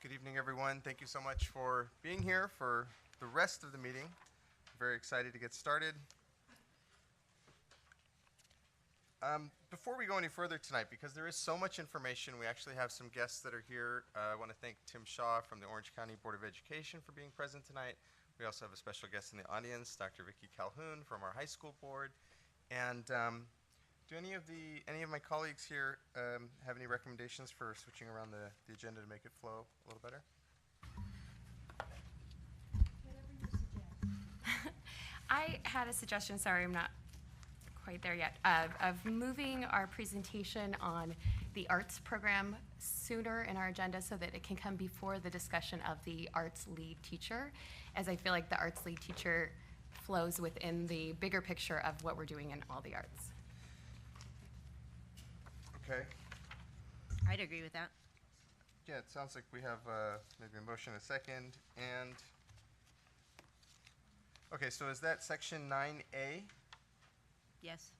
Good evening, everyone. Thank you so much for being here for the rest of the meeting. Very excited to get started. Before we go any further tonight, because there is so much information, we actually have some guests that are here. I want to thank Tim Shaw from the Orange County Board of Education for being present tonight. We also have a special guest in the audience, Dr. Vicki Calhoun from our high school board. And do any of my colleagues here have any recommendations for switching around the agenda to make it flow a little better? Whatever you suggest. I had a suggestion, sorry, I'm not quite there yet, of moving our presentation on the arts program sooner in our agenda so that it can come before the discussion of the arts lead teacher, as I feel like the arts lead teacher flows within the bigger picture of what we're doing in all the arts. Okay. I'd agree with that. Yeah, it sounds like we have maybe a motion, a second, and okay, so is that section 9A Yes.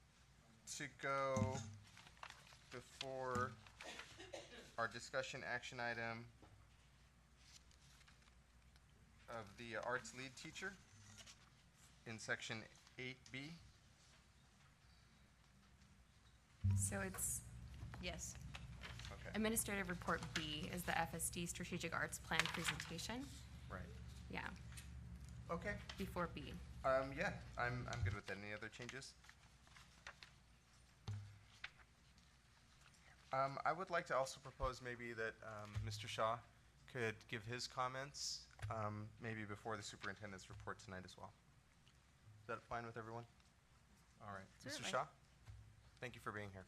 to go before our discussion action item of the arts lead teacher in section 8B? So it's Yes. Okay, Administrative Report B is the FSD Strategic Arts Plan presentation. right. Yeah, Okay, before B. yeah, I'm good with that. Any other changes? I would like to also propose maybe that Mr. Shaw could give his comments maybe before the superintendent's report tonight as well. Is that fine with everyone? All right. Mr. Certainly. Shaw, thank you for being here.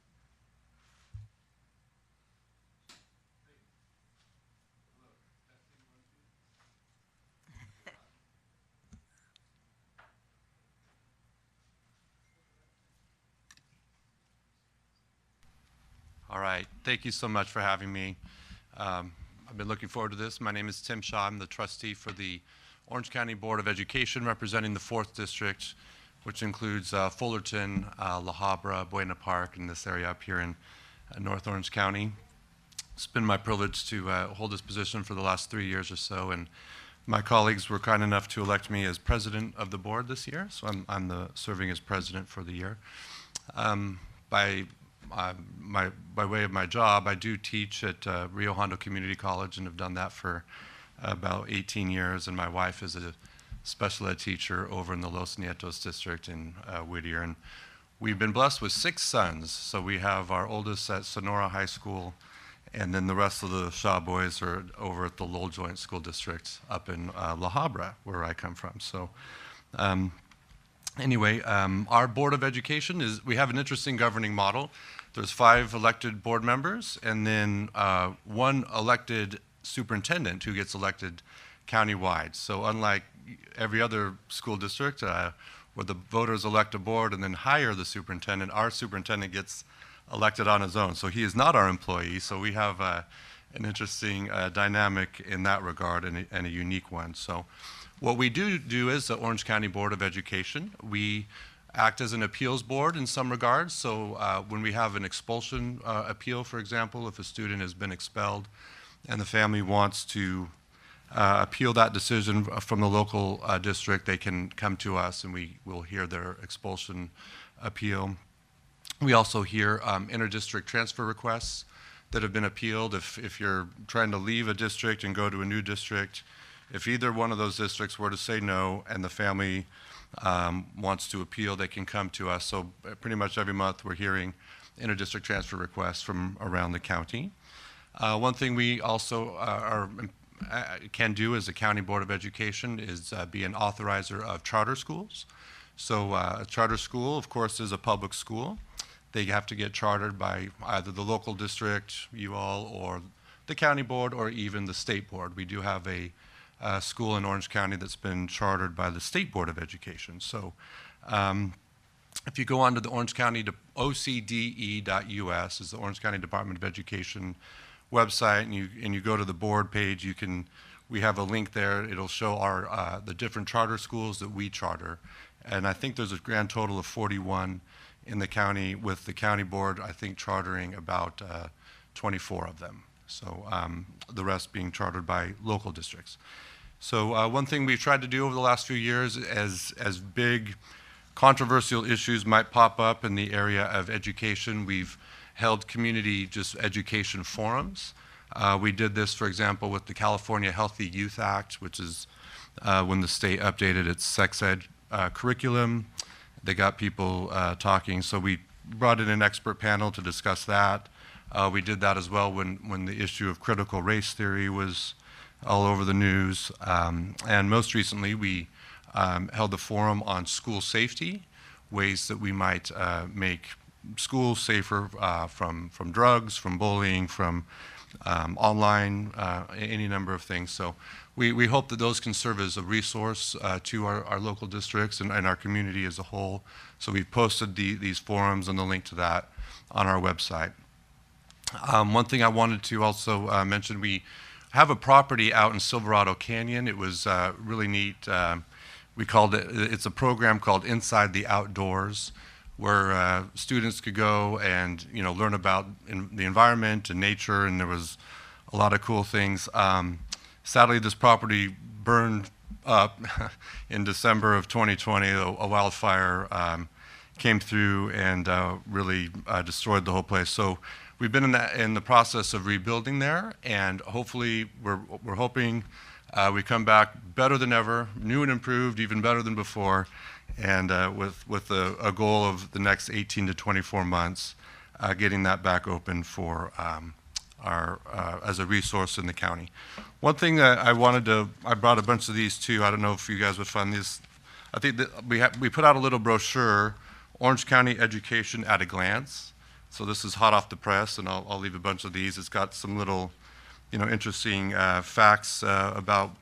All right, thank you so much for having me. I've been looking forward to this. My name is Tim Shaw. I'm the trustee for the Orange County Board of Education representing the 4th District, which includes Fullerton, La Habra, Buena Park, and this area up here in North Orange County. It's been my privilege to hold this position for the last 3 years or so, and my colleagues were kind enough to elect me as president of the board this year, so I'm serving as president for the year. By way of my job, I do teach at Rio Hondo Community College and have done that for about 18 years, and my wife is a special ed teacher over in the Los Nietos district in Whittier, and we've been blessed with 6 sons. So we have our oldest at Sonora High School, and then the rest of the Shaw boys are over at the Lowell Joint School District up in La Habra, where I come from. So anyway, our Board of Education we have an interesting governing model. There's 5 elected board members and then 1 elected superintendent who gets elected countywide. So unlike every other school district where the voters elect a board and then hire the superintendent, our superintendent gets elected on his own. So he is not our employee. So we have an interesting dynamic in that regard and a unique one. So what we do is the Orange County Board of Education. We act as an appeals board in some regards. So when we have an expulsion appeal, for example, if a student has been expelled and the family wants to appeal that decision from the local district, they can come to us and we will hear their expulsion appeal. We also hear inter-district transfer requests that have been appealed. If you're trying to leave a district and go to a new district, if either one of those districts were to say no and the family wants to appeal, they can come to us. So pretty much every month we're hearing inter-district transfer requests from around the county. One thing we also can do as a County Board of Education is be an authorizer of charter schools. So a charter school, of course, is a public school. They have to get chartered by either the local district, you all, or the county board, or even the state board. We do have a school in Orange County that's been chartered by the State Board of Education. So if you go on to the Orange County OCDE.us, is the Orange County Department of Education website, and you go to the board page, we have a link there. It'll show our the different charter schools that we charter, and I think there's a grand total of 41 in the county, with the county board I think chartering about 24 of them. So the rest being chartered by local districts. So one thing we've tried to do over the last few years, as big controversial issues might pop up in the area of education, we've held community just education forums. We did this, for example, with the California Healthy Youth Act, which is when the state updated its sex ed curriculum. They got people talking, so we brought in an expert panel to discuss that. We did that as well when the issue of critical race theory was all over the news. And most recently, we held a forum on school safety, ways that we might make schools safer from drugs, from bullying, from online, any number of things. So we hope that those can serve as a resource to our local districts and our community as a whole. So we've posted these forums and the link to that on our website. One thing I wanted to also mention, we have a property out in Silverado Canyon. It was really neat. We called it, it's a program called Inside the Outdoors, where students could go and learn about the environment and nature, and there was a lot of cool things. Sadly, this property burned up in December of 2020. A wildfire came through and really destroyed the whole place. So we've been in the process of rebuilding there, and hopefully we're hoping we come back better than ever, new and improved, even better than before, and with a goal of the next 18 to 24 months, getting that back open for as a resource in the county. One thing that I brought a bunch of these too. I don't know if you guys would find these. I think that we put out a little brochure, Orange County Education at a Glance. So this is hot off the press, and I'll leave a bunch of these. It's got some little, interesting facts about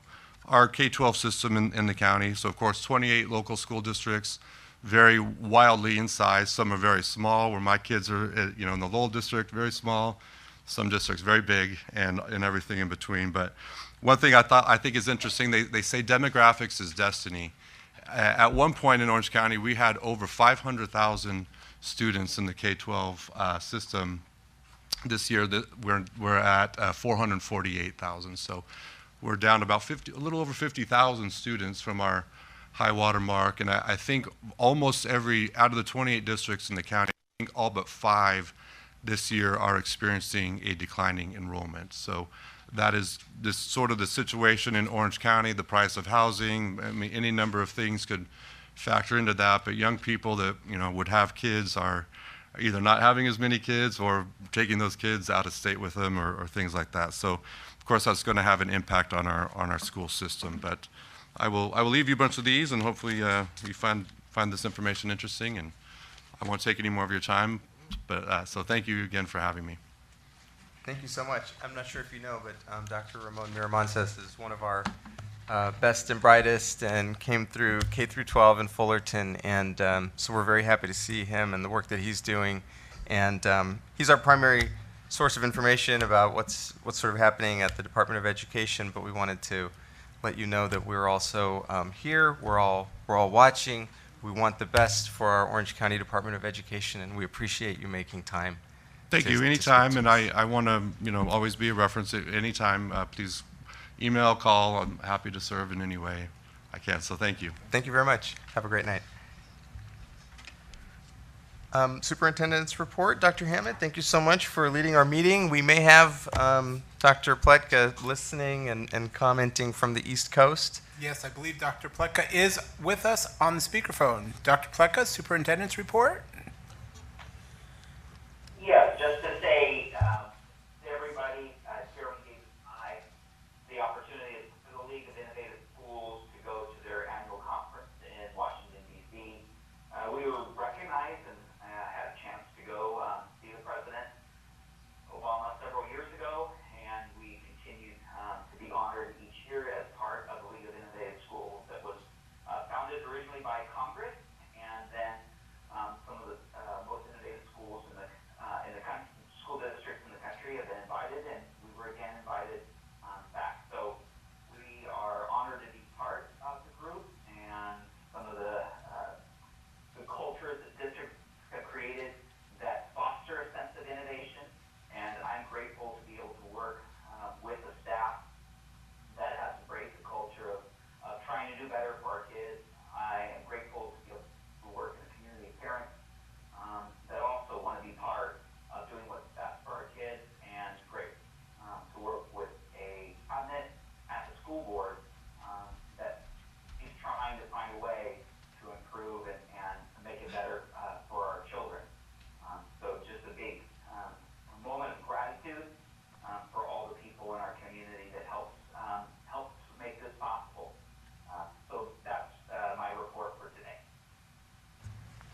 our K-12 system in the county. So of course, 28 local school districts, very wildly in size. Some are very small, where my kids are, in the Lowell district, very small. Some districts very big, and everything in between. But one thing I think is interesting, they say demographics is destiny. At one point in Orange County, we had over 500,000 students in the K-12 system. This year, we're at 448,000. So we're down about a little over 50,000 students from our high water mark. And I think almost out of the 28 districts in the county, I think all but 5 this year are experiencing a declining enrollment. So that is this sort of the situation in Orange County, the price of housing. I mean, any number of things could factor into that, but young people that would have kids are either not having as many kids or taking those kids out of state with them, or things like that. So of course that's going to have an impact on our school system. But I will leave you a bunch of these, and hopefully you find this information interesting, and I won't take any more of your time. But so thank you again for having me. Thank you so much. I'm not sure if you know, but Dr. Ramon Miramontes is one of our best and brightest, and came through K through 12 in Fullerton, and so we're very happy to see him and the work that he's doing. And he's our primary source of information about what's sort of happening at the Department of Education. But we wanted to let you know that we're also here. We're all watching. We want the best for our Orange County Department of Education, and we appreciate you making time. Thank you. Anytime, and I want to always be a reference. At any time, please email, call. I'm happy to serve in any way I can. So thank you. Thank you very much. Have a great night. Superintendent's report. Dr. Hammond, thank you so much for leading our meeting. We may have Dr. Pletka listening and commenting from the East Coast. Yes, I believe Dr. Pletka is with us on the speakerphone. Dr. Pletka, Superintendent's report. Yeah, just to say to everybody, Chairman gave the opportunity for the League of Innovative Schools to go to their annual conference in Washington, D.C. We were recognized and had a chance to go see the President Obama several years ago, and we continued to be honored each year as part of the League of Innovative Schools that was founded originally by Congress, and then some of the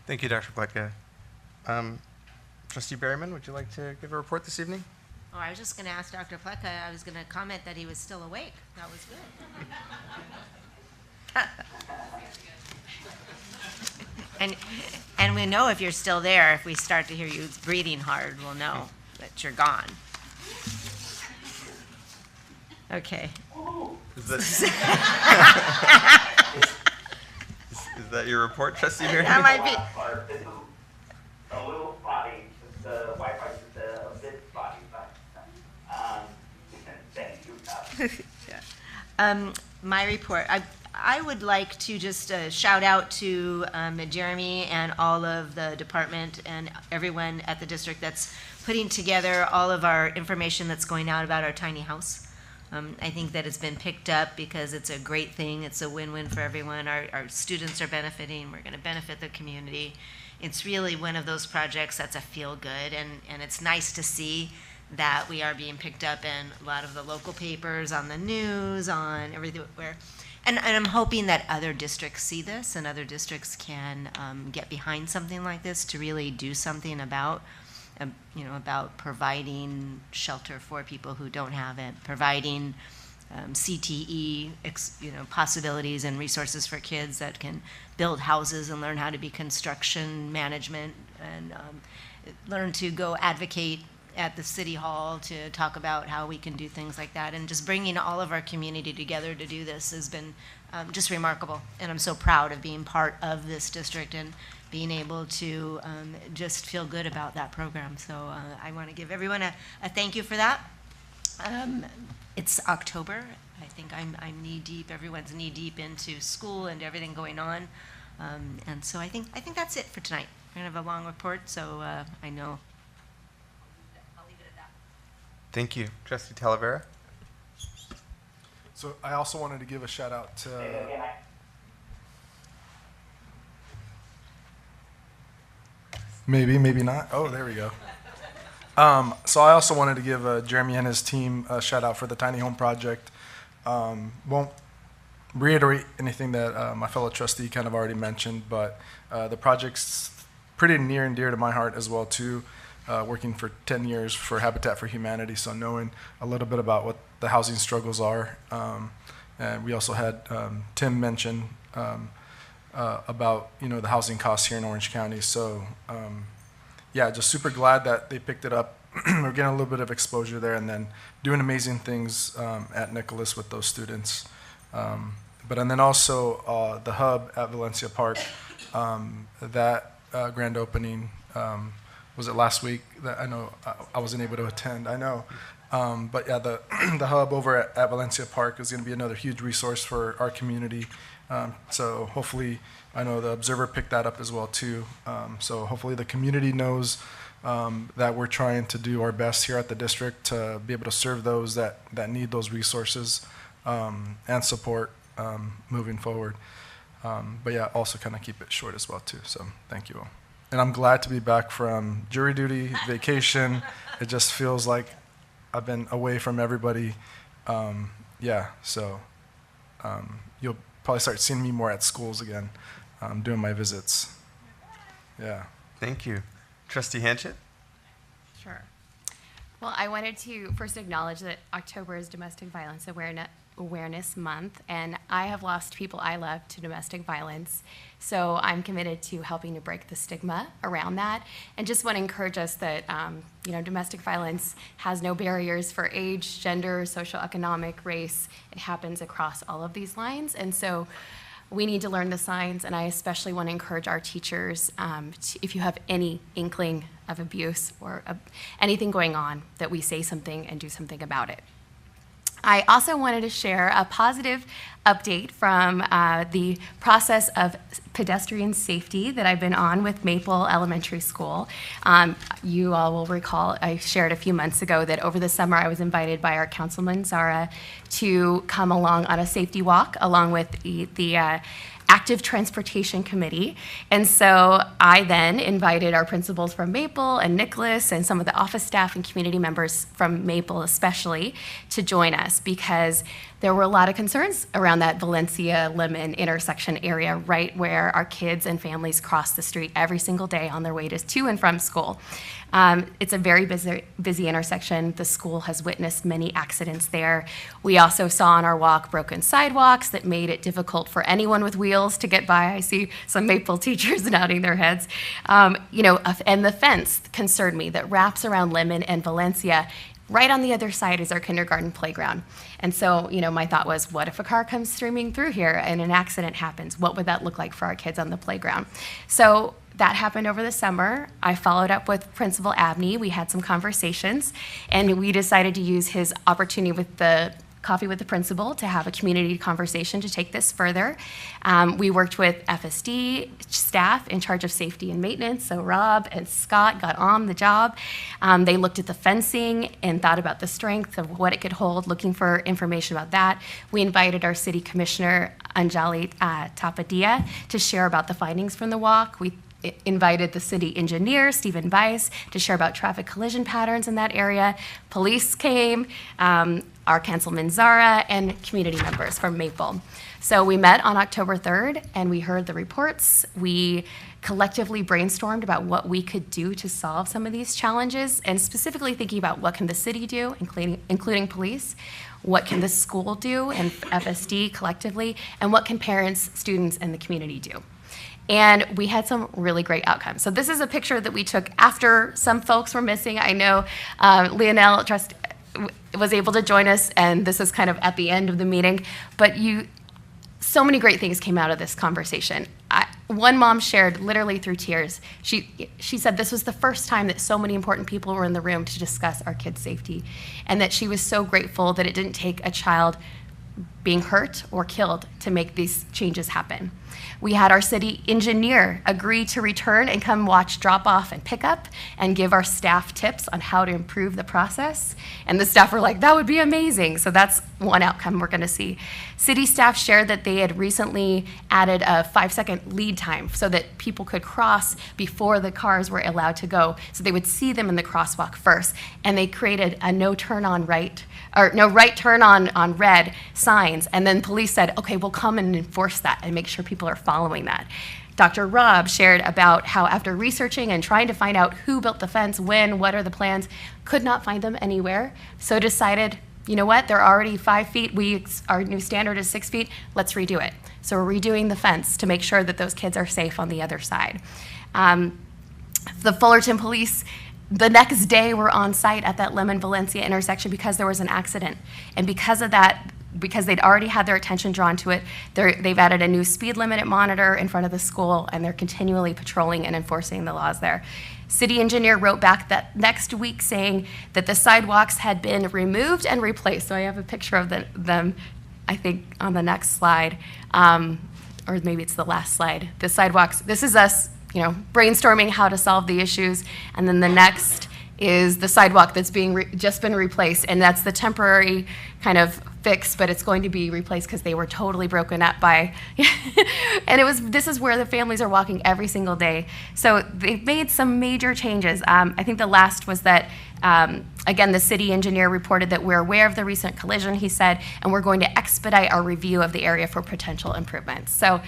Thank you, Dr. Pletka. Trustee Berryman, would you like to give a report this evening? Oh, I was just going to ask Dr. Pleka, I was going to comment that he was still awake. That was good. And we know if you're still there, if we start to hear you breathing hard, we'll know that you're gone. Okay. Is that, is that your report, Trustee Berryman? That might be. Part is a little spotty, the Wi-Fi is a bit spotty, but, thank you. My report, I would like to just shout out to Jeremy and all of the department and everyone at the district that's putting together all of our information that's going out about our tiny house. I think that it's been picked up because it's a great thing. It's a win-win for everyone. Our students are benefiting. We're going to benefit the community. It's really one of those projects that's a feel-good, and it's nice to see that we are being picked up in a lot of the local papers, on the news, on everywhere. And I'm hoping that other districts see this and other districts can get behind something like this to really do something about about providing shelter for people who don't have it, providing CTE, possibilities and resources for kids that can build houses and learn how to be construction management and learn to go advocate at the city hall to talk about how we can do things like that. And just bringing all of our community together to do this has been just remarkable. And I'm so proud of being part of this district and being able to just feel good about that program. So I want to give everyone a thank you for that. It's October. I think I'm knee deep. Everyone's knee deep into school and everything going on. And so I think that's it for tonight. We're gonna have a long report, so I know. I'll leave it at that. Thank you. Trustee Talavera? So I also wanted to give a shout out to maybe not. Oh, there we go. So I also wanted to give Jeremy and his team a shout out for the Tiny Home Project. Won't reiterate anything that my fellow trustee kind of already mentioned, but the project's pretty near and dear to my heart as well too. Working for 10 years for Habitat for Humanity, so knowing a little bit about what the housing struggles are. And we also had Tim mention about the housing costs here in Orange County. So yeah, just super glad that they picked it up. We're getting a little bit of exposure there, and then doing amazing things at Nicholas with those students. And then also the hub at Valencia Park, that grand opening. Was it last week? That I know I wasn't able to attend. I know, but yeah, the the hub over at Valencia Park is going to be another huge resource for our community. So hopefully, I know the Observer picked that up as well too. So hopefully the community knows that we're trying to do our best here at the district to be able to serve those that need those resources and support moving forward. But yeah, also kind of keep it short as well too. So thank you all. And I'm glad to be back from jury duty, vacation. It just feels like I've been away from everybody. Yeah, so you'll probably start seeing me more at schools again, doing my visits. Yeah. Thank you. Trustee Hanchett? Sure. Well, I wanted to first acknowledge that October is Domestic Violence Awareness Month, and I have lost people I love to domestic violence. So I'm committed to helping to break the stigma around that, and just want to encourage us that domestic violence has no barriers for age, gender, socioeconomic, race. It happens across all of these lines, and so we need to learn the signs. And I especially want to encourage our teachers, if you have any inkling of abuse or anything going on, that we say something and do something about it. I also wanted to share a positive update from the process of pedestrian safety that I've been on with Maple Elementary School. You all will recall I shared a few months ago that over the summer I was invited by our councilman, Zara, to come along on a safety walk along with the Active Transportation Committee. And so I then invited our principals from Maple and Nicholas and some of the office staff and community members from Maple especially to join us, because there were a lot of concerns around around that Valencia-Lemon intersection area, right where our kids and families cross the street every single day on their way to and from school. It's a very busy intersection. The school has witnessed many accidents there. We also saw on our walk broken sidewalks that made it difficult for anyone with wheels to get by. I see some Maple teachers nodding their heads. And the fence concerned me that wraps around Lemon and Valencia. Right on the other side is our kindergarten playground. And so, my thought was, what if a car comes streaming through here and an accident happens? What would that look like for our kids on the playground? So that happened over the summer. I followed up with Principal Abney. We had some conversations, and we decided to use his opportunity with the Coffee with the Principal to have a community conversation to take this further. We worked with FSD staff in charge of safety and maintenance, so Rob and Scott got on the job. They looked at the fencing and thought about the strength of what it could hold, looking for information about that. We invited our city commissioner, Anjali Tapadia, to share about the findings from the walk. We invited the city engineer, Stephen Weiss, to share about traffic collision patterns in that area. Police came, our councilman Zara, and community members from Maple. So we met on October 3rd, and we heard the reports. We collectively brainstormed about what we could do to solve some of these challenges, and specifically thinking about what can the city do, including police, what can the school do and FSD collectively, and what can parents, students, and the community do. And we had some really great outcomes. So this is a picture that we took after some folks were missing. I know Leonel was able to join us, and this is kind of at the end of the meeting. But so many great things came out of this conversation. One mom shared literally through tears. She said this was the first time that so many important people were in the room to discuss our kids' safety, and that she was so grateful that it didn't take a child being hurt or killed to make these changes happen. We had our city engineer agree to return and come watch drop off and pick up and give our staff tips on how to improve the process. And the staff were like, that would be amazing. So that's one outcome we're gonna see. City staff shared that they had recently added a 5-second lead time so that people could cross before the cars were allowed to go. So they would see them in the crosswalk first. And they created a no right turn on red signs. And then police said, okay, we'll come and enforce that and make sure people are following that. Dr. Rob shared about how after researching and trying to find out who built the fence, when, what are the plans, could not find them anywhere. So decided, you know what, they're already 5 feet. Our new standard is 6 feet. Let's redo it. So we're redoing the fence to make sure that those kids are safe on the other side. The Fullerton police, the next day, were on site at that Lemon Valencia intersection because there was an accident. And because of that, because they'd already had their attention drawn to it, they've added a new speed limit monitor in front of the school, and they're continually patrolling and enforcing the laws there. City engineer wrote back that next week saying that the sidewalks had been removed and replaced. So I have a picture of them, I think, on the next slide, or maybe it's the last slide. The sidewalks, this is us, brainstorming how to solve the issues, and then the next is the sidewalk that's just been replaced, and that's the temporary kind of fix, but it's going to be replaced because they were totally broken up by, and this is where the families are walking every single day. So they've made some major changes. I think the last was that, again, the city engineer reported that we're aware of the recent collision, he said, and we're going to expedite our review of the area for potential improvements. So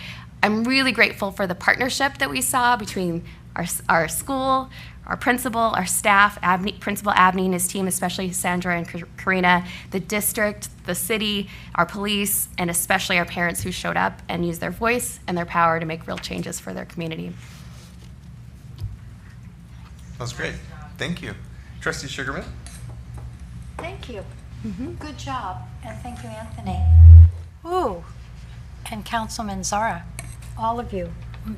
I'm really grateful for the partnership that we saw between our school, our principal, our staff, Principal Abney and his team, especially Sandra and Karina, the district, the city, our police, and especially our parents who showed up and used their voice and their power to make real changes for their community. That was great. Thank you. Trustee Sugarman? Thank you. Good job, and thank you, Anthony. Ooh, and Councilman Zara, all of you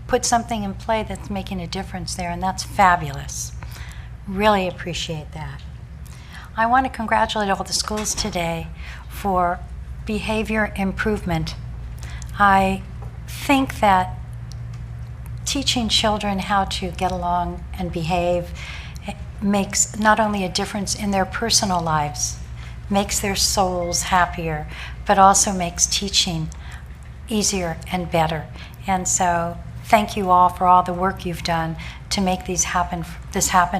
put something in play that's making a difference there, and that's fabulous. Really appreciate that. I want to congratulate all the schools today for behavior improvement. I think that teaching children how to get along and behave makes not only a difference in their personal lives, makes their souls happier, but also makes teaching easier and better. And so thank you all for all the work you've done to make this happen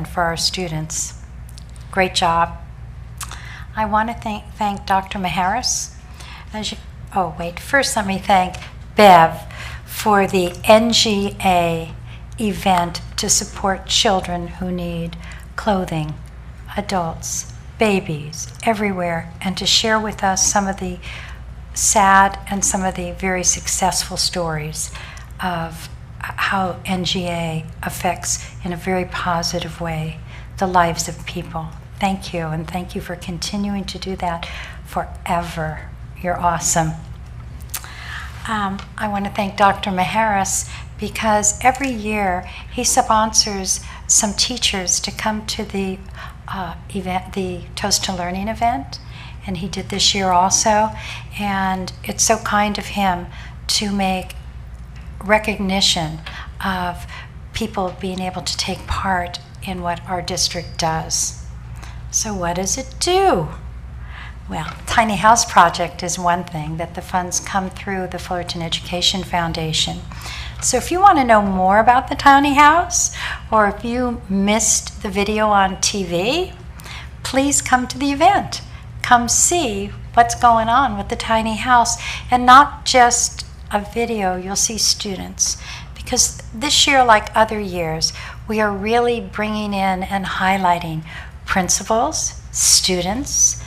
for our students. Great job. I want to thank Dr. Maharis. oh, wait, first let me thank Bev for the NGA event to support children who need clothing, adults, babies, everywhere, and to share with us some of the sad and some of the very successful stories of how NGA affects in a very positive way the lives of people. Thank you, and thank you for continuing to do that forever. You're awesome. I want to thank Dr. Maharis because every year he sponsors some teachers to come to the event, the Toast to Learning event, and he did this year also. And it's so kind of him to make recognition of people being able to take part in what our district does. So what does it do? Well, Tiny House Project is one thing that the funds come through the Fullerton Education Foundation. So if you want to know more about the Tiny House, or if you missed the video on TV, please come to the event. Come see what's going on with the Tiny House, and not just a video, you'll see students. Because this year, like other years, we are really bringing in and highlighting principals, students,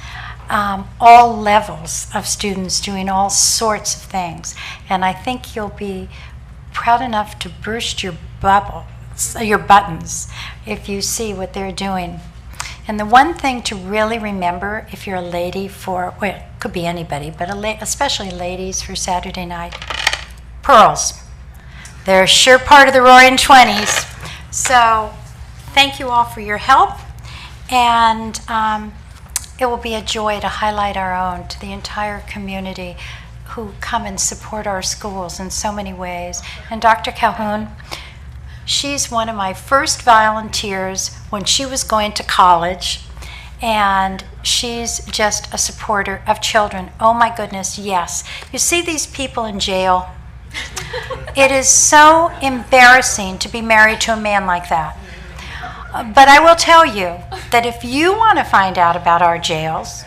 all levels of students doing all sorts of things. And I think you'll be proud enough to burst your buttons if you see what they're doing. And the one thing to really remember if you're a lady well, it could be anybody, but especially ladies for Saturday night, pearls. They're sure part of the Roaring 20s. So thank you all for your help. And it will be a joy to highlight our own to the entire community who come and support our schools in so many ways. And Dr. Calhoun, she's one of my first volunteers when she was going to college, and she's just a supporter of children. Oh my goodness, yes. You see these people in jail? It is so embarrassing to be married to a man like that. But I will tell you that if you want to find out about our jails,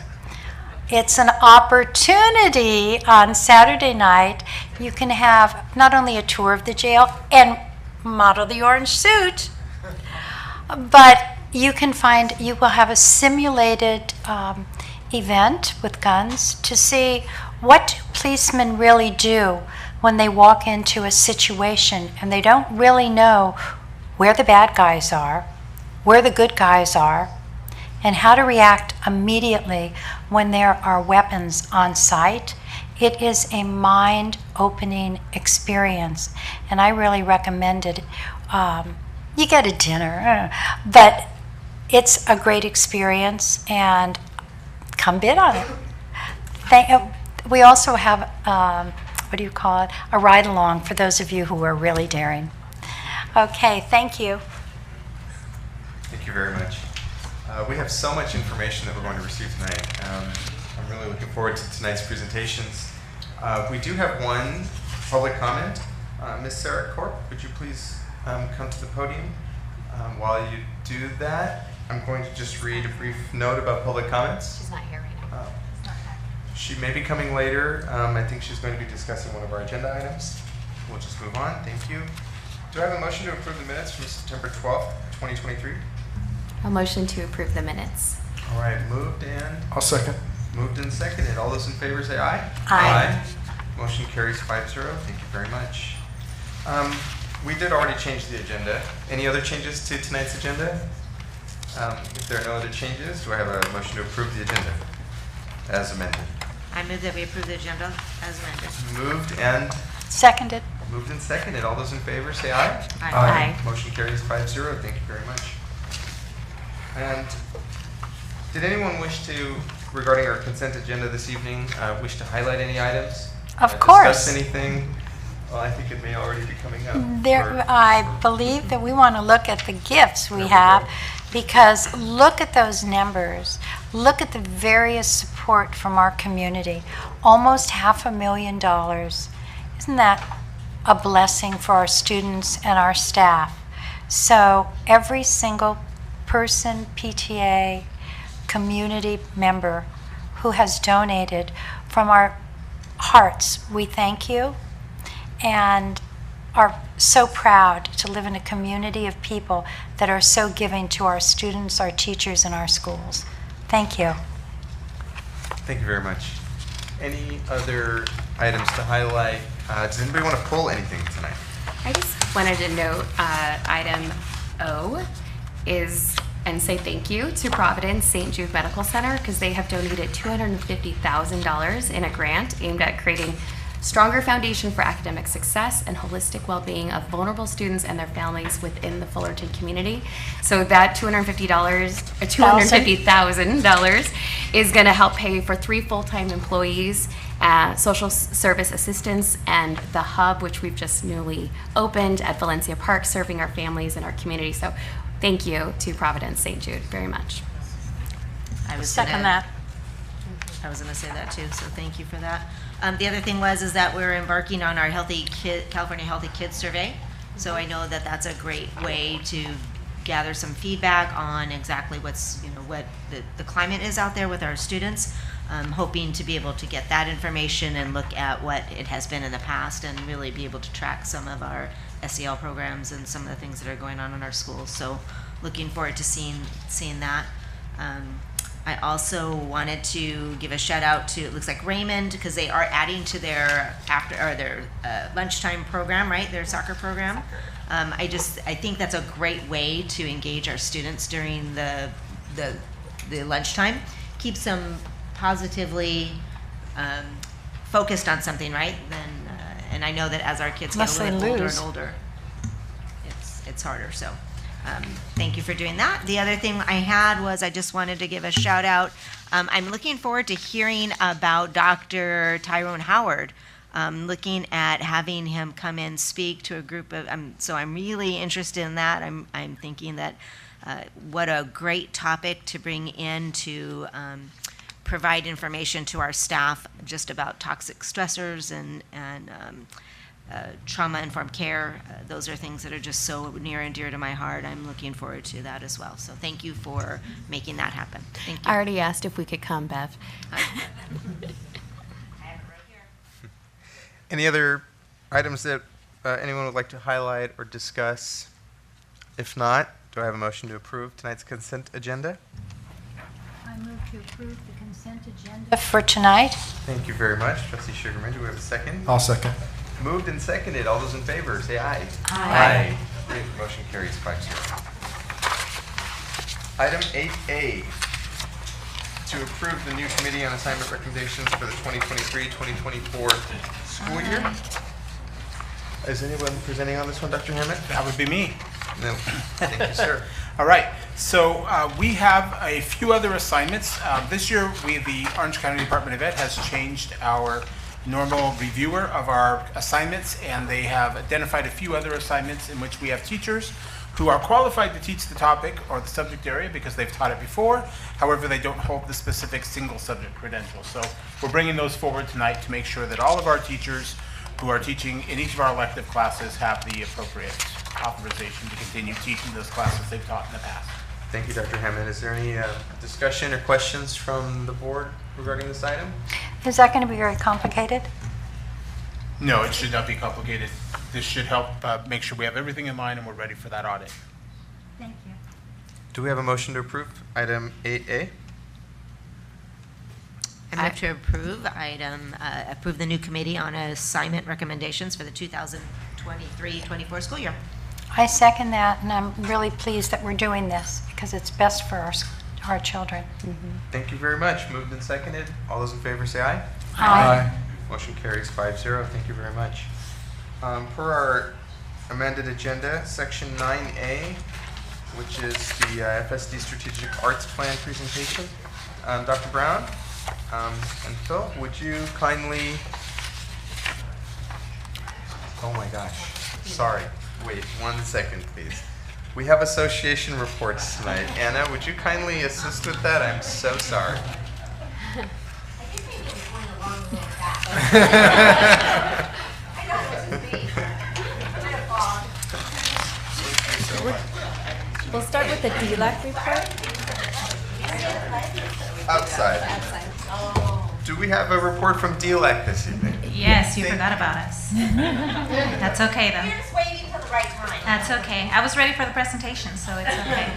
it's an opportunity on Saturday night. You can have not only a tour of the jail and model the orange suit, but you will have a simulated event with guns to see what do policemen really do when they walk into a situation and they don't really know where the bad guys are, where the good guys are, and how to react immediately when there are weapons on site. It is a mind-opening experience, and I really recommend it. You get a dinner, but it's a great experience, and come bid on it. We also have, what do you call it, a ride-along for those of you who are really daring. Okay, thank you. Thank you very much. We have so much information that we're going to receive tonight. I'm really looking forward to tonight's presentations. We do have one public comment. Ms. Sarah Korp, would you please come to the podium? While you do that, I'm going to just read a brief note about public comments. She's not here right now. She may be coming later. I think she's going to be discussing one of our agenda items. We'll just move on. Thank you. Do I have a motion to approve the minutes from September 12th, 2023? A motion to approve the minutes. All right, moved and I'll second. moved and seconded. All those in favor say aye. Aye. Motion carries 5-0. Thank you very much. We did already change the agenda. Any other changes to tonight's agenda? If there are no other changes, do I have a motion to approve the agenda as amended? I move that we approve the agenda as amended. Moved and Seconded. seconded. All those in favor say aye. Aye. Motion carries 5-0. Thank you very much. And did anyone wish to, regarding our consent agenda this evening, wish to highlight any items? Of course. Discuss anything? Well, I think it may already be coming up. There, I believe that we want to look at the gifts we have, because look at those numbers. Look at the various support from our community. Almost $500,000. Isn't that a blessing for our students and our staff? So every single person, PTA, community member who has donated, from our hearts, we thank you and are so proud to live in a community of people that are so giving to our students, our teachers, and our schools. Thank you. Thank you very much. Any other items to highlight? Does anybody want to pull anything tonight? I just wanted to note item O is, and say thank you to Providence St. Jude Medical Center because they have donated $250,000 in a grant aimed at creating stronger foundation for academic success and holistic well-being of vulnerable students and their families within the Fullerton community. So that $250,000 is going to help pay for 3 full-time employees, social service assistants, and the hub, which we've just newly opened at Valencia Park, serving our families and our community. So thank you to Providence St. Jude very much. I was Second gonna- that. I was going to say that too, so thank you for that. The other thing is that we're embarking on our California Healthy Kids Survey. So I know that that's a great way to gather some feedback on exactly what the climate is out there with our students. Hoping to be able to get that information and look at what it has been in the past and really be able to track some of our SEL programs and some of the things that are going on in our schools. So looking forward to seeing that. I also wanted to give a shout out to, it looks like Raymond, because they are adding to their lunchtime program, right? Their soccer program. I think that's a great way to engage our students during the lunchtime. Keeps them positively focused on something, right? And I know that as our kids get a little bit older and older, it's harder. So. Thank you for doing that. The other thing I had was I just wanted to give a shout out. I'm looking forward to hearing about Dr. Tyrone Howard. Looking at having him come and speak to a group of, so I'm really interested in that. I'm thinking that what a great topic to bring in to provide information to our staff just about toxic stressors and trauma-informed care. Those are things that are just so near and dear to my heart. I'm looking forward to that as well. So thank you for making that happen. Thank you. I already asked if we could come, Bev. I have it right here. Any other items that anyone would like to highlight or discuss? If not, do I have a motion to approve tonight's consent agenda? I move to approve the consent agenda for tonight. Thank you very much, Trustee Sugarman. Do we have a second? I'll second. Moved and seconded. All those in favor, say aye. Aye. Great. Motion carries 5-0. Item 8A, to approve the new committee on assignment recommendations for the 2023-2024 school year. Is anyone presenting on this one, Dr. Hammett? That would be me. No. Thank you, sir. All right, so we have a few other assignments. This year, the Orange County Department of Ed has changed our normal reviewer of our assignments, and they have identified a few other assignments in which we have teachers who are qualified to teach the topic or the subject area because they've taught it before. However, they don't hold the specific single subject credential. So we're bringing those forward tonight to make sure that all of our teachers who are teaching in each of our elective classes have the appropriate authorization to continue teaching those classes they've taught in the past. Thank you, Dr. Hammond. Is there any discussion or questions from the board regarding this item? Is that going to be very complicated? No, it should not be complicated. This should help make sure we have everything in line and we're ready for that audit. Thank you. Do we have a motion to approve item 8A? I move to approve the new committee on assignment recommendations for the 2023-24 school year. I second that, and I'm really pleased that we're doing this because it's best for our children. Thank you very much. Moved and seconded. All those in favor say aye. Aye. Motion carries 5-0. Thank you very much. Per our amended agenda, section 9A, which is the FSD Strategic Arts Plan presentation. Dr. Brown and Phil, would you kindly, oh my gosh, sorry, wait 1 second please. We have association reports tonight. Anna, would you kindly assist with that? I'm so sorry. We'll start with the DLAC report. Outside. Do we have a report from DLEC this evening? Yes, you forgot about us. That's okay, though. You're just waiting till the right time. That's okay. I was ready for the presentation, so it's okay.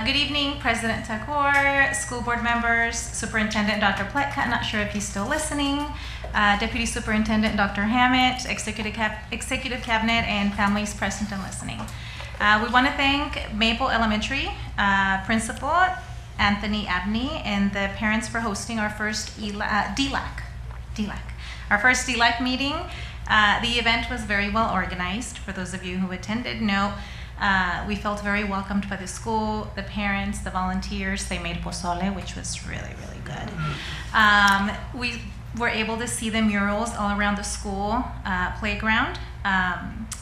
Good evening, President Tagore, school board members, Superintendent Dr. Pletka, not sure if he's still listening, Deputy Superintendent Dr. Hammett, Executive Cabinet, and families present and listening. We want to thank Maple Elementary Principal Anthony Abney and the parents for hosting our first DLAC. Our first DLAC meeting. The event was very well organized. For those of you who attended, know we felt very welcomed by the school, the parents, the volunteers. They made pozole, which was really, really good. We were able to see the murals all around the school playground.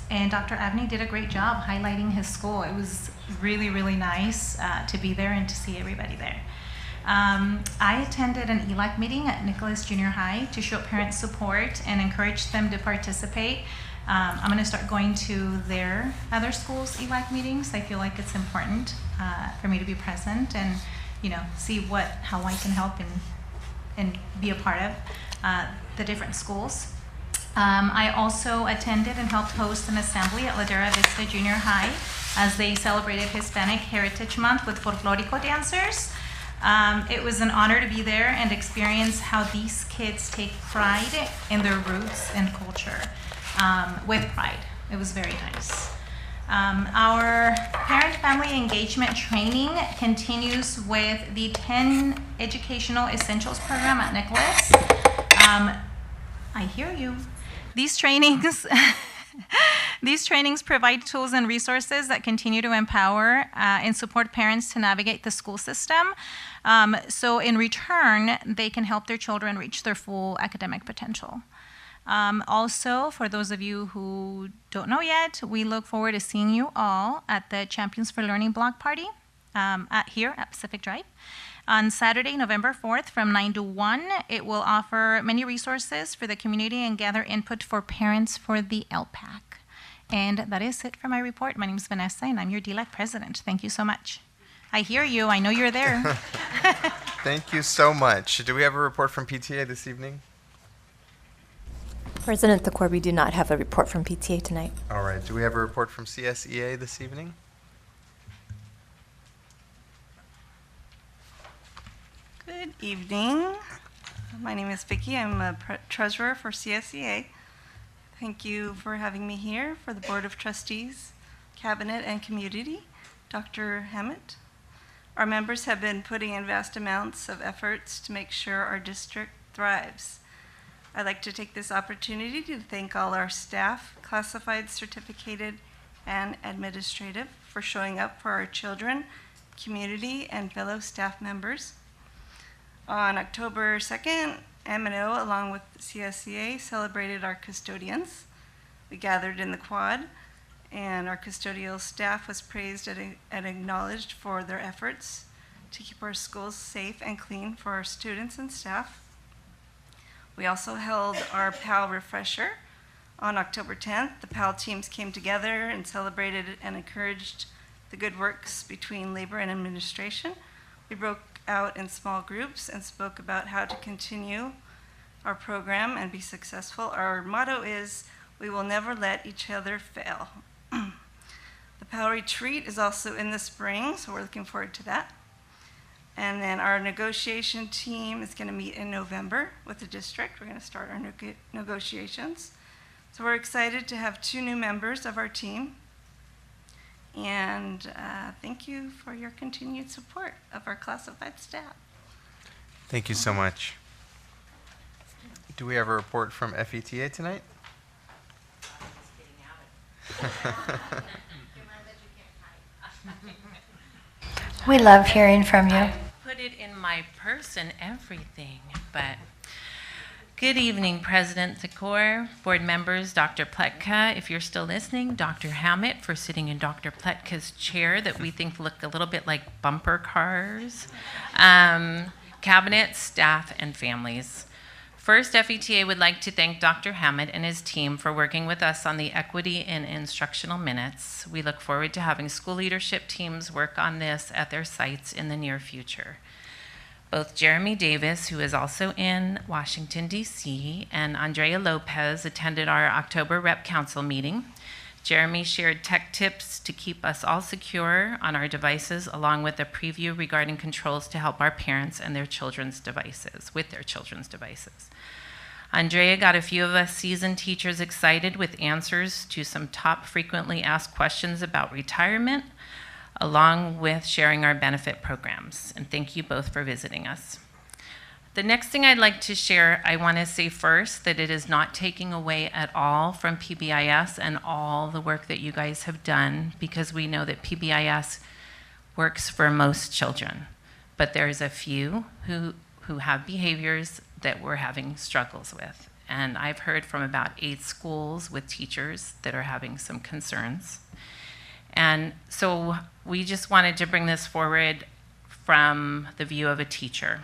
And Dr. Abney did a great job highlighting his school. It was really, really nice to be there and to see everybody there. I attended an ELAC meeting at Nicholas Junior High to show parents support and encourage them to participate. I'm going to start going to their other schools' ELAC meetings. I feel like it's important for me to be present and, see how I can help and be a part of the different schools. I also attended and helped host an assembly at Ladera Vista Junior High as they celebrated Hispanic Heritage Month with folklorico dancers. It was an honor to be there and experience how these kids take pride in their roots and culture with pride. It was very nice. Our parent-family engagement training continues with the 10 Educational Essentials program at Nicholas. I hear you. These trainings provide tools and resources that continue to empower and support parents to navigate the school system. So in return, they can help their children reach their full academic potential. Also, for those of you who don't know yet, we look forward to seeing you all at the Champions for Learning block party here at Pacific Drive. On Saturday, November 4th from 9 to 1, it will offer many resources for the community and gather input for parents for the LPAC. And that is it for my report. My name is Vanessa, and I'm your DLAC president. Thank you so much. I hear you. I know you're there. Thank you so much. Do we have a report from PTA this evening? President Tagore, we do not have a report from PTA tonight. All right. Do we have a report from CSEA this evening? Good evening. My name is Vicki. I'm a treasurer for CSEA. Thank you for having me here for the Board of Trustees, Cabinet, and Community. Dr. Hammett. Our members have been putting in vast amounts of efforts to make sure our district thrives. I'd like to take this opportunity to thank all our staff, classified, certificated, and administrative, for showing up for our children, community, and fellow staff members. On October 2nd, M&O, along with CSEA, celebrated our custodians. We gathered in the quad, and our custodial staff was praised and acknowledged for their efforts to keep our schools safe and clean for our students and staff. We also held our PAL refresher on October 10th. The PAL teams came together and celebrated and encouraged the good works between labor and administration. We broke out in small groups and spoke about how to continue our program and be successful. Our motto is, we will never let each other fail. The PAL retreat is also in the spring, so we're looking forward to that. And then our negotiation team is going to meet in November with the district. We're going to start our negotiations. So we're excited to have 2 new members of our team. And thank you for your continued support of our classified staff. Thank you so much. Do we have a report from FETA tonight? We love hearing from you. Put it in my purse and everything, but good evening, President Tagore, board members, Dr. Pletka, if you're still listening, Dr. Hammett for sitting in Dr. Pletka's chair that we think look a little bit like bumper cars, cabinet, staff, and families. First, FETA would like to thank Dr. Hammett and his team for working with us on the equity in instructional minutes. We look forward to having school leadership teams work on this at their sites in the near future. Both Jeremy Davis, who is also in Washington, D.C., and Andrea Lopez attended our October Rep Council meeting. Jeremy shared tech tips to keep us all secure on our devices, along with a preview regarding controls to help our parents and their children's devices, with their children's devices. Andrea got a few of us seasoned teachers excited with answers to some top frequently asked questions about retirement, along with sharing our benefit programs. And thank you both for visiting us. The next thing I'd like to share, I want to say first that it is not taking away at all from PBIS and all the work that you guys have done, because we know that PBIS works for most children. But there's a few who have behaviors that we're having struggles with. And I've heard from about 8 schools with teachers that are having some concerns. And so we just wanted to bring this forward from the view of a teacher.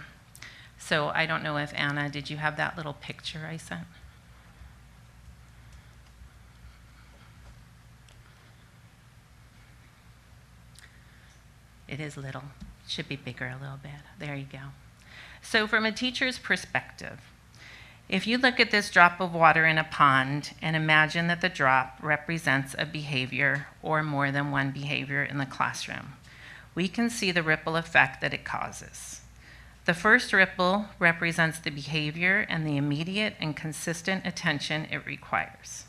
So I don't know if Anna, did you have that little picture I sent? It is little. Should be bigger a little bit. There you go. So from a teacher's perspective, if you look at this drop of water in a pond and imagine that the drop represents a behavior or more than one behavior in the classroom, we can see the ripple effect that it causes. The first ripple represents the behavior and the immediate and consistent attention it requires.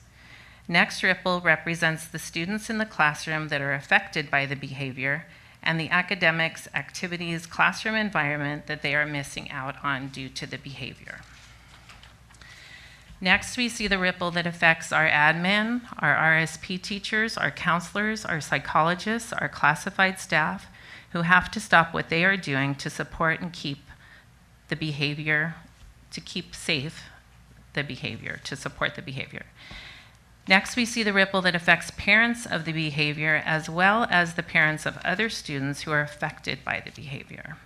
Next ripple represents the students in the classroom that are affected by the behavior and the academics, activities, classroom environment that they are missing out on due to the behavior. Next, we see the ripple that affects our admin, our RSP teachers, our counselors, our psychologists, our classified staff, who have to stop what they are doing to support and keep the behavior, to keep safe the behavior, to support the behavior. Next, we see the ripple that affects parents of the behavior as well as the parents of other students who are affected by the behavior.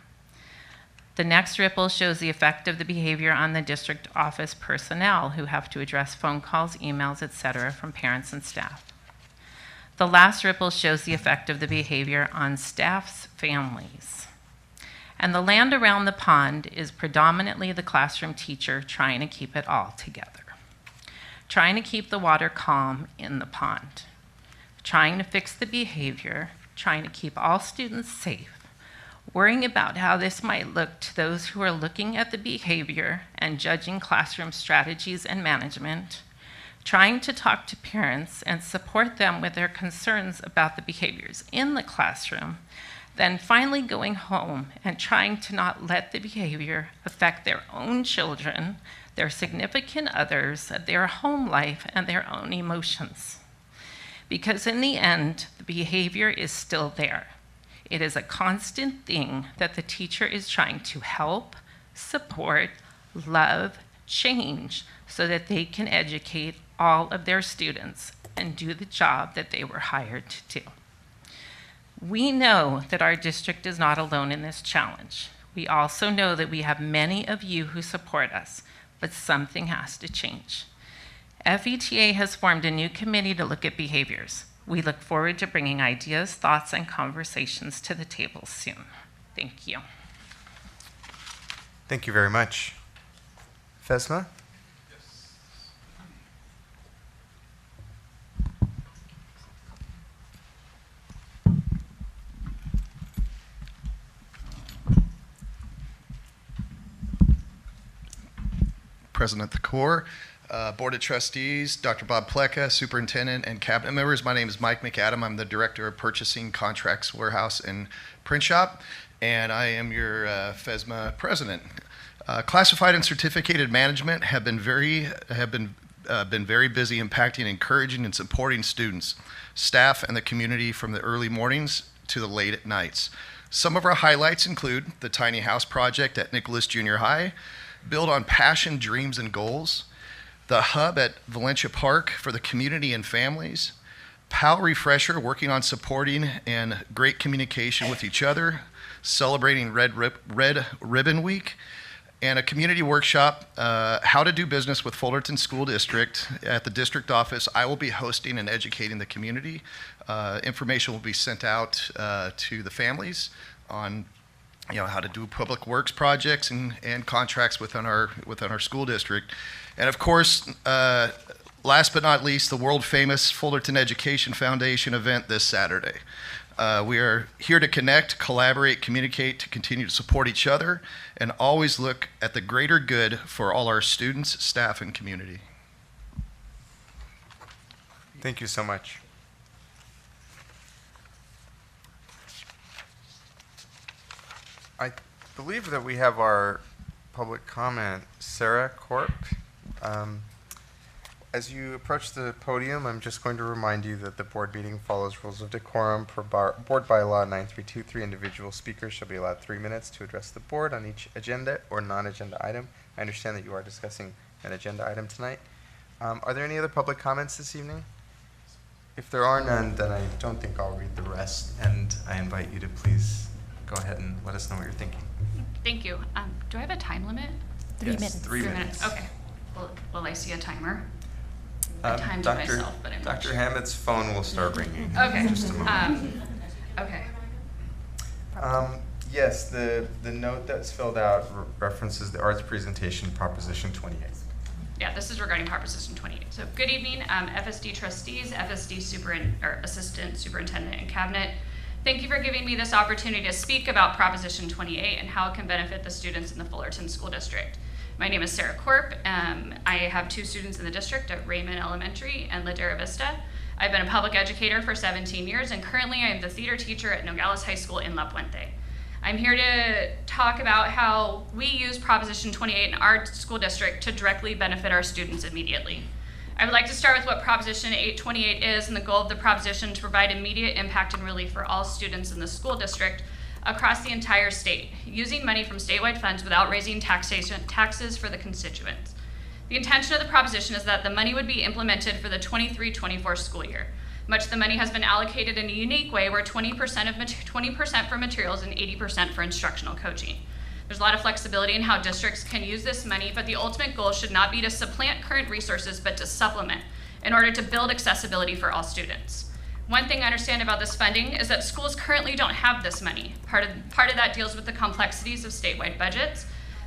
The next ripple shows the effect of the behavior on the district office personnel who have to address phone calls, emails, etc. from parents and staff. The last ripple shows the effect of the behavior on staff's families. And the land around the pond is predominantly the classroom teacher trying to keep it all together, trying to keep the water calm in the pond, trying to fix the behavior, trying to keep all students safe, worrying about how this might look to those who are looking at the behavior and judging classroom strategies and management, trying to talk to parents and support them with their concerns about the behaviors in the classroom, then finally going home and trying to not let the behavior affect their own children, their significant others, their home life, and their own emotions. Because in the end, the behavior is still there. It is a constant thing that the teacher is trying to help, support, love, change, so that they can educate all of their students and do the job that they were hired to do. We know that our district is not alone in this challenge. We also know that we have many of you who support us, but something has to change. FETA has formed a new committee to look at behaviors. We look forward to bringing ideas, thoughts, and conversations to the table soon. Thank you. Thank you very much. Fesma? President Thakor, Board of Trustees, Dr. Bob Pleka, Superintendent, and Cabinet members. My name is Mike McAdam. I'm the Director of Purchasing, Contracts, Warehouse, and Print Shop, and I am your FSMA President. Classified and certificated management have been very busy impacting, encouraging, and supporting students, staff, and the community from the early mornings to the late at nights. Some of our highlights include the Tiny House Project at Nicholas Junior High, build on passion, dreams, and goals, the hub at Valencia Park for the community and families, PAL Refresher working on supporting and great communication with each other, celebrating Red Ribbon Week, and a community workshop, how to do business with Fullerton School District at the district office. I will be hosting and educating the community. Information will be sent out to the families on how to do public works projects and contracts within our school district. And of course, last but not least, the world famous Fullerton Education Foundation event this Saturday. We are here to connect, collaborate, communicate, to continue to support each other, and always look at the greater good for all our students, staff, and community. Thank you so much. I believe that we have our public comment. Sarah Korp, as you approach the podium, I'm just going to remind you that the board meeting follows rules of decorum per board bylaw 9323. Individual speakers shall be allowed 3 minutes to address the board on each agenda or non-agenda item. I understand that you are discussing an agenda item tonight. Are there any other public comments this evening? If there are none, then I don't think I'll read the rest, and I invite you to please go ahead and let us know what you're thinking. Thank you. Do I have a time limit? 3 minutes. 3 minutes. Okay. Will I see a timer? I Um, timed it Dr. myself, but I'm not Dr. sure. Hammett's phone will start ringing. Okay. In just a moment. Okay. Yes, the note that's filled out references the arts presentation Proposition 28. Yeah, this is regarding Proposition 28. So good evening, FSD trustees, FSD Assistant Superintendent and Cabinet. Thank you for giving me this opportunity to speak about Proposition 28 and how it can benefit the students in the Fullerton School District. My name is Sarah Korp. I have 2 students in the district at Raymond Elementary and Ladera Vista. I've been a public educator for 17 years, and currently I am the theater teacher at Nogales High School in La Puente. I'm here to talk about how we use Proposition 28 in our school district to directly benefit our students immediately. I would like to start with what Proposition 28 is and the goal of the proposition to provide immediate impact and relief for all students in the school district across the entire state, using money from statewide funds without raising taxes for the constituents. The intention of the proposition is that the money would be implemented for the 23-24 school year. Much of the money has been allocated in a unique way where 20% for materials and 80% for instructional coaching. There's a lot of flexibility in how districts can use this money, but the ultimate goal should not be to supplant current resources, but to supplement in order to build accessibility for all students. One thing I understand about this funding is that schools currently don't have this money. Part of that deals with the complexities of statewide budgets.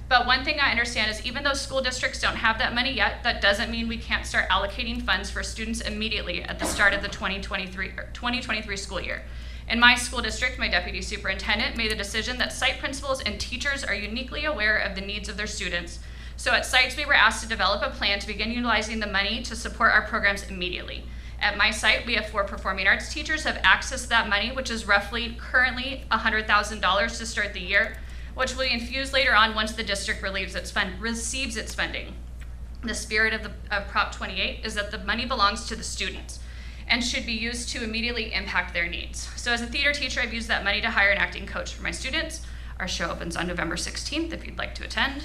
But one thing I understand is even though school districts don't have that money yet, that doesn't mean we can't start allocating funds for students immediately at the start of the 2023 school year. In my school district, my deputy superintendent made the decision that site principals and teachers are uniquely aware of the needs of their students. So at sites, we were asked to develop a plan to begin utilizing the money to support our programs immediately. At my site, we have 4 performing arts teachers have access to that money, which is roughly currently $100,000 to start the year, which will be infused later on once the district receives its funding. The spirit of Prop 28 is that the money belongs to the students and should be used to immediately impact their needs. So as a theater teacher, I've used that money to hire an acting coach for my students. Our show opens on November 16th if you'd like to attend.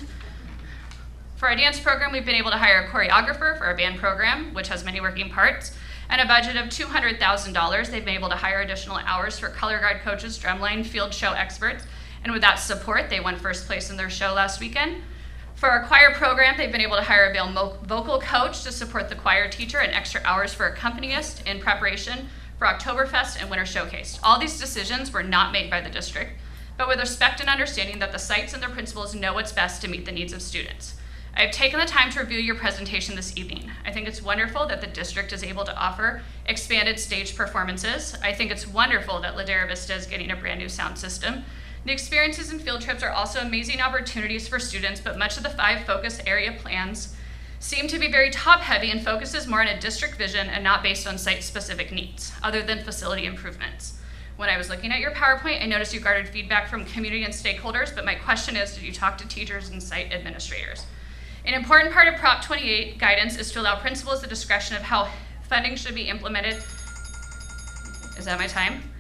For our dance program, we've been able to hire a choreographer for our band program, which has many working parts, and a budget of $200,000. They've been able to hire additional hours for color guard coaches, drumline, field show experts, and with that support, they won first place in their show last weekend. For our choir program, they've been able to hire a vocal coach to support the choir teacher and extra hours for accompanist in preparation for Oktoberfest and Winter Showcase. All these decisions were not made by the district, but with respect and understanding that the sites and their principals know what's best to meet the needs of students. I've taken the time to review your presentation this evening. I think it's wonderful that the district is able to offer expanded stage performances. I think it's wonderful that Ladera Vista is getting a brand new sound system. The experiences and field trips are also amazing opportunities for students, but much of the 5 focus area plans seem to be very top-heavy and focuses more on a district vision and not based on site-specific needs, other than facility improvements. When I was looking at your PowerPoint, I noticed you garnered feedback from community and stakeholders, but my question is, did you talk to teachers and site administrators? An important part of Prop 28 guidance is to allow principals the discretion of how funding should be implemented. Is that my time?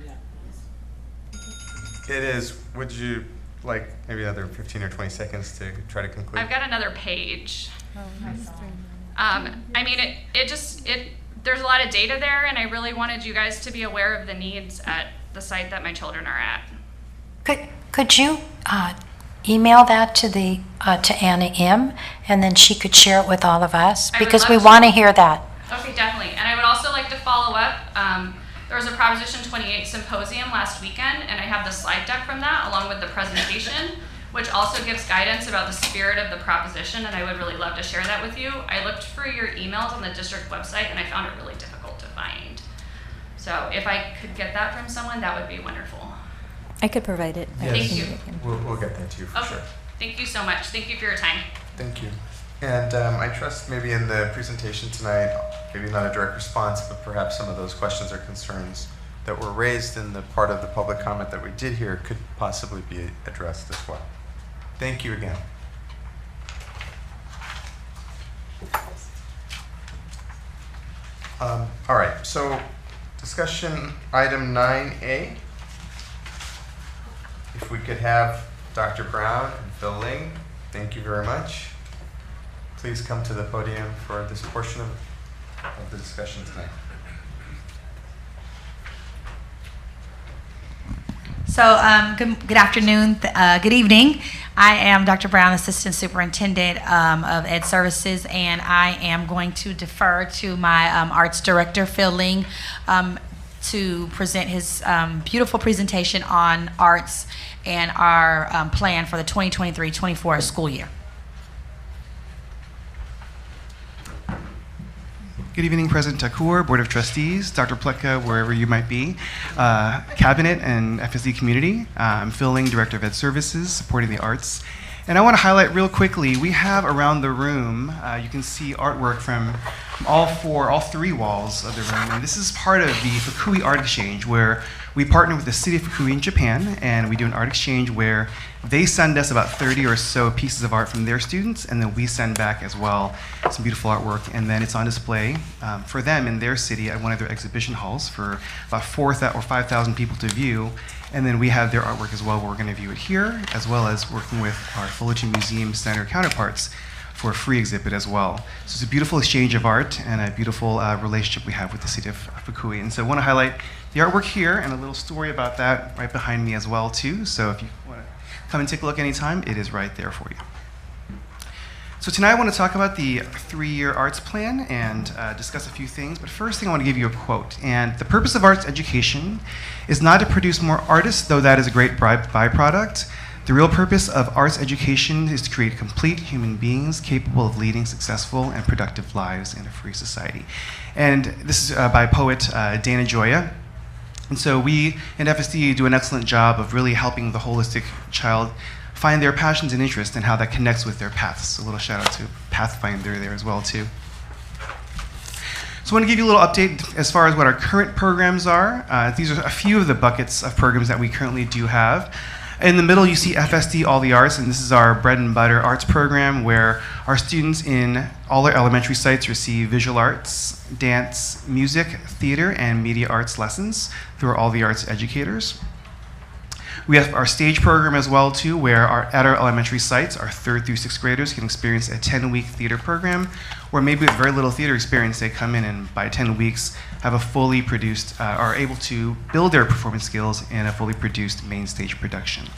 It is. Would you like maybe another 15 or 20 seconds to try to conclude? I've got another page. I mean, there's a lot of data there, and I really wanted you guys to be aware of the needs at the site that my children are at. Could you email that to Anna M, and then she could share it with all of us? I would Because love we to. want to hear that. Okay, definitely. And I would also like to follow up. There was a Proposition 28 symposium last weekend, and I have the slide deck from that along with the presentation, which also gives guidance about the spirit of the proposition, and I would really love to share that with you. I looked for your emails on the district website, and I found it really difficult to find. So if I could get that from someone, that would be wonderful. I could provide it. Yes. Thank you. We'll get that to you for Okay. sure. Thank you so much. Thank you for your time. Thank you. And I trust maybe in the presentation tonight, maybe not a direct response, but perhaps some of those questions or concerns that were raised in the part of the public comment that we did hear could possibly be addressed as well. Thank you again. All right, so discussion item 9A. If we could have Dr. Brown and Phil Ling, thank you very much. Please come to the podium for this portion of the discussion tonight. So good afternoon, good evening. I am Dr. Brown, Assistant Superintendent of Ed Services, and I am going to defer to my Arts Director, Phil Ling, to present his beautiful presentation on arts and our plan for the 2023-24 school year. Good evening, President Takur, Board of Trustees, Dr. Pletka, wherever you might be, Cabinet and FSD community. I'm Phil Ling, Director of Ed Services, supporting the arts. And I want to highlight real quickly, we have around the room, you can see artwork from all three walls of the room. And this is part of the Fukui Art Exchange, where we partner with the city of Fukui in Japan, and we do an art exchange where they send us about 30 or so pieces of art from their students, and then we send back as well some beautiful artwork, and then it's on display for them in their city at one of their exhibition halls for about 4,000 or 5,000 people to view. And then we have their artwork as well. We're going to view it here, as well as working with our Fullerton Museum Center counterparts for a free exhibit as well. So it's a beautiful exchange of art and a beautiful relationship we have with the city of Fukui. And so I want to highlight the artwork here and a little story about that right behind me as well too. So if you want to come and take a look anytime, it is right there for you. So tonight I want to talk about the 3-year arts plan and discuss a few things. But first thing I want to give you a quote. And the purpose of arts education is not to produce more artists, though that is a great byproduct. The real purpose of arts education is to create complete human beings capable of leading successful and productive lives in a free society. And this is by poet Dana Gioia. And so we in FSD do an excellent job of really helping the holistic child find their passions and interests and how that connects with their paths. A little shout out to Pathfinder there as well too. So I want to give you a little update as far as what our current programs are. These are a few of the buckets of programs that we currently do have. In the middle, you see FSD All the Arts, and this is our bread and butter arts program where our students in all our elementary sites receive visual arts, dance, music, theater, and media arts lessons through All the Arts educators. We have our stage program as well too, where at our elementary sites, our 3rd through 6th graders can experience a 10-week theater program, where maybe with very little theater experience, they come in and by 10 weeks have a fully produced, are able to build their performance skills in a fully produced main stage production.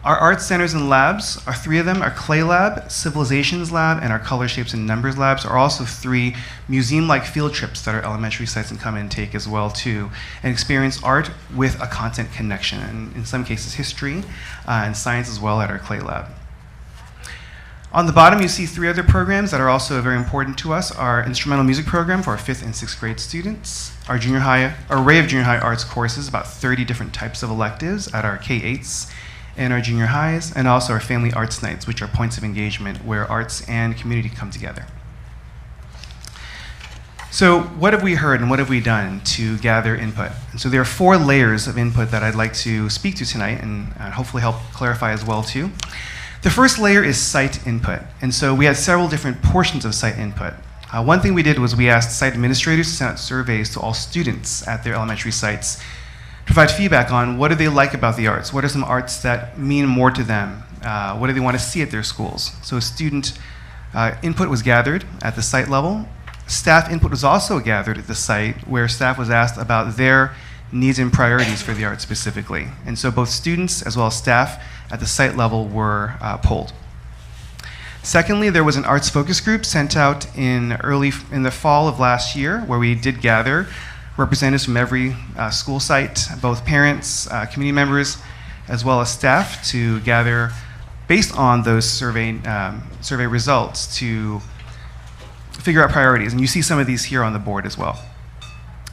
Our art centers and labs, our 3 of them, our Clay Lab, Civilizations Lab, and our Color, Shapes, and Numbers Labs are also 3 museum-like field trips that our elementary sites can come and take as well too, and experience art with a content connection, and in some cases history and science as well at our Clay Lab. On the bottom, you see 3 other programs that are also very important to us. Our instrumental music program for our 5th and 6th grade students, our array of junior high arts courses, about 30 different types of electives at our K-8s, and our junior highs, and also our family arts nights, which are points of engagement where arts and community come together. So what have we heard and what have we done to gather input? And so there are 4 layers of input that I'd like to speak to tonight and hopefully help clarify as well too. The first layer is site input. And so we had several different portions of site input. One thing we did was we asked site administrators to send out surveys to all students at their elementary sites, provide feedback on what do they like about the arts, what are some arts that mean more to them, what do they want to see at their schools. So student input was gathered at the site level. Staff input was also gathered at the site where staff was asked about their needs and priorities for the arts specifically. And so both students as well as staff at the site level were polled. Secondly, there was an arts focus group sent out in the fall of last year where we did gather representatives from every school site, both parents, community members, as well as staff, to gather, based on those survey results, to figure out priorities. And you see some of these here on the board as well.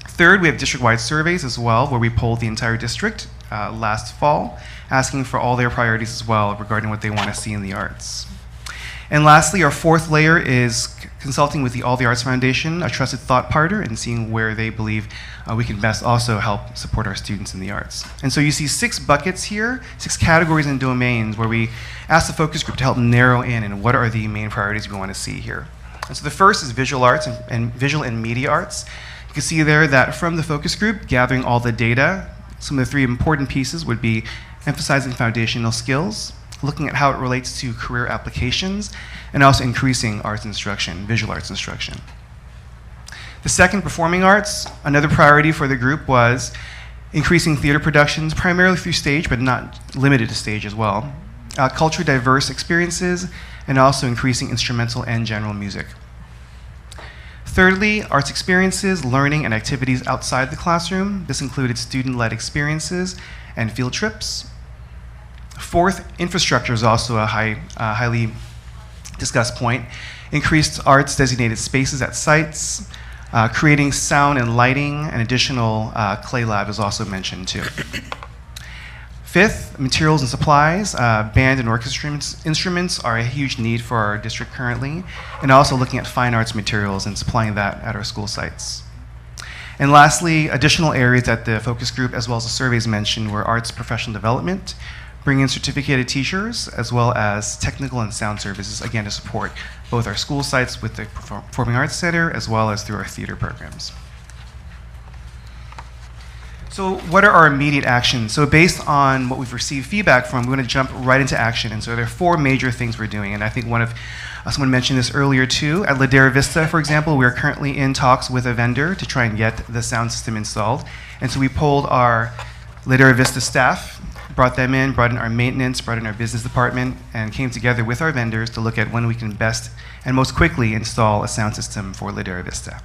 Third, we have district-wide surveys as well, where we polled the entire district last fall, asking for all their priorities as well regarding what they want to see in the arts. And lastly, our fourth layer is consulting with the All the Arts Foundation, a trusted thought partner, and seeing where they believe we can best also help support our students in the arts. And so you see 6 buckets here, 6 categories and domains where we ask the focus group to help narrow in and what are the main priorities we want to see here. And so the first is visual arts and visual and media arts. You can see there that from the focus group, gathering all the data, some of the 3 important pieces would be emphasizing foundational skills, looking at how it relates to career applications, and also increasing arts instruction, visual arts instruction. The second, performing arts, another priority for the group was increasing theater productions, primarily through stage, but not limited to stage as well, culture diverse experiences, and also increasing instrumental and general music. Thirdly, arts experiences, learning, and activities outside the classroom. This included student-led experiences and field trips. Fourth, infrastructure is also a highly discussed point. Increased arts designated spaces at sites, creating sound and lighting, and additional clay lab is also mentioned too. Fifth, materials and supplies. Band and orchestra instruments are a huge need for our district currently, and also looking at fine arts materials and supplying that at our school sites. And lastly, additional areas that the focus group as well as the surveys mentioned were arts professional development, bring in certificated teachers, as well as technical and sound services, again, to support both our school sites with the Performing Arts Center, as well as through our theater programs. So what are our immediate actions? So based on what we've received feedback from, we're going to jump right into action. And so there are 4 major things we're doing. And I think someone mentioned this earlier too. At Ladera Vista, for example, we're currently in talks with a vendor to try and get the sound system installed. And so we polled our Ladera Vista staff, brought in our maintenance, brought in our business department, and came together with our vendors to look at when we can best and most quickly install a sound system for Ladera Vista.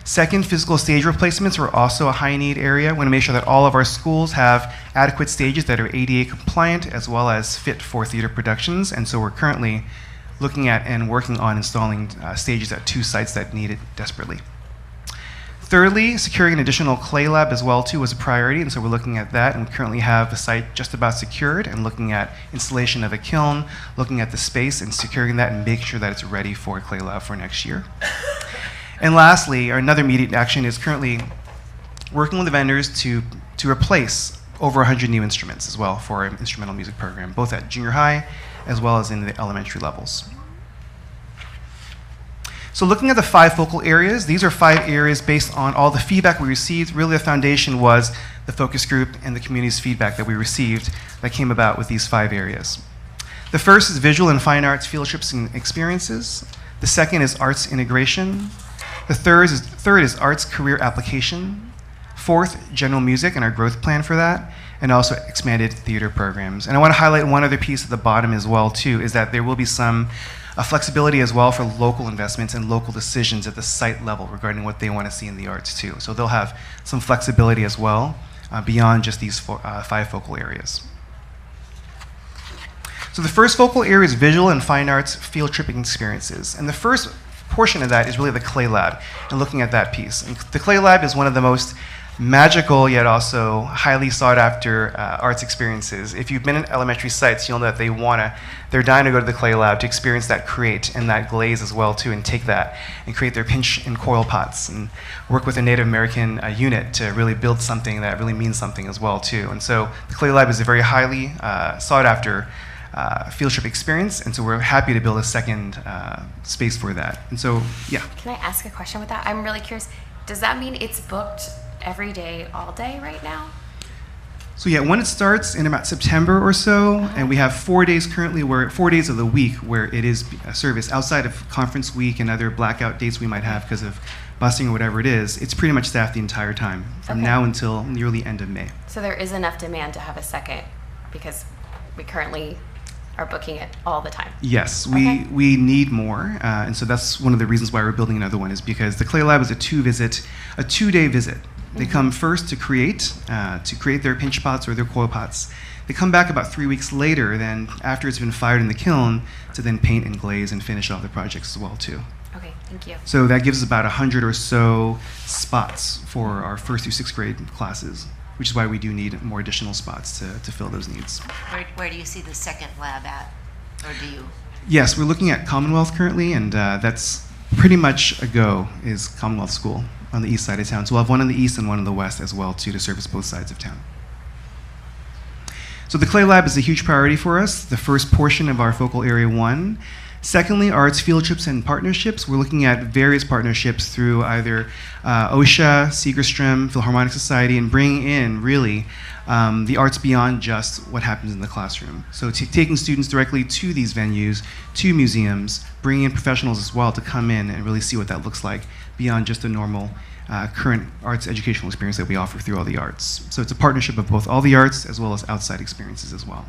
Second, physical stage replacements were also a high need area. We want to make sure that all of our schools have adequate stages that are ADA compliant as well as fit for theater productions. And so we're currently looking at and working on installing stages at 2 sites that need it desperately. Thirdly, securing an additional clay lab as well too was a priority, and so we're looking at that, and we currently have the site just about secured and looking at installation of a kiln, looking at the space and securing that and making sure that it's ready for a clay lab for next year. And lastly, another immediate action is currently working with the vendors to replace over 100 new instruments as well for our instrumental music program, both at junior high as well as in the elementary levels. So looking at the 5 focal areas, these are 5 areas based on all the feedback we received. Really the foundation was the focus group and the community's feedback that we received that came about with these 5 areas. The first is visual and fine arts field trips and experiences. The second is arts integration. The third is arts career application. Fourth, general music and our growth plan for that, and also expanded theater programs. And I want to highlight one other piece at the bottom as well too, is that there will be some flexibility as well for local investments and local decisions at the site level regarding what they want to see in the arts too. So they'll have some flexibility as well beyond just these 5 focal areas. So the first focal area is visual and fine arts field tripping experiences. And the first portion of that is really the clay lab and looking at that piece. And the clay lab is one of the most magical yet also highly sought after arts experiences. If you've been in elementary sites, you'll know that they're dying to go to the clay lab to experience that crate and that glaze as well too, and take that and create their pinch and coil pots and work with a Native American unit to really build something that really means something as well too. And so the clay lab is a very highly sought after field trip experience, and so we're happy to build a second space for that. And so, yeah. Can I ask a question with that? I'm really curious. Does that mean it's booked every day, all day right now? So yeah, when it starts in about September or so, and we have 4 days currently, 4 days of the week where it is a service outside of conference week and other blackout dates we might have because of busing or whatever it is, it's pretty much staffed the entire time from now until nearly end of May. So there is enough demand to have a second, because we currently are booking it all the time? Yes, Okay. we need more, and so that's one of the reasons why we're building another one, is because the Clay Lab is a 2-day visit. They come first to create their pinch pots or their coil pots. They come back about 3 weeks later, then after it's been fired in the kiln, to then paint and glaze and finish off the projects as well too. Okay, thank you. So that gives us about 100 or so spots for our 1st through 6th grade classes, which is why we do need more additional spots to fill those needs. Where do you see the second lab at, or do you? Yes, we're looking at Commonwealth currently, and that's pretty much a go, is Commonwealth School on the east side of town. So we'll have one in the east and one in the west as well too, to service both sides of town. So the Clay Lab is a huge priority for us, the first portion of our focal area 1. Secondly, arts field trips and partnerships. We're looking at various partnerships through either OSHA, Segerstrom, Philharmonic Society, and bringing in really the arts beyond just what happens in the classroom. So taking students directly to these venues, to museums, bringing in professionals as well to come in and really see what that looks like beyond just the normal current arts educational experience that we offer through all the arts. So it's a partnership of both all the arts as well as outside experiences as well.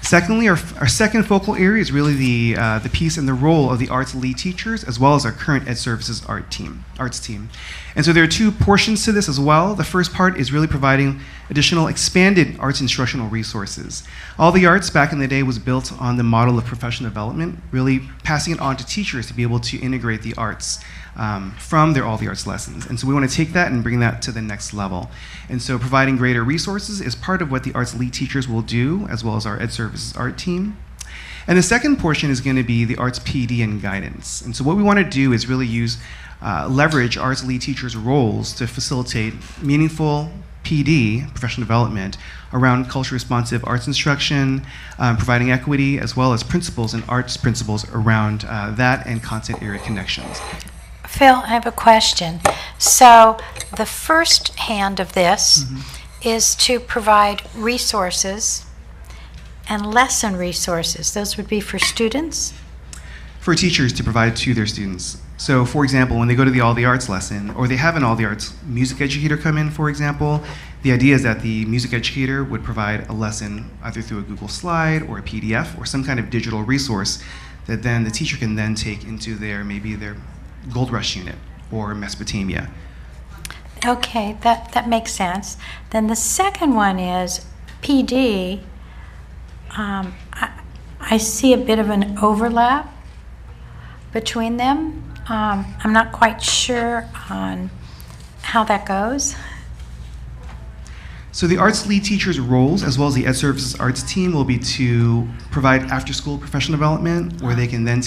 Secondly, our second focal area is really the piece and the role of the arts lead teachers as well as our current Ed Services arts team. And so there are 2 portions to this as well. The first part is really providing additional expanded arts instructional resources. All the arts back in the day was built on the model of professional development, really passing it on to teachers to be able to integrate the arts from their all the arts lessons. And so we want to take that and bring that to the next level. And so providing greater resources is part of what the arts lead teachers will do, as well as our Ed Services art team. And the second portion is going to be the arts PD and guidance. And so what we want to do is really leverage arts lead teachers' roles to facilitate meaningful PD, professional development, around culture responsive arts instruction, providing equity, as well as principles and arts principles around that and content area connections. Phil, I have a question. So the first hand of this is to provide resources and lesson resources. Those would be for students? For teachers to provide to their students. So for example, when they go to the All the Arts lesson, or they have an All the Arts music educator come in, for example, the idea is that the music educator would provide a lesson either through a Google slide or a PDF or some kind of digital resource that then the teacher can then take into maybe their Gold Rush unit or Mesopotamia. Okay, that makes sense. Then the second one is PD. I see a bit of an overlap between them. I'm not quite sure on how that goes. So the arts lead teachers' roles, as well as the Ed Services arts team, will be to provide after-school professional development, where they can then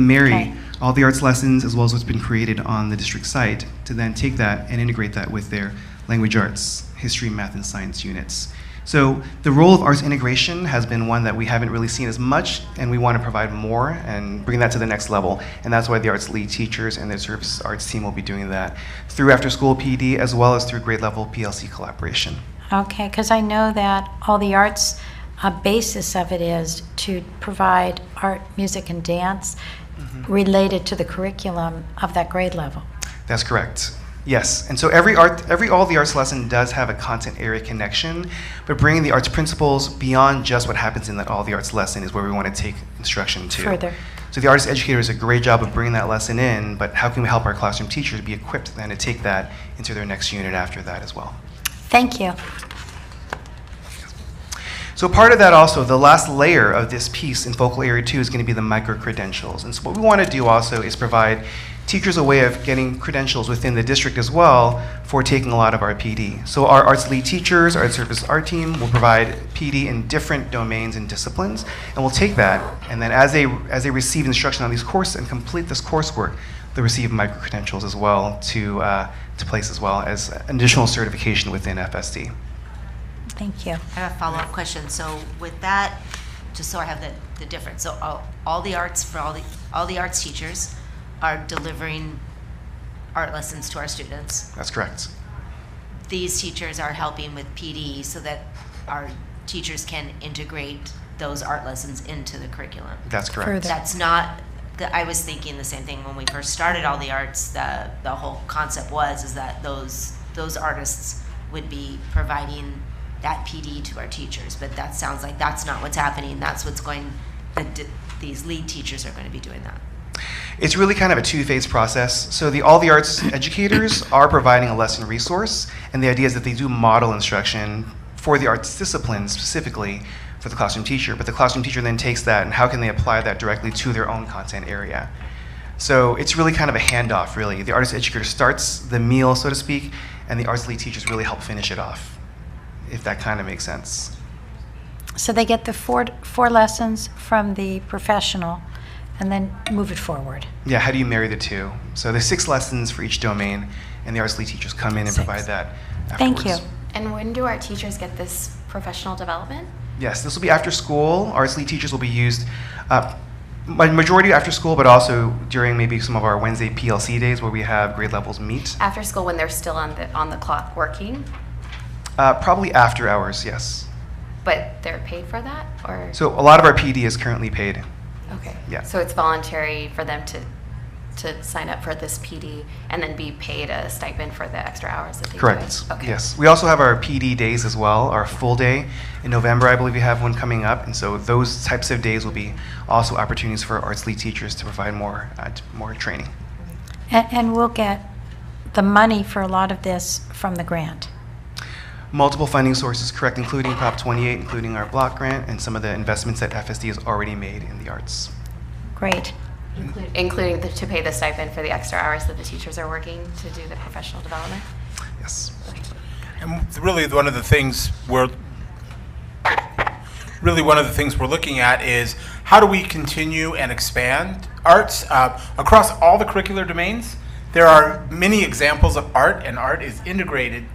marry all the arts lessons as well as what's been created on the district site to then take that and integrate that with their language arts, history, math, and science units. So the role of arts integration has been one that we haven't really seen as much, and we want to provide more and bring that to the next level. And that's why the arts lead teachers and the services arts team will be doing that through after-school PD as well as through grade-level PLC collaboration. Okay, because I know that all the arts, a basis of it is to provide art, music, and dance related to the curriculum of that grade level. That's correct. Yes, and so every all the arts lesson does have a content area connection, but bringing the arts principles beyond just what happens in that all the arts lesson is where we want to take instruction to. Further. So the artist educator does a great job of bringing that lesson in, but how can we help our classroom teachers be equipped then to take that into their next unit after that as well? Thank you. So part of that also, the last layer of this piece in focal area 2 is going to be the micro-credentials. And so what we want to do also is provide teachers a way of getting credentials within the district as well for taking a lot of our PD. So our arts lead teachers, our art service art team will provide PD in different domains and disciplines, and we'll take that, and then as they receive instruction on these courses and complete this coursework, they'll receive micro-credentials as well to place as well as additional certification within FSD. Thank you. I have a follow-up question. So with that, just so I have the difference. So all the arts for all the arts teachers are delivering art lessons to our students. That's correct. These teachers are helping with PD so that our teachers can integrate those art lessons into the curriculum. That's correct. Further. That's not. I was thinking the same thing when we first started all the arts. The whole concept is that those artists would be providing that PD to our teachers, but that sounds like that's not what's happening. That's what's going, these lead teachers are going to be doing that. It's really kind of a two-phase process. So all the arts educators are providing a lesson resource, and the idea is that they do model instruction for the arts discipline specifically for the classroom teacher, but the classroom teacher then takes that and how can they apply that directly to their own content area. So it's really kind of a handoff, really. The artist educator starts the meal, so to speak, and the arts lead teachers really help finish it off, if that kind of makes sense. So they get the four lessons from the professional and then move it forward. Yeah, how do you marry the two? So there's 6 lessons for each domain, and the arts lead teachers come in and provide that afterwards. Thank you. And when do our teachers get this professional development? Yes, this will be after school. Arts lead teachers will be used, majority after school, but also during maybe some of our Wednesday PLC days where we have grade levels meet. After school when they're still on the clock working? Probably after hours, yes. But they're paid for that, or? So a lot of our PD is currently paid. Okay. Yeah. So it's voluntary for them to sign up for this PD and then be paid a stipend for the extra hours that they do? Correct. Okay. Yes. We also have our PD days as well, our full day. In November, I believe we have one coming up, and so those types of days will be also opportunities for arts lead teachers to provide more training. And we'll get the money for a lot of this from the grant. Multiple funding sources, correct, including Prop 28, including our block grant, and some of the investments that FSD has already made in the arts. Great. Including to pay the stipend for the extra hours that the teachers are working to do the professional development? Yes. And really one of the things we're looking at is how do we continue and expand arts across all the curricular domains. There are many examples of art, and art is integrated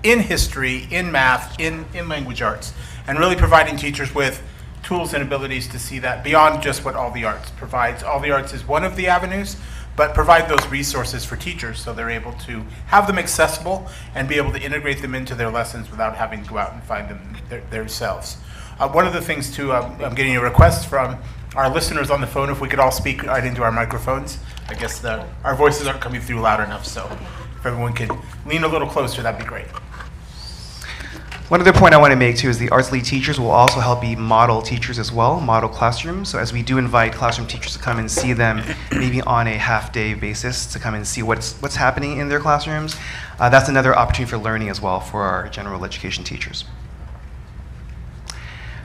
in history, in math, in language arts, and really providing teachers with tools and abilities to see that beyond just what All the Arts provides. All the Arts is one of the avenues, but provide those resources for teachers so they're able to have them accessible and be able to integrate them into their lessons without having to go out and find them themselves. One of the things too, I'm getting a request from our listeners on the phone if we could all speak right into our microphones. I guess our voices aren't coming through loud enough, so if everyone could lean a little closer, that'd be great. One other point I want to make too is the arts lead teachers will also help be model teachers as well, model classrooms. So as we do invite classroom teachers to come and see them maybe on a half-day basis to come and see what's happening in their classrooms, that's another opportunity for learning as well for our general education teachers.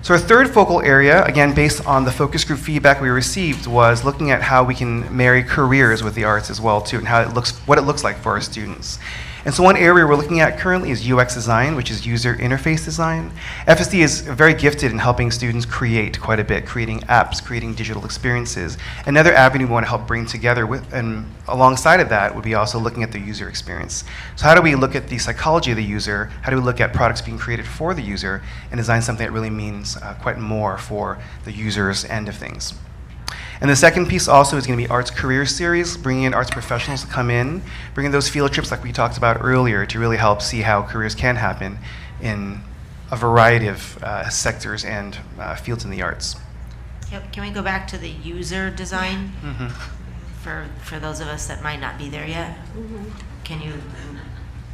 So our third focal area, again based on the focus group feedback we received, was looking at how we can marry careers with the arts as well too, and what it looks like for our students. And so one area we're looking at currently is UX design, which is user interface design. FSD is very gifted in helping students create quite a bit, creating apps, creating digital experiences. Another avenue we want to help bring together with, and alongside of that would be also looking at the user experience. So how do we look at the psychology of the user? How do we look at products being created for the user and design something that really means quite more for the user's end of things? And the second piece also is going to be Arts Career Series, bringing in arts professionals to come in, bringing those field trips like we talked about earlier to really help see how careers can happen in a variety of sectors and fields in the arts. Can we go back to the user design? Mm-hmm. For those of us that might not be there yet? Can you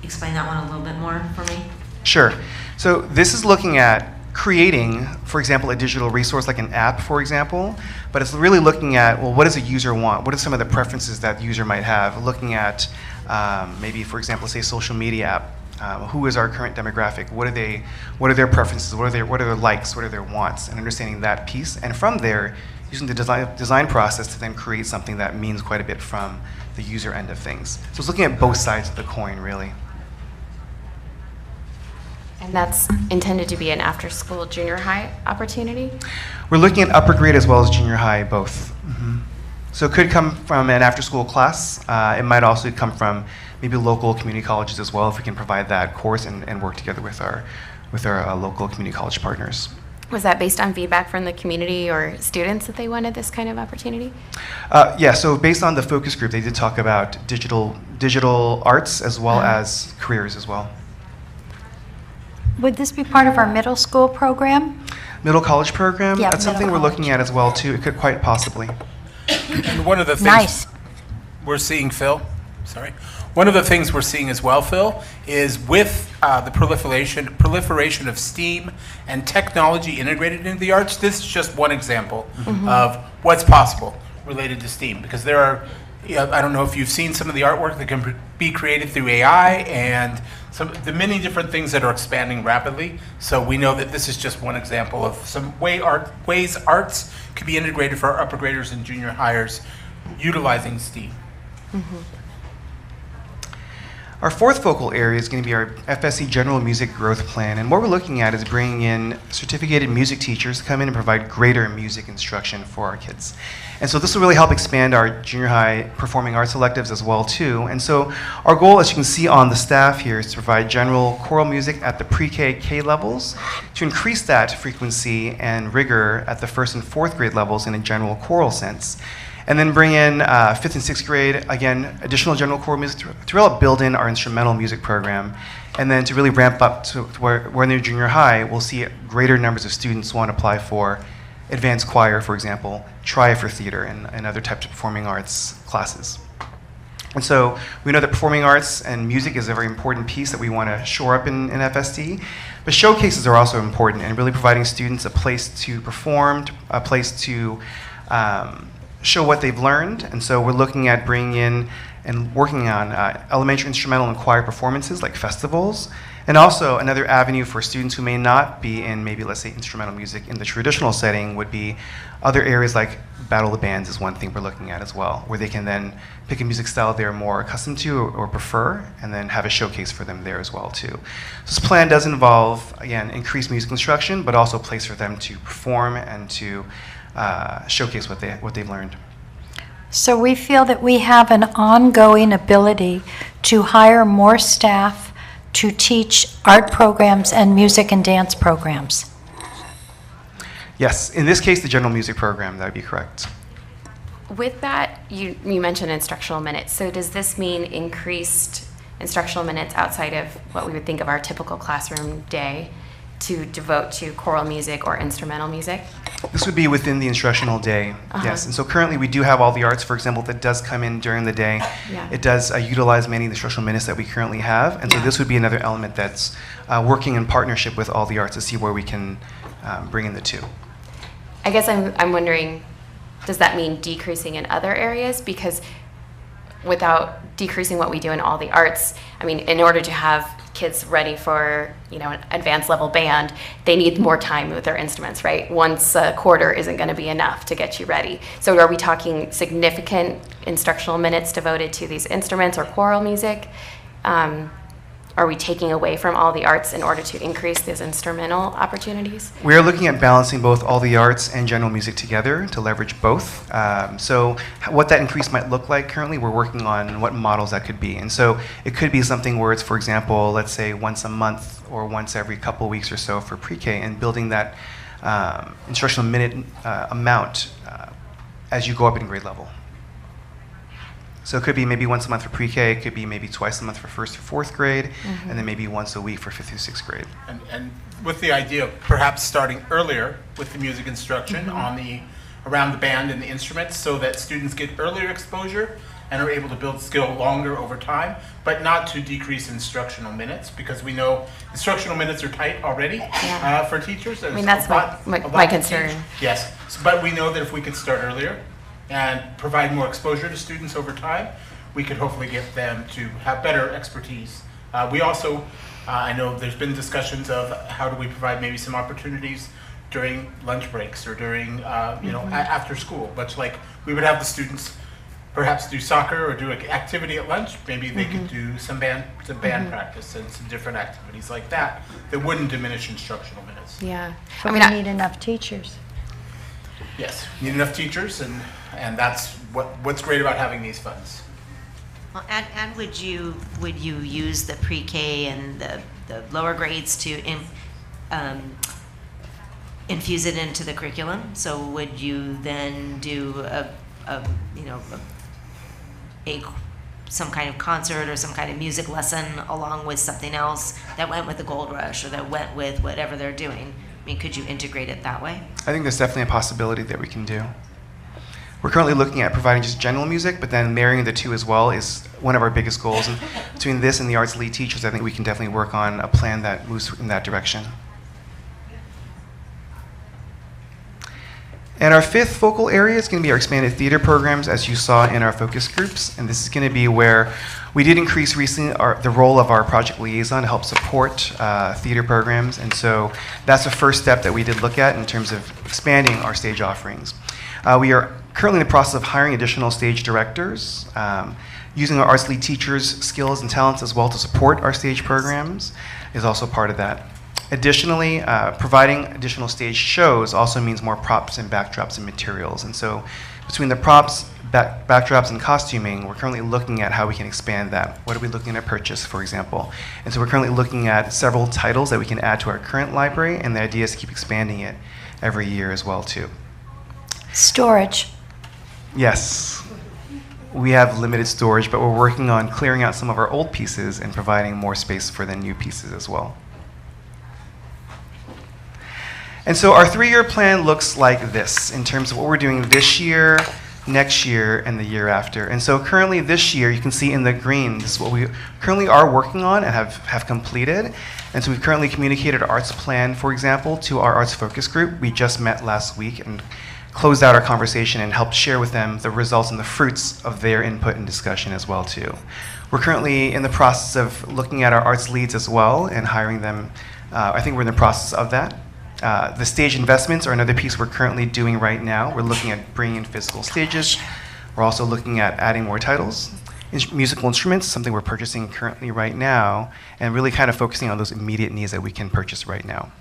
explain that one a little bit more for me? Sure. So this is looking at creating, for example, a digital resource like an app, for example, but it's really looking at, well, what does a user want? What are some of the preferences that the user might have? Looking at maybe, for example, say social media app. Who is our current demographic? What are their preferences? What are their likes? What are their wants? And understanding that piece. And from there, using the design process to then create something that means quite a bit from the user end of things. So it's looking at both sides of the coin, really. And that's intended to be an after-school junior high opportunity? We're looking at upper grade as well as junior high, both. Mm-hmm. So it could come from an after-school class. It might also come from maybe local community colleges as well, if we can provide that course and work together with our local community college partners. Was that based on feedback from the community or students that they wanted this kind of opportunity? Yeah, so based on the focus group, they did talk about digital arts as well as careers as well. Would this be part of our middle school program? Middle college program? Yeah, that's something we're looking at as well too. It could quite possibly. And one of the things we're seeing, Phil, One of the things we're seeing as well, Phil, is with the proliferation of STEAM and technology integrated into the arts, this is just one example of what's possible related to STEAM. Because there are, I don't know if you've seen some of the artwork that can be created through AI and the many different things that are expanding rapidly. So we know that this is just one example of some ways arts could be integrated for our upper graders and junior hires utilizing STEAM. Our fourth focal area is going to be our FSD General Music Growth Plan. And what we're looking at is bringing in certificated music teachers to come in and provide greater music instruction for our kids. And so this will really help expand our junior high performing arts electives as well too. And so our goal, as you can see on the staff here, is to provide general choral music at the pre-K, K levels, to increase that frequency and rigor at the 1st and 4th grade levels in a general choral sense. And then bring in 5th and 6th grade, again, additional general choral music to really build in our instrumental music program. And then to really ramp up to where in their junior high, we'll see greater numbers of students want to apply for advanced choir, for example, try for theater and other types of performing arts classes. And so we know that performing arts and music is a very important piece that we want to shore up in FSD. But showcases are also important, and really providing students a place to perform, a place to show what they've learned. And so we're looking at bringing in and working on elementary instrumental and choir performances like festivals, and also another avenue for students who may not be in maybe, let's say, instrumental music in the traditional setting would be other areas like Battle of the Bands is one thing we're looking at as well, where they can then pick a music style they're more accustomed to or prefer, and then have a showcase for them there as well too. So this plan does involve, again, increased music instruction, but also a place for them to perform and to showcase what they've learned. So we feel that we have an ongoing ability to hire more staff to teach art programs and music and dance programs. Yes, in this case, the general music program, that would be correct. With that, you mentioned instructional minutes. So does this mean increased instructional minutes outside of what we would think of our typical classroom day to devote to choral music or instrumental music? This would be within the instructional day, yes. And so currently we do have all the arts, for example, that does come in during the day. Yeah. It does utilize many of the instructional minutes that we currently have. And so this would be another element that's working in partnership with all the arts to see where we can bring in the two. I guess I'm wondering, does that mean decreasing in other areas? Because without decreasing what we do in all the arts, I mean, in order to have kids ready for, an advanced level band, they need more time with their instruments, right? Once a quarter isn't going to be enough to get you ready. So are we talking significant instructional minutes devoted to these instruments or choral music? Are we taking away from all the arts in order to increase these instrumental opportunities? We are looking at balancing both all the arts and general music together to leverage both. So what that increase might look like currently, we're working on what models that could be. And so it could be something where it's, for example, let's say once a month or once every couple weeks or so for pre-K, and building that instructional minute amount as you go up in grade level. So it could be maybe once a month for pre-K, it could be maybe twice a month for 1st or 4th grade, and then maybe once a week for 5th through 6th grade. And with the idea of perhaps starting earlier with the music instruction around the band and the instruments, so that students get earlier exposure and are able to build skill longer over time, but not to decrease instructional minutes, because we know instructional minutes are tight already for teachers. I mean, that's my concern. Yes, but we know that if we could start earlier and provide more exposure to students over time, we could hopefully get them to have better expertise. We also, I know there's been discussions of how do we provide maybe some opportunities during lunch breaks or during, after school, much like we would have the students perhaps do soccer or do an activity at lunch. Maybe they could do some band practice and some different activities like that that wouldn't diminish instructional minutes. Yeah. But we need enough teachers. Yes, need enough teachers, and that's what's great about having these funds. Well, and would you use the pre-K and the lower grades to infuse it into the curriculum? So would you then do some kind of concert or some kind of music lesson along with something else that went with the Gold Rush or that went with whatever they're doing? I mean, could you integrate it that way? I think there's definitely a possibility that we can do. We're currently looking at providing just general music, but then marrying the two as well is one of our biggest goals. And between this and the arts lead teachers, I think we can definitely work on a plan that moves in that direction. And our fifth focal area is going to be our expanded theater programs, as you saw in our focus groups. And this is going to be where we did increase recently the role of our project liaison to help support theater programs. And so that's the first step that we did look at in terms of expanding our stage offerings. We are currently in the process of hiring additional stage directors, using our arts lead teachers' skills and talents as well to support our stage programs is also part of that. Additionally, providing additional stage shows also means more props and backdrops and materials. And so between the props, backdrops, and costuming, we're currently looking at how we can expand that. What are we looking to purchase, for example? And so we're currently looking at several titles that we can add to our current library, and the idea is to keep expanding it every year as well, too. Storage. Yes. We have limited storage, but we're working on clearing out some of our old pieces and providing more space for the new pieces as well. And so our 3-year plan looks like this in terms of what we're doing this year, next year, and the year after. And so currently this year, you can see in the green, this is what we currently are working on and have completed. And so we've currently communicated our arts plan, for example, to our arts focus group. We just met last week and closed out our conversation and helped share with them the results and the fruits of their input and discussion as well, too. We're currently in the process of looking at our arts leads as well and hiring them. I think we're in the process of that. The stage investments are another piece we're currently doing right now. We're looking at bringing in physical stages. We're also looking at adding more titles. Musical instruments, something we're purchasing currently right now, and really kind of focusing on those immediate needs that we can purchase right now.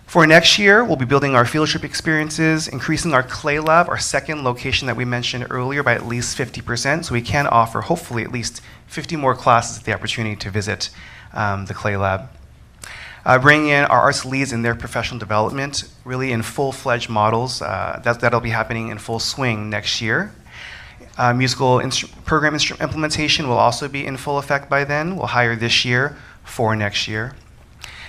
For next year, we'll be building our field trip experiences, increasing our clay lab, our second location that we mentioned earlier, by at least 50%, so we can offer, hopefully, at least 50 more classes at the opportunity to visit the clay lab. Bringing in our arts leads in their professional development, really in full-fledged models. That'll be happening in full swing next year. Musical program implementation will also be in full effect by then. We'll hire this year for next year.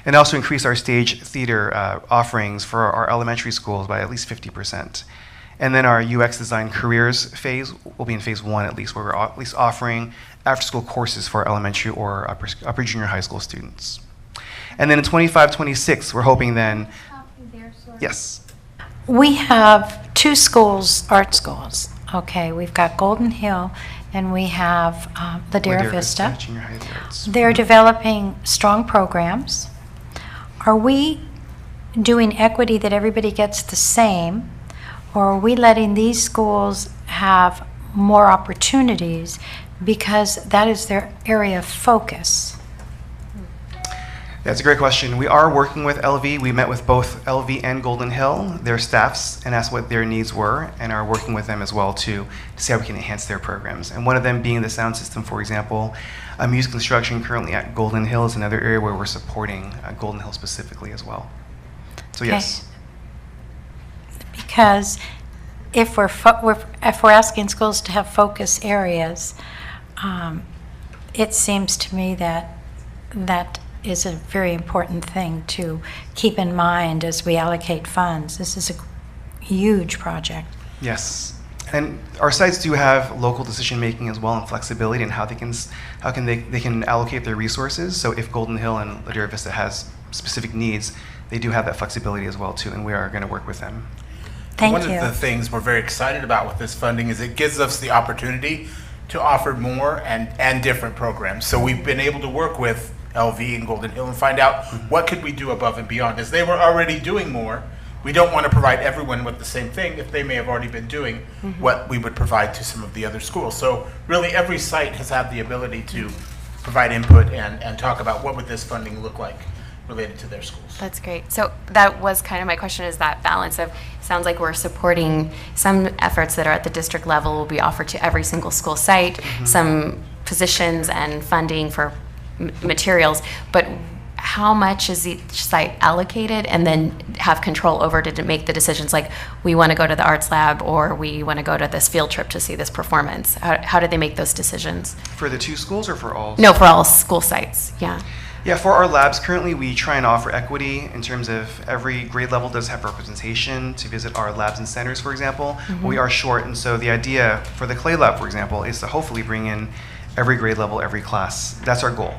And also increase our stage theater offerings for our elementary schools by at least 50%. And then our UX design careers phase will be in phase 1 at least, where we're at least offering after-school courses for elementary or upper junior high school students. And then in 25-26, we're hoping then, yes. We have 2 schools, art schools. Okay, we've got Golden Hill and we have Ladera Vista. Junior high arts. They're developing strong programs. Are we doing equity that everybody gets the same, or are we letting these schools have more opportunities because that is their area of focus? That's a great question. We are working with LV. We met with both LV and Golden Hill, their staffs, and asked what their needs were, and are working with them as well to see how we can enhance their programs. And one of them being the sound system, for example. Music instruction currently at Golden Hill is another area where we're supporting Golden Hill specifically as well. So yes. Because if we're asking schools to have focus areas, it seems to me that that is a very important thing to keep in mind as we allocate funds. This is a huge project. Yes. And our sites do have local decision making as well and flexibility in how they can allocate their resources. So if Golden Hill and Ladera Vista has specific needs, they do have that flexibility as well too, and we are going to work with them. Thank One you. of the things we're very excited about with this funding is it gives us the opportunity to offer more and different programs. So we've been able to work with LV and Golden Hill and find out what could we do above and beyond. As they were already doing more, we don't want to provide everyone with the same thing if they may have already been doing what we would provide to some of the other schools. So really every site has had the ability to provide input and talk about what would this funding look like related to their schools. That's great. So that was kind of my question, is that balance of, sounds like we're supporting some efforts that are at the district level will be offered to every single school site, some positions and funding for materials, but how much is each site allocated, and then have control over to make the decisions, like we want to go to the arts lab or we want to go to this field trip to see this performance? How do they make those decisions? For the 2 schools or for all? No, for all school sites, yeah. Yeah, for our labs, currently we try and offer equity in terms of every grade level does have representation to visit our labs and centers, for example. We are short, and so the idea for the clay lab, for example, is to hopefully bring in every grade level, every class. That's our goal.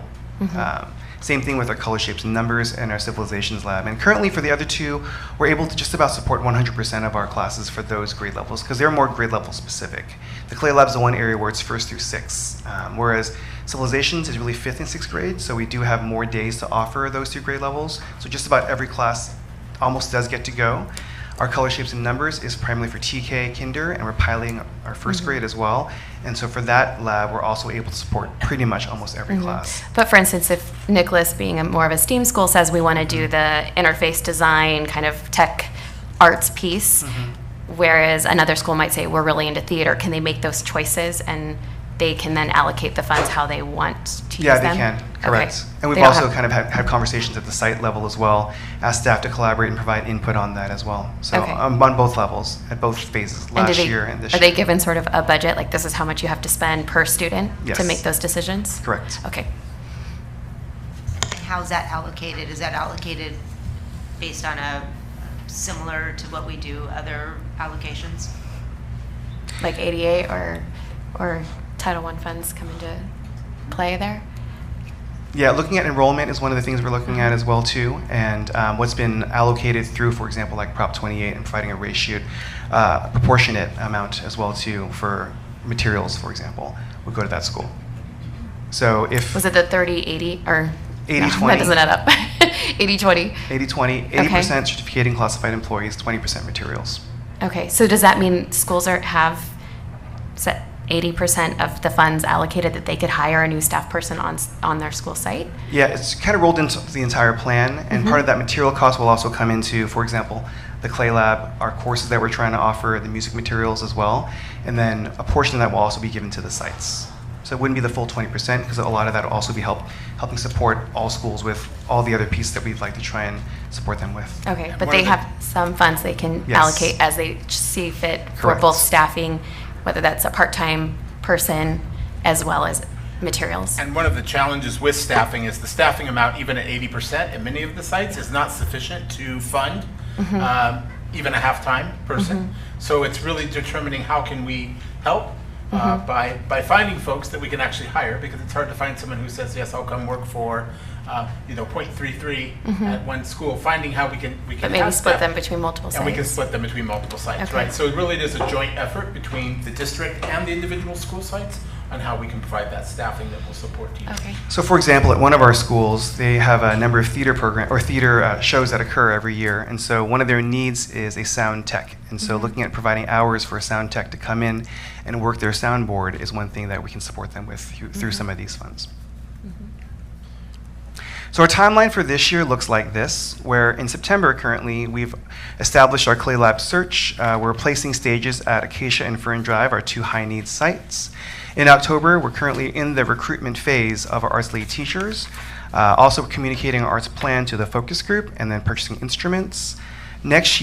Same thing with our color shapes and numbers and our civilizations lab. And currently for the other two, we're able to just about support 100% of our classes for those grade levels because they're more grade level specific. The clay lab is the one area where it's 1st through 6th, whereas civilizations is really 5th and 6th grade, so we do have more days to offer those 2 grade levels. So just about every class almost does get to go. Our color shapes and numbers is primarily for TK, kinder, and we're piloting our 1st grade as well. And so for that lab, we're also able to support pretty much almost every class. But for instance, if Nicholas, being more of a STEAM school, says we want to do the interface design kind of tech arts piece, whereas another school might say we're really into theater, can they make those choices and they can then allocate the funds how they want to use them? Yeah, they can, correct. Okay. And we've They don't also have- kind of had conversations at the site level as well, asked staff to collaborate and provide input on that as well. So Okay. on both levels, at both phases, And do last they- year and this Are year. they given sort of a budget, like this is how much you have to spend per student to Yes. make those decisions? Correct. Okay. And how's that allocated? Is that allocated based on a similar to what we do other allocations? Like ADA or Title I funds come into play there? Yeah, looking at enrollment is one of the things we're looking at as well too, and what's been allocated through, for example, like Prop 28 and providing a ratioed, proportionate amount as well too for materials, for example, would go to that school. So if Was it the 30-80 or? 80-20. No, that doesn't add up. 80-20. 80-20, 80% certificating classified employees, 20% materials. Okay, so does that mean schools have set 80% of the funds allocated that they could hire a new staff person on their school site? Yeah, it's kind of rolled into the entire plan, and part of that material cost will also come into, for example, the clay lab, our courses that we're trying to offer, the music materials as well, and then a portion of that will also be given to the sites. So it wouldn't be the full 20% because a lot of that will also be helping support all schools with all the other pieces that we'd like to try and support them with. Okay, And but one they of the- have some funds they can Yes. allocate as they see fit for Correct. both staffing, whether that's a part-time person as well as materials. And one of the challenges with staffing is the staffing amount, even at 80% at many of the sites, is not sufficient to fund even a half-time person. So it's really determining how can we help by finding folks that we can actually hire, because it's hard to find someone who says, yes, I'll come work for 0.33 at one school. Finding how we can But maybe have split staff- them between multiple sites. and we can split them between multiple sites, Okay. right? So it really is a joint effort between the district and the individual school sites on how we can provide that staffing that will support teachers. Okay. So for example, at one of our schools, they have a number of theater shows that occur every year, and so one of their needs is a sound tech. And so looking at providing hours for a sound tech to come in and work their soundboard is one thing that we can support them with through some of these funds. So our timeline for this year looks like this, where in September currently we've established our Clay Lab search. We're placing stages at Acacia and Fern Drive, our 2 high-needs sites. In October, we're currently in the recruitment phase of our arts lead teachers, also communicating our arts plan to the focus group and then purchasing instruments. Next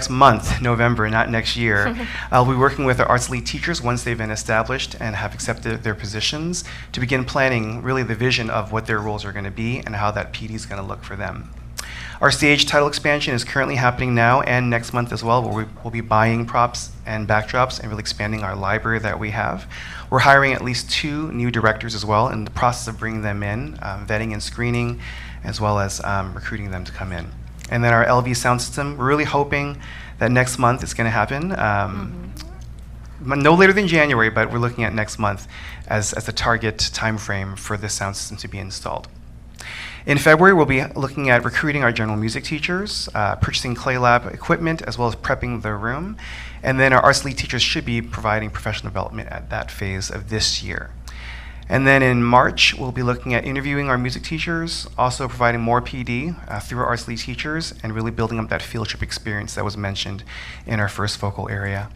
month, November, not next year, I'll be working with our arts lead teachers once they've been established and have accepted their positions to begin planning really the vision of what their roles are going to be and how that PD is going to look for them. Our stage title expansion is currently happening now and next month as well, where we'll be buying props and backdrops and really expanding our library that we have. We're hiring at least 2 new directors as well in the process of bringing them in, vetting and screening, as well as recruiting them to come in. And then our LV sound system, we're really hoping that next month it's going to happen. No later than January, but we're looking at next month as the target time frame for this sound system to be installed. In February, we'll be looking at recruiting our general music teachers, purchasing Clay Lab equipment, as well as prepping the room. And then our arts lead teachers should be providing professional development at that phase of this year. And then in March, we'll be looking at interviewing our music teachers, also providing more PD through our arts lead teachers, and really building up that field trip experience that was mentioned in our first focal area.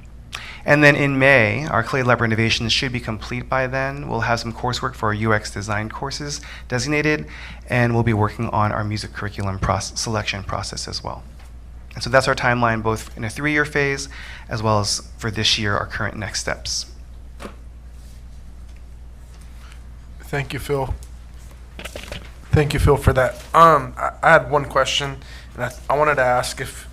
And then in May, our Clay Lab renovations should be complete by then. We'll have some coursework for our UX design courses designated, and we'll be working on our music curriculum selection process as well. And so that's our timeline, both in a 3-year phase, as well as for this year, our current next steps. Thank you, Phil. Thank you, Phil, for that. I had one question, and I wanted to ask if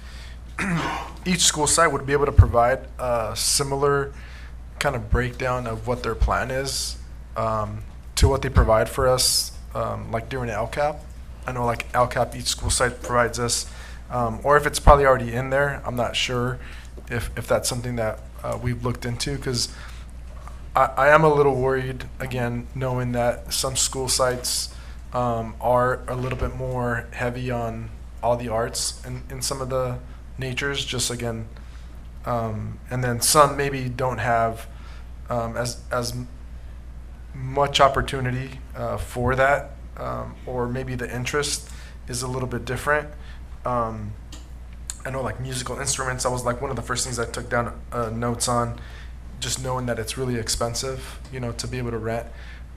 each school site would be able to provide a similar kind of breakdown of what their plan is to what they provide for us, like during LCAP. I know like LCAP, each school site provides us, or if it's probably already in there. I'm not sure if that's something that we've looked into, because I am a little worried, again, knowing that some school sites are a little bit more heavy on all the arts in some of the natures, just again, and then some maybe don't have as much opportunity for that, or maybe the interest is a little bit different. I know like musical instruments, that was like one of the first things I took down notes on, just knowing that it's really expensive, to be able to rent.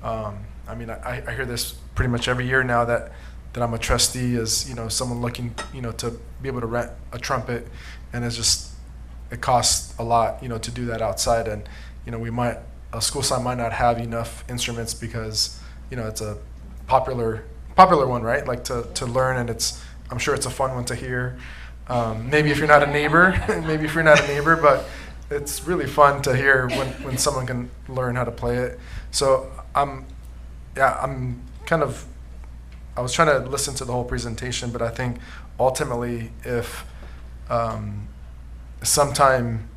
I mean, I hear this pretty much every year now that I'm a trustee, is, someone looking, to be able to rent a trumpet, and it costs a lot, to do that outside. And, a school site might not have enough instruments because, it's a popular one, right? Like to learn, and I'm sure it's a fun one to hear. Maybe if you're not a neighbor, but it's really fun to hear when someone can learn how to play it. So I was trying to listen to the whole presentation, but I think ultimately if sometime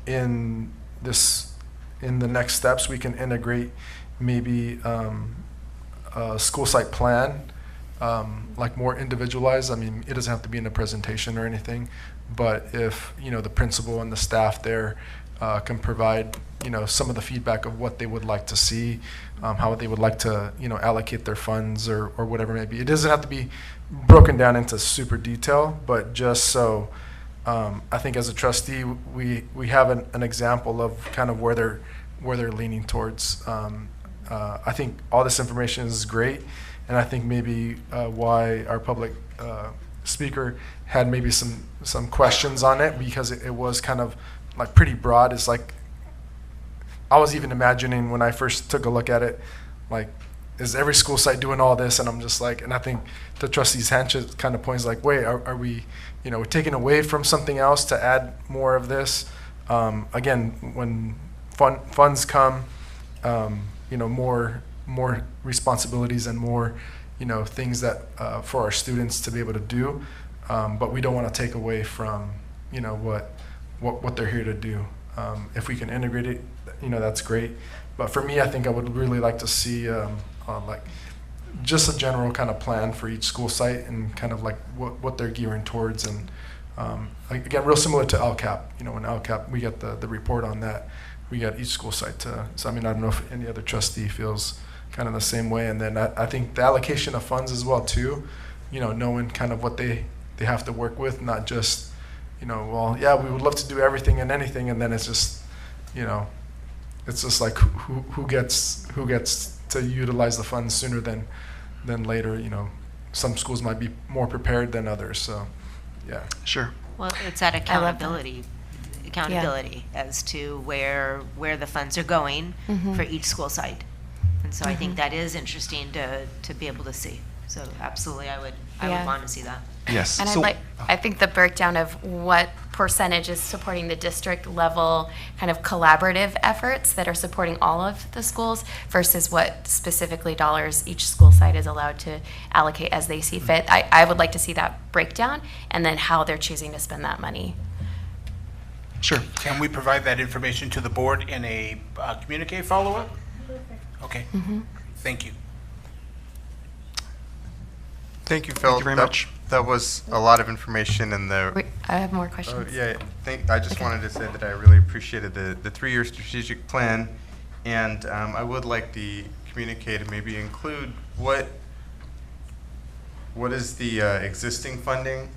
in the next steps we can integrate maybe a school site plan, like more individualized. I mean, it doesn't have to be in a presentation or anything, but if the principal and the staff there can provide some of the feedback of what they would like to see, how they would like to allocate their funds or whatever it may be. It doesn't have to be broken down into super detail, but just so I think as a trustee we have an example of kind of where they're leaning towards. I think all this information is great, and I think maybe why our public speaker had maybe some questions on it, because it was kind of like pretty broad. It's like I was even imagining when I first took a look at it, like, is every school site doing all this? And I'm just like, and I think the trustees Hanchett kind of points like, wait, are we, we're taking away from something else to add more of this? Again, when funds come, more responsibilities and more, things that for our students to be able to do, but we don't want to take away from, what they're here to do. If we can integrate it, that's great. But for me, I think I would really like to see like just a general kind of plan for each school site, and kind of like what they're gearing towards. And again, real similar to LCAP. When LCAP, we get the report on that. We got each school site to. So I mean, I don't know if any other trustee feels kind of the same way. And then I think the allocation of funds as well too. Knowing kind of what they have to work with, not just well, yeah, we would love to do everything and anything, and then it's just it's just like who gets to utilize the funds sooner than later. Some schools might be more prepared than others. So yeah, Sure. Well, it's that accountability as to where the funds are going for each school site. And so I think that is interesting to be able to see. So absolutely, I would want to see that. Yes. And So- I think the breakdown of what percentage is supporting the district level kind of collaborative efforts that are supporting all of the schools versus what specifically dollars each school site is allowed to allocate as they see fit. I would like to see that breakdown, and then how they're choosing to spend that money. Sure. Can we provide that information to the board in a communique follow-up? Okay. Thank you. Thank you, Phil. Thank you very much. That was a lot of information, and Wait, I have more questions. I just wanted to say that I really appreciated the 3-year strategic plan, and I would like the communique to maybe include what is the existing funding,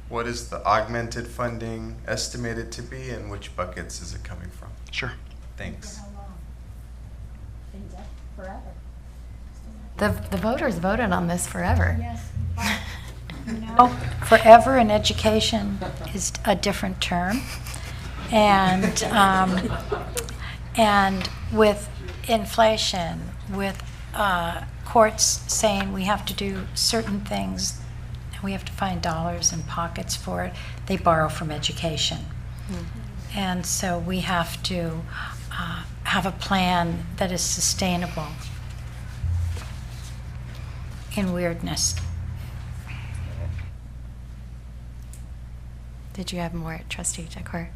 what is the augmented funding estimated to be, and which buckets is it coming from? Sure. Thanks. The voters voted on this forever. Yes. Forever in education is a different term. And with inflation, with courts saying we have to do certain things, and we have to find dollars and pockets for it, they borrow from education. And so we have to have a plan that is sustainable in weirdness. Did you have more, Trustee Jakor?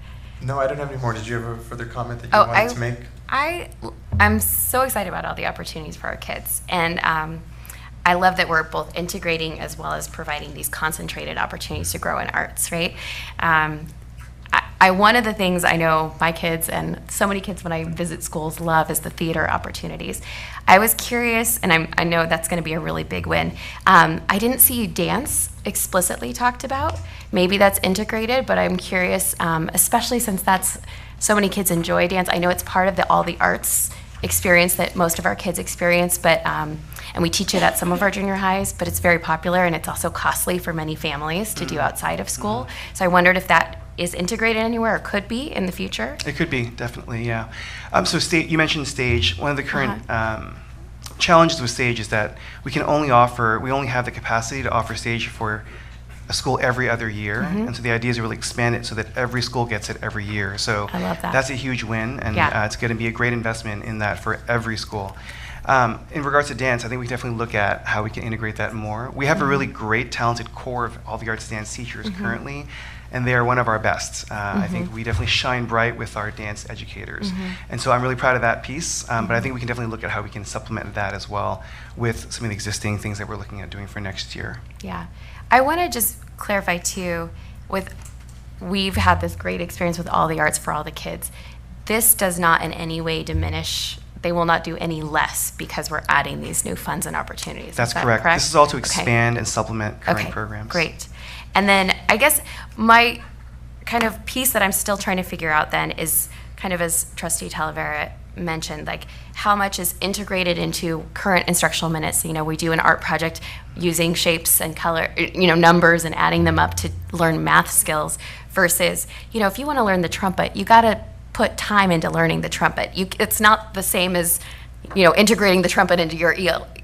No, I don't have any more. Did you have a further comment that you wanted to make? I'm so excited about all the opportunities for our kids. And I love that we're both integrating as well as providing these concentrated opportunities to grow in arts, right? One of the things I know my kids and so many kids when I visit schools love is the theater opportunities. I was curious, and I know that's going to be a really big win. I didn't see dance explicitly talked about. Maybe that's integrated, but I'm curious, especially since so many kids enjoy dance. I know it's part of all the arts experience that most of our kids experience, but and we teach it at some of our junior highs, but it's very popular and it's also costly for many families to do outside of school. So I wondered if that is integrated anywhere or could be in the future. It could be, definitely, yeah. So you mentioned stage. One of the current challenges with stage is that we only have the capacity to offer stage for a school every other year. And so the idea is to really expand it so that every school gets it every year. So I love that. That's a huge win, and it's going to be a great investment in that for every school. In regards to dance, I think we definitely look at how we can integrate that more. We have a really great, talented core of all the arts dance teachers currently, and they are one of our best. I think we definitely shine bright with our dance educators. And so I'm really proud of that piece, but I think we can definitely look at how we can supplement that as well with some of the existing things that we're looking at doing for next year. Yeah. I want to just clarify too, we've had this great experience with all the arts for all the kids. This does not in any way diminish, they will not do any less because we're adding these new funds and opportunities. That's correct. This is all to expand and supplement current programs. Great. And then I guess my kind of piece that I'm still trying to figure out then is kind of as Trustee Talavera mentioned, like how much is integrated into current instructional minutes. You know, we do an art project using shapes and color, numbers and adding them up to learn math skills versus, if you want to learn the trumpet, you got to put time into learning the trumpet. It's not the same as, integrating the trumpet into your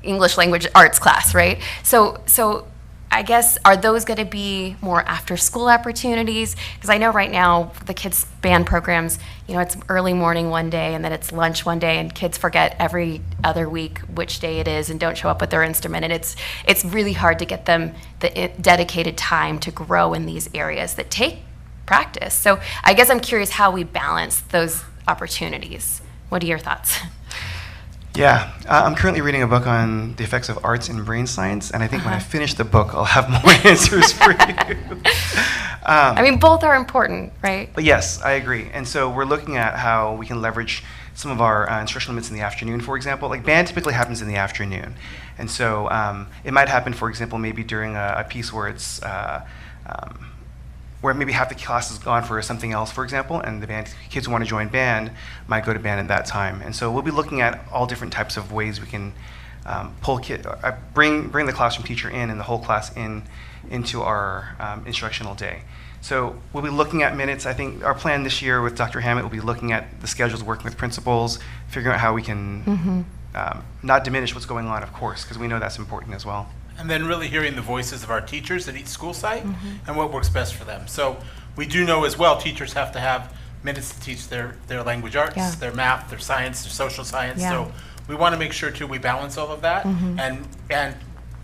English language arts class, right? So I guess, are those going to be more after-school opportunities? Because I know right now the kids' band programs, it's early morning one day and then it's lunch one day, and kids forget every other week which day it is and don't show up with their instrument. And it's really hard to get them the dedicated time to grow in these areas that take practice. So I guess I'm curious how we balance those opportunities. What are your thoughts? Yeah, I'm currently reading a book on the effects of arts in brain science, and I think when I finish the book, I'll have more answers for you. Both are important, right? But yes, I agree. And so we're looking at how we can leverage some of our instructional limits in the afternoon, for example. Like band typically happens in the afternoon. And so it might happen, for example, maybe during a piece where it's where maybe half the class is gone for something else, for example, and the kids who want to join band might go to band at that time. And so we'll be looking at all different types of ways we can bring the classroom teacher in and the whole class into our instructional day. So we'll be looking at minutes. I think our plan this year with Dr. Hammett will be looking at the schedules, working with principals, figuring out how we can not diminish what's going on, of course, because we know that's important as well. And then really hearing the voices of our teachers at each school site and what works best for them. So we do know as well, teachers have to have minutes to teach their language arts, their math, their science, their social science. So we want to make sure too we balance all of that and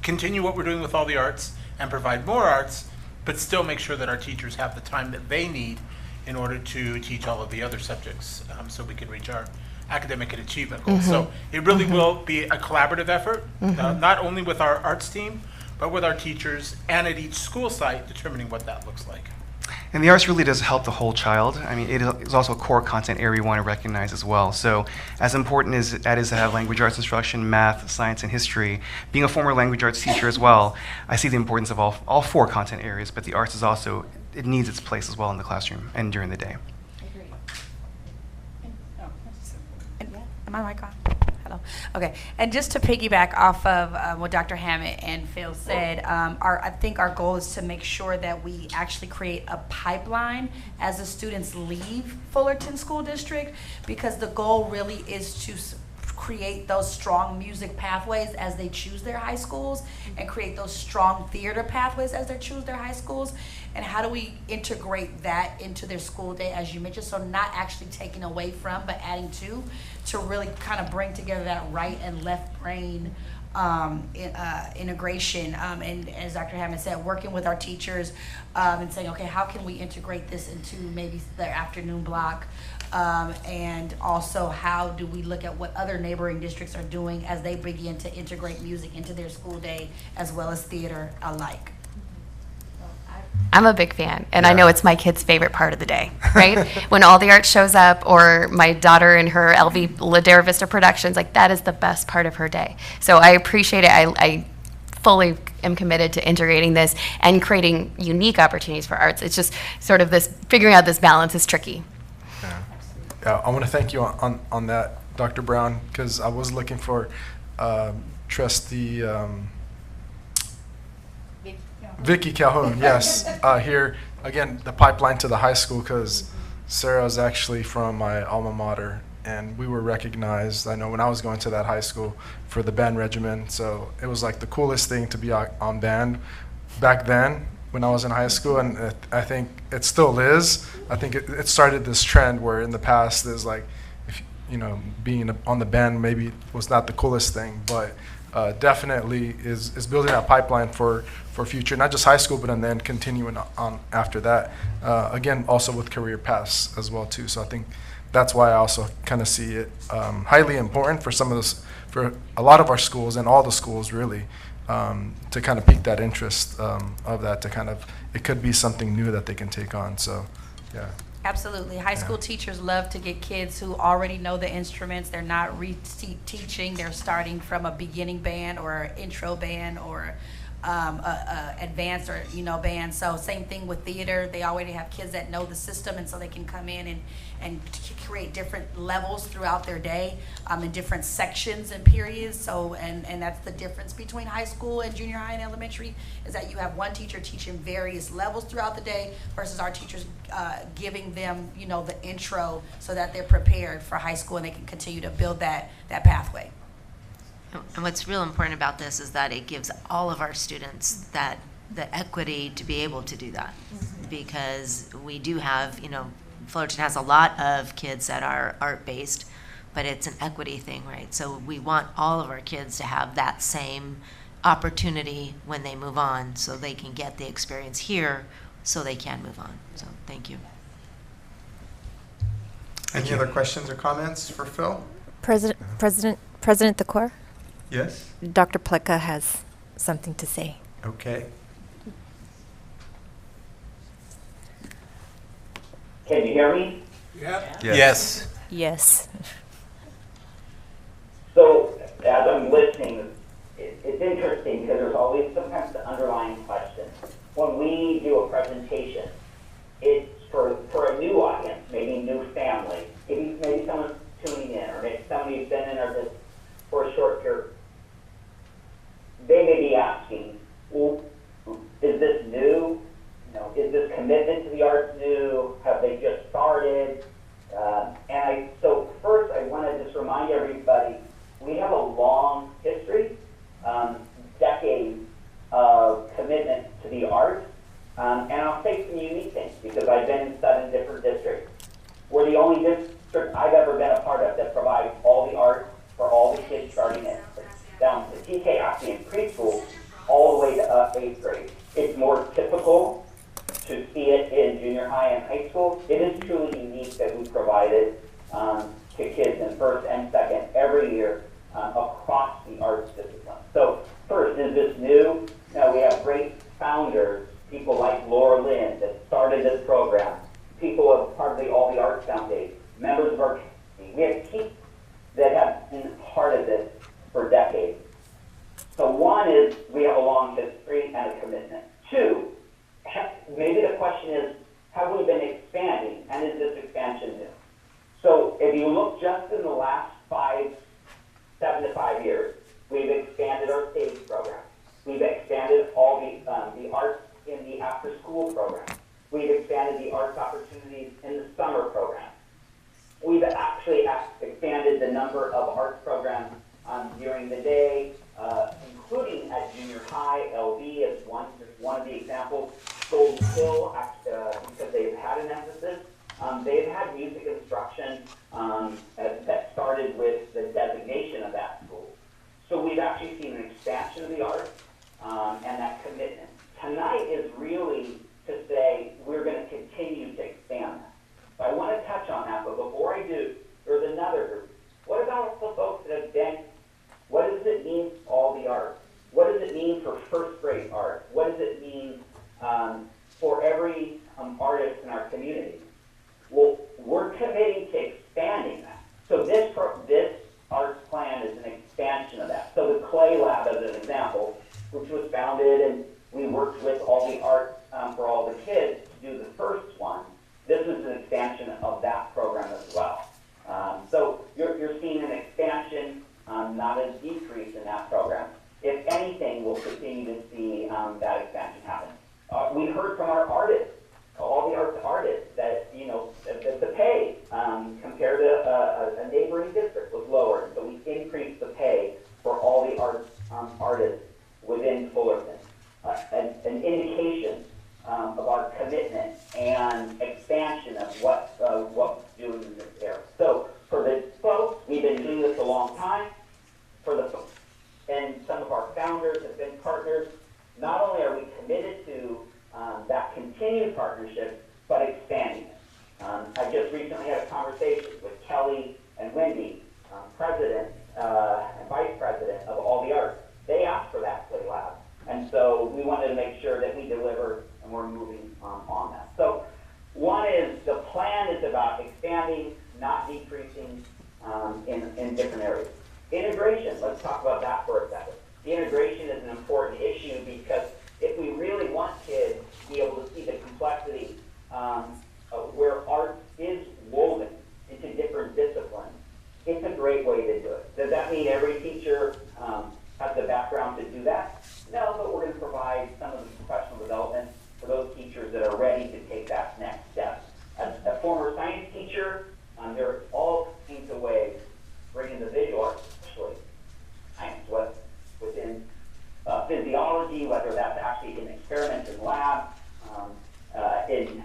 continue what we're doing with all the arts and provide more arts, but still make sure that our teachers have the time that they need in order to teach all of the other subjects so we can reach our academic and achievement goals. So it really will be a collaborative effort, not only with our arts team, but with our teachers and at each school site determining what that looks like. And the arts really does help the whole child. I mean, it is also a core content area we want to recognize as well. So as important as that is to have language arts instruction, math, science, and history, being a former language arts teacher as well, I see the importance of all four content areas, but the arts is also, it needs its place as well in the classroom and during the day. Am I mic on? Hello. Okay. And just to piggyback off of what Dr. Hammett and Phil said, I think our goal is to make sure that we actually create a pipeline as the students leave Fullerton School District, because the goal really is to create those strong music pathways as they choose their high schools, and create those strong theater pathways as they choose their high schools? And how do we integrate that into their school day, as you mentioned? So not actually taking away from, but adding to really kind of bring together that right and left brain integration. And as Dr. Hammond said, working with our teachers and saying, okay, how can we integrate this into maybe their afternoon block? And also, how do we look at what other neighboring districts are doing as they begin to integrate music into their school day, as well as theater alike? I'm a big fan, and I know it's my kid's favorite part of the day, right? When all the art shows up, or my daughter in her LV Ladera Vista Productions, like, that is the best part of her day. So I appreciate it. I fully am committed to integrating this and creating unique opportunities for arts. It's just sort of this, figuring out this balance is tricky. Yeah, I want to thank you on that, Dr. Brown, because I was looking for trustee Vicky Calhoun, yes. Here, again, the pipeline to the high school, because Sarah is actually from my alma mater, and we were recognized, I know when I was going to that high school, for the band regimen. So it was like the coolest thing to be on band back then when I was in high school, and I think it still is. I think it started this trend where in the past there's like, if, you know, being on the band maybe was not the coolest thing, but definitely is building that pipeline for future, not just high school, but and then continuing on after that. Again, also with career paths as well too. So I think that's why I also kind of see it highly important for some of this, for a lot of our schools and all the schools really, to kind of pique that interest of that, to kind of, it could be something new that they can take on. So, yeah. Absolutely. High school teachers love to get kids who already know the instruments. They're not re-teaching. They're starting from a beginning band or an intro band or advanced or, you know, band. So same thing with theater. They already have kids that know the system, and so they can come in and create different levels throughout their day in different sections and periods. So, and that's the difference between high school and junior high and elementary, is that you have one teacher teaching various levels throughout the day versus our teachers giving them, you know, the intro so that they're prepared for high school and they can continue to build that pathway. And what's real important about this is that it gives all of our students the equity to be able to do that. Because we do have, you know, Fullerton has a lot of kids that are art-based, but it's an equity thing, right? So we want all of our kids to have that same opportunity when they move on, so they can get the experience here, so they can move on. So thank you. Any other questions or comments for Phil? President Thakor? Yes? Dr. Pleka has something to say. Okay. Can you hear me? Yes. Yes. So as I'm listening, it's interesting because there's always sometimes the underlying question. When we do a presentation, it's for a new audience, maybe new family, maybe someone's tuning in, or maybe somebody who's been in our business for a short period. They may be asking, well, is this new? You know, is this commitment to the arts new? Have they just started? So first I want to just remind everybody, we have a long history, decades of commitment to the arts. And I'll say some unique things, because I've been in 7 different districts. We're the only district I've ever been a part of that provides all the art for all the kids starting down to TK Acme in preschool, all the way to 8th grade. It's more typical to see it in junior high and high school. It is truly unique that we provide it to kids in 1st and 2nd every year across the arts discipline. So first, is this new? No, we have great founders, people like Laura Lynn that started this program, people of partly all the Arts Foundation, members of our community. We have people that have been part of this for decades. So one is we have a long history and a commitment. 2, maybe the question is, have we been expanding, and is this expansion new? So if you look just in the last 7 to 5 years, we've expanded our stage program. We've expanded all the arts in the after-school program. We've expanded the arts opportunities in the summer program. We've actually expanded the number of arts programs started with the designation of that school. So we've actually seen an expansion of the arts and that commitment. Tonight is really to say we're going to continue to expand that. So I want to touch on that, but before I do, there's another group. What about the folks that have been, what does it mean all the art? What does it mean for first grade art? What does it mean for every artist in our community? Well, we're committing to expanding that. So this arts plan is an expansion of that. So the Clay Lab, as an example, which was founded and we worked with all the art for all the kids to do the first one. This is an expansion of that program as well. So you're seeing an expansion, not a decrease in that program. If anything, we'll continue to see that expansion happen. We heard from our artists, all the artists, that that the pay compared to a neighboring district was lower. So we increased the pay for all the artists within Fullerton. An indication of our commitment and expansion of what we're doing in this area. So for the folks, we've been doing this a long time. For the folks, and some of our founders have been partners. Not only are we committed to that continued partnership, but expanding it. I just recently had a conversation with Kelly and Wendy, president and vice president of All the Arts. They asked for that Play Lab. And so we wanted to make sure that we deliver and we're moving on that. So one is the plan is about expanding, not decreasing in different areas. Integration, let's talk about that for a second. The integration is an important issue because if we really want kids to be able to see the complexity where art is woven into different disciplines, it's a great way to do it. Does that mean every teacher has the background to do that? No, but we're going to provide some of the professional development for those teachers that are ready to take that next step. As a former science teacher, there are all kinds of ways bringing the visual arts, especially science, within physiology, whether that's actually in experiments in lab, in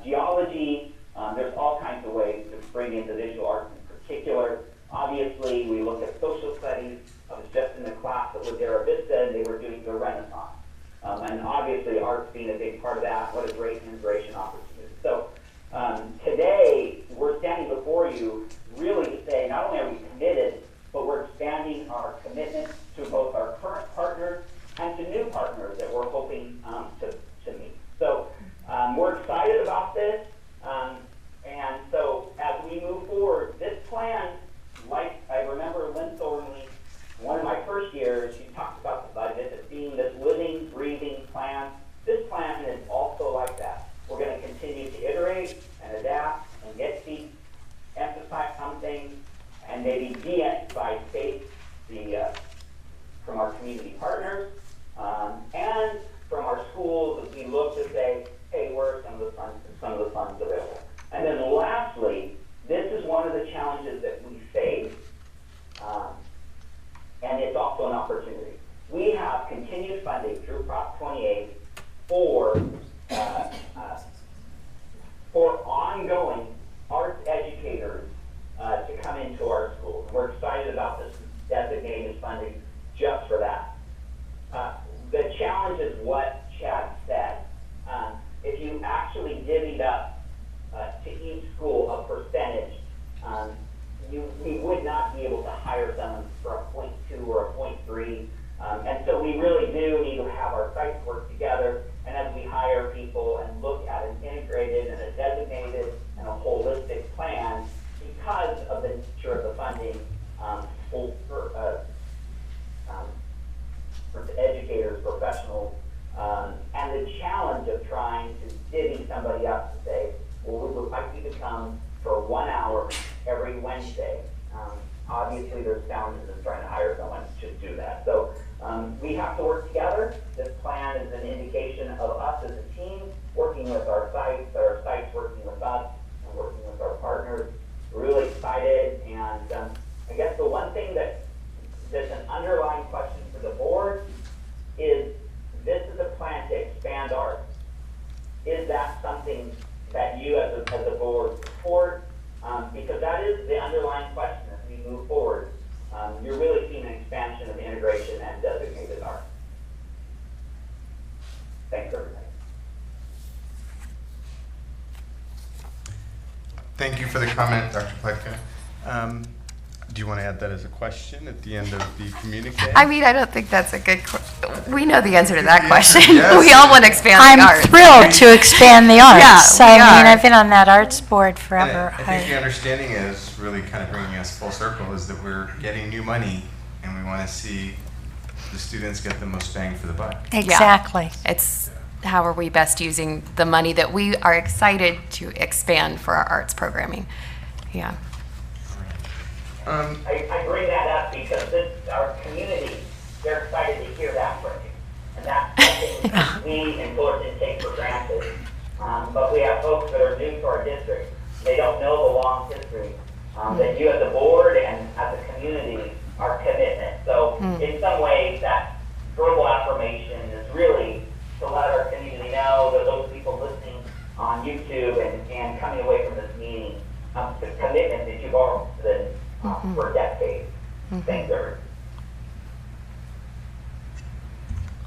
geology. There's all kinds of ways to bring in the visual arts in particular. Obviously, we look at social studies. I was just in the class that was there at Vista, and they were doing the Renaissance. And obviously, arts being a big part of that, what a great integration opportunity. So today, we're standing before you really to say, not only are we committed, but we're expanding our commitment to both our current partners and to new partners that we're hoping to meet. So we're excited about this. And so as we move forward, this plan, like I remember Lynn Thornley, one of my first years, she talked about the budget as being this living, breathing plan. This plan is also like that. We're going to continue to iterate and adapt and get feet, emphasize some things, and maybe de-emphasize faith from our community partners and from our schools as we look to say, hey, where are some of the funds available? And then lastly, this is one of the challenges that we face, and it's also an opportunity. We have continued funding through Prop 28 for ongoing arts educators to come into our schools. We're excited about this designated funding just for that. The challenge is what Chad said. If you actually divvied up to each school a percentage, we would not be able to hire someone for a 0.2 or a 0.3. And so we really do need to have our sites work together. And as we hire people and look at an integrated and a designated and a holistic plan, because of the nature of the funding for educators, professionals, and the challenge of trying to divvy somebody up to say, well, we would like you to come for 1 hour every Wednesday. Obviously, there's challenges in trying to hire someone to do that. So we have to work together. This plan is an indication of us as a team working with our sites working with us, and working with our partners. We're really excited, and I guess the one thing that's an underlying question for the board is, this is a plan to expand art. Is that something that you as a board support? Because that is the underlying question as we you move forward, you're really seeing an expansion of integration and designated art. Thanks, everybody. Thank you for the comment, Dr. Pletka. Do you want to add that as a question at the end of the communique? I mean, I don't think that's a good we know the answer to that The question. answer, yes. We all want to expand I'm the arts. thrilled to expand the arts. Yeah, we I mean, are. I've been on that arts board And forever. I think the understanding is really kind of bringing us full circle is that we're getting new money and we want to see the students get the most bang for the buck. Exactly. It's how are we best using the money that we are excited to expand for our arts programming. Yeah. I bring that up because our community, they're excited to hear that from you. And that's something we in Fullerton take for granted. But we have folks that are new to our district. They don't know the long history that you as a board and as a community are commitment. So in some ways, that verbal affirmation is really to let our community know that those people listening on YouTube and coming away from this meeting, the commitment that you've already been for decades. Thanks, everyone.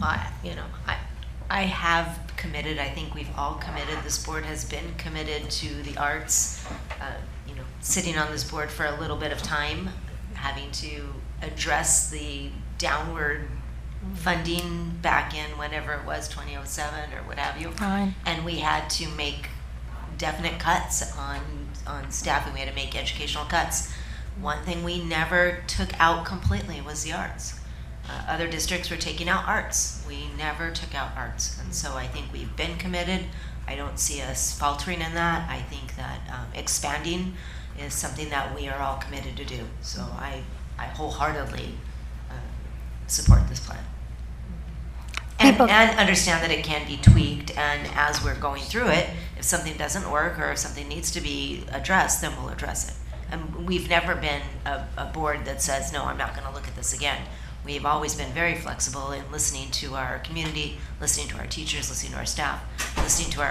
I have committed, I think we've all committed, this board has been committed to the arts. Sitting on this board for a little bit of time, having to address the downward funding back in whenever it was, 2007 or what have you. Right. And we had to make definite cuts on staffing. We had to make educational cuts. One thing we never took out completely was the arts. Other districts were taking out arts. We never took out arts. And so I think we've been committed. I don't see us faltering in that. I think that expanding is something that we are all committed to do. So I wholeheartedly support this plan. And understand that it can be tweaked, and as we're going through it, if something doesn't work or if something needs to be addressed, then we'll address it. And we've never been a board that says, no, I'm not going to look at this again. We've always been very flexible in listening to our community, listening to our teachers, listening to our staff, listening to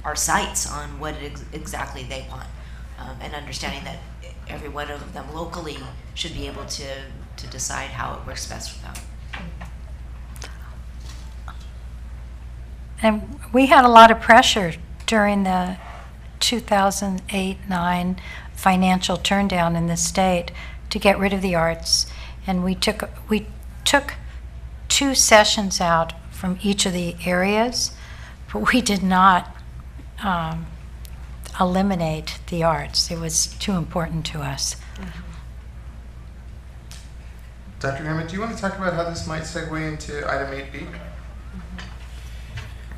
our sites on what exactly they want, and understanding that every one of them locally should be able to decide how it works best for them. And we had a lot of pressure during the 2008-9 financial turndown in the state to get rid of the arts. And we took 2 sessions out from each of the areas, but we did not eliminate the arts. It was too important to us. Dr. Hammond, do you want to talk about how this might segue into item 8B?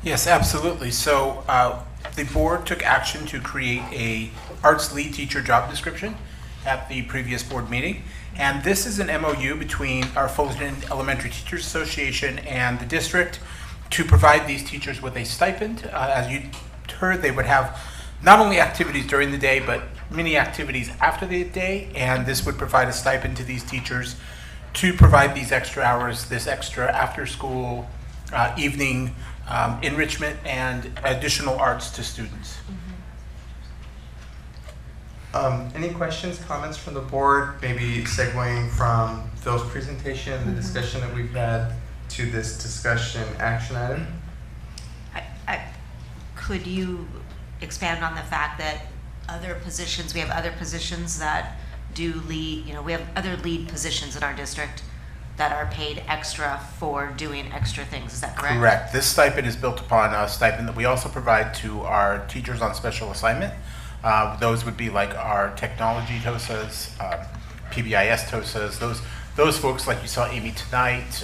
Yes, absolutely. So the board took action to create a arts lead teacher job description at the previous board meeting. And this is an MOU between our Fullerton Elementary Teachers Association and the district to provide these teachers with a stipend. As you heard, they would have not only activities during the day, but many activities after the day. And this would provide a stipend to these teachers to provide these extra hours, this extra after school, evening enrichment and additional arts to students. Any questions, comments from the board, maybe segueing from Phil's presentation, the discussion that we've had, to this discussion action item? Could you expand on the fact that we have other positions that do lead, we have other lead positions in our district that are paid extra for doing extra things, is that correct? Correct. This stipend is built upon a stipend that we also provide to our teachers on special assignment. Those would be like our technology TOSAs, PBIS TOSAs, those folks like you saw Amy tonight.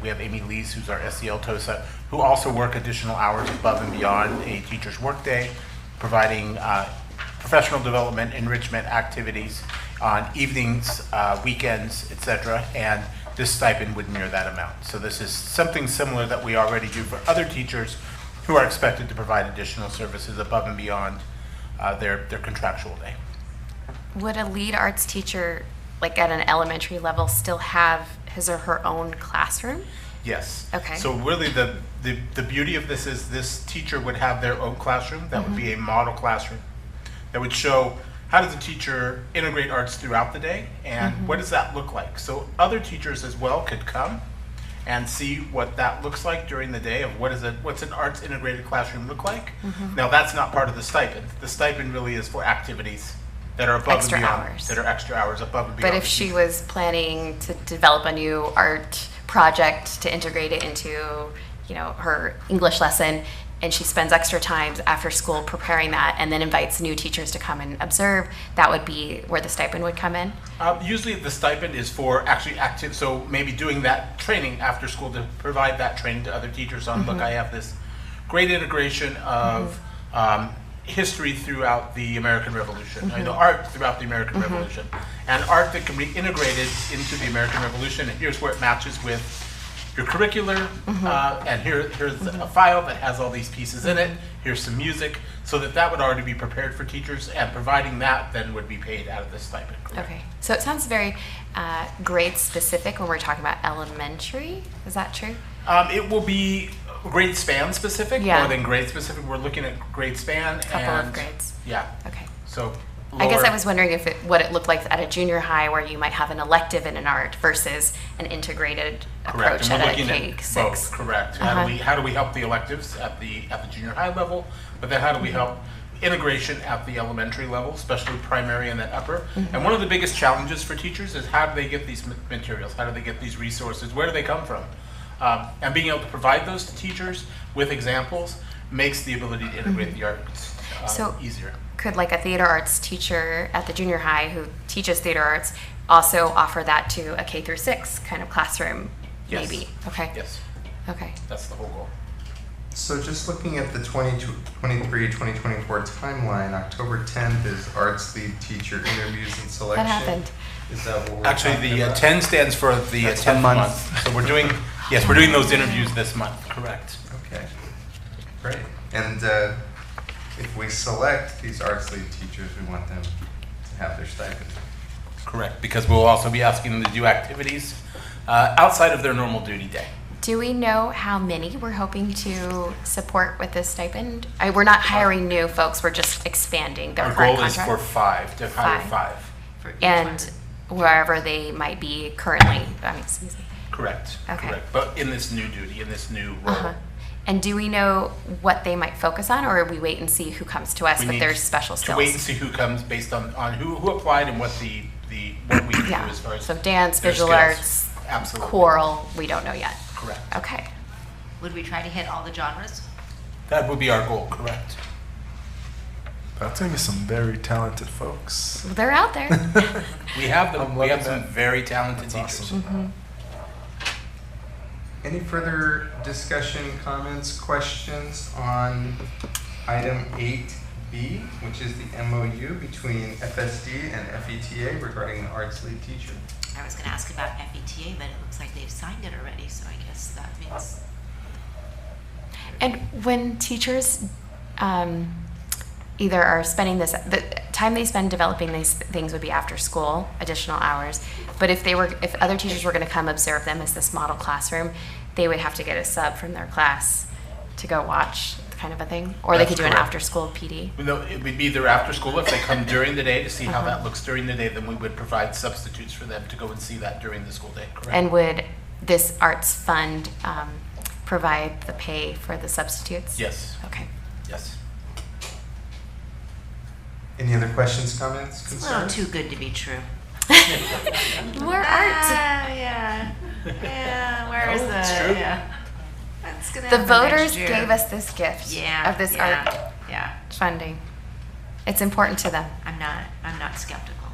We have Amy Lees, who's our SEL TOSA, who also work additional hours above and beyond a teacher's workday, providing professional development, enrichment activities on evenings, weekends, etc. And this stipend would mirror that amount. So this is something similar that we already do for other teachers who are expected to provide additional services above and beyond their contractual day. Would a lead arts teacher, like at an elementary level, still have his or her own classroom? Yes. Okay. So really the beauty of this is this teacher would have their own classroom. That would be a model classroom that would show how does a teacher integrate arts throughout the day, and what does that look like? So other teachers as well could come and see what that looks like during the day of what's an arts integrated classroom look like. Now that's not part of the stipend. The stipend really is for activities that are above Extra and beyond, hours. that are extra hours above and beyond. But if the she teacher. was planning to develop a new art project to integrate it into, her English lesson, and she spends extra time after school preparing that and then invites new teachers to come and observe, that would be where the stipend would come in? Usually the stipend is for actually active, so maybe doing that training after school to provide that training to other teachers on, look, I have this great integration of history throughout the American Revolution, the art throughout the American Revolution, and art that can be integrated into the American Revolution, and here's where it matches with your curricular, and here's a file that has all these pieces in it, here's some music, so that would already be prepared for teachers, and providing that then would be paid out of the stipend. Correct? Okay, so it sounds very grade specific when we're talking about elementary, is that true? It will be grade span specific, more than grade specific. We're looking at grade span. Couple and of grades. Yeah. Okay. So I guess I lower- was wondering what it looked like at a junior high where you might have an elective in an art versus an integrated Correct, approach and we're at a looking K-6. at both, correct. How do we help the electives at the junior high level, but then how do we help integration at the elementary level, especially primary and then upper? And one of the biggest challenges for teachers is how do they get these materials, how do they get these resources, where do they come from? And being able to provide those to teachers with examples makes the ability to integrate the arts easier. Could like a theater arts teacher at the junior high who teaches theater arts also offer that to a K through 6 kind of classroom? Yes. Maybe. Okay. Yes. Okay. That's the whole goal. So just looking at the 2023-2024 timeline, October 10th is Arts Lead Teacher Interviews and Selection. What happened? Is that what we're Actually, talking the about? 10 stands for the That's 10th month. month. So we're doing those interviews this month, correct. Okay, great. And if we select these Arts Lead teachers, we want them to have their stipend. Correct, because we'll also be asking them to do activities outside of their normal duty day. Do we know how many we're hoping to support with this stipend? We're not hiring new folks, we're just expanding their Our current goal is contract. for 5, to hire 5. And wherever they might be currently, excuse me. Correct, Okay. correct. But in this new duty, in this new role. And do we know what they might focus on, or we wait and see who comes to us We with need their special to skills? wait and see who comes based on who applied and what what we do Yeah, as far as so dance, their visual skills. arts, Absolutely. choral, we don't know yet. Correct. Okay. Would we try to hit all the genres? That would be our goal, correct. That's gonna be some very talented folks. Well, they're out there. We have them. I'm We have loving some that. very talented That's teachers. awesome. Any further discussion, comments, questions on item 8B, which is the MOU between FSD and FETA regarding the Arts Lead Teacher? I was gonna ask about FETA, but it looks like they've signed it already, so I guess that means. And when teachers either are spending the time they spend developing these things would be after school, additional hours. But if other teachers were going to come observe them as this model classroom, they would have to get a sub from their class to go watch, kind of a thing, or they That's could do an correct. after-school PD. No, it would be either after school. If they come during the day to see how that looks during the day, then we would provide substitutes for them to go and see that during the school day. Correct. And would this arts fund provide the pay for the substitutes? Yes. Okay. Yes. Any other questions, comments, It's a little concerns? too good to be true. More art. Yeah. Yeah, where is No, the, it's true. yeah. That's gonna The happen voters next year. gave us this gift of this art Yeah, funding. It's important to them. I'm not skeptical.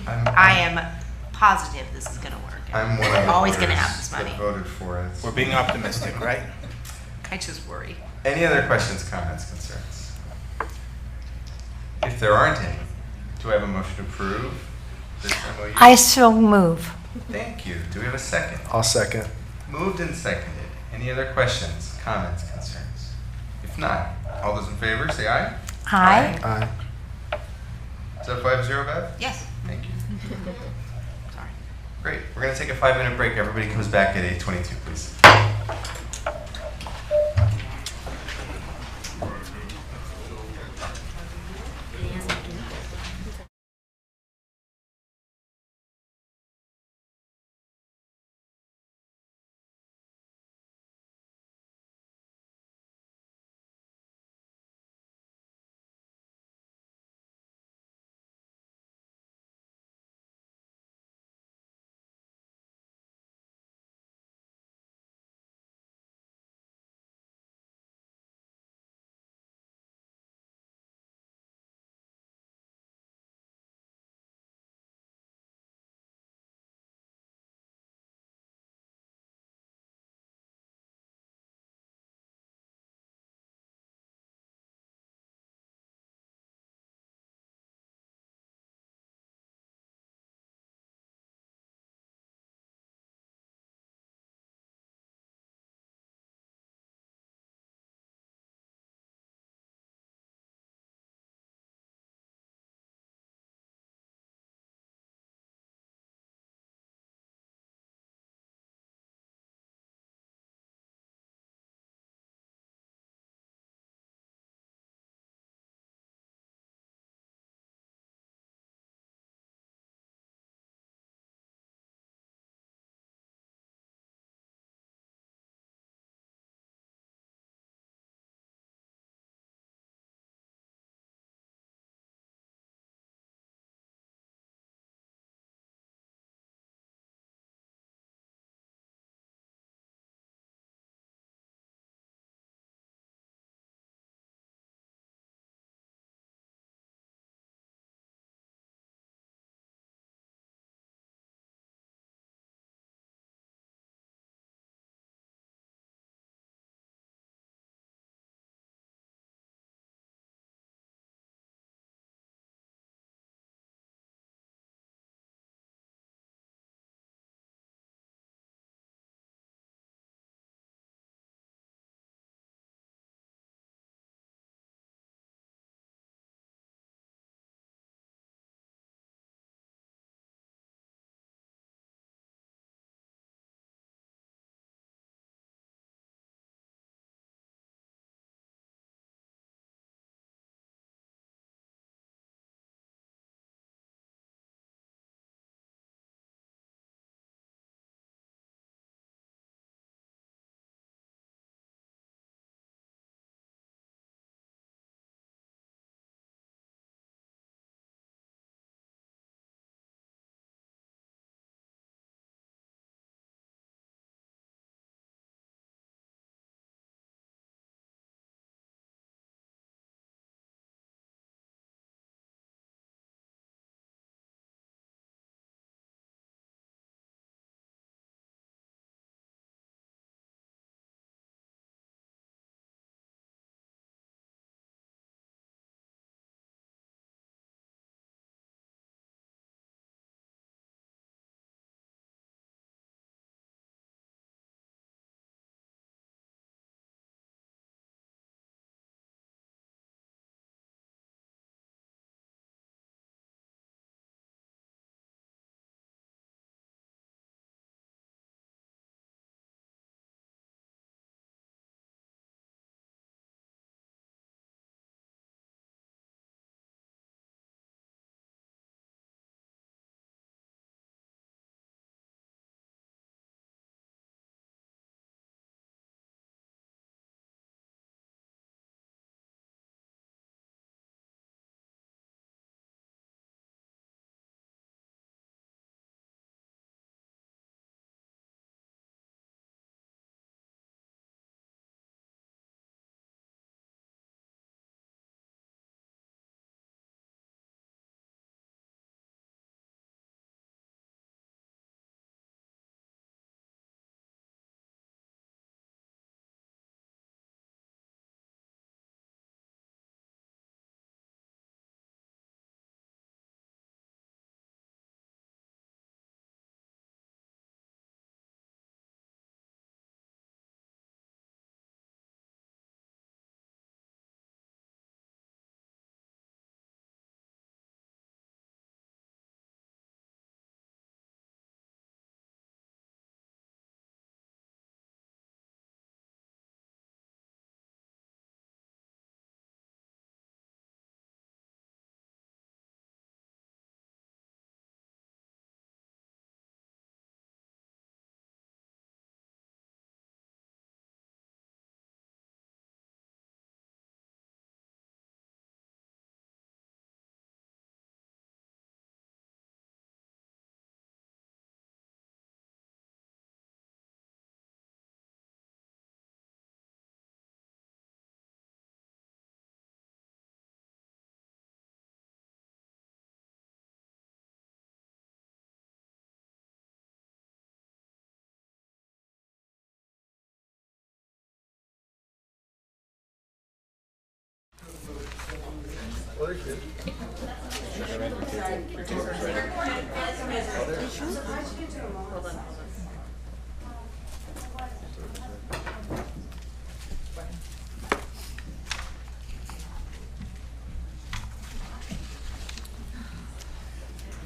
I'm- I am positive this is gonna work. I'm one of We're the always gonna voters have this money. that voted for it. We're being optimistic, right? I just worry. Any other questions, comments, concerns? If there aren't any, do I have a motion to approve this MOU? I so move. Thank you. Do we have a second? I'll second. Moved and seconded. Any other questions, comments, concerns? If not, all those in favor, say aye. Aye. Aye. Is that 5-0, Bev? Yes. Thank you. Sorry. Great. We're going to take a 5-minute break. Everybody comes back at 8:22, please.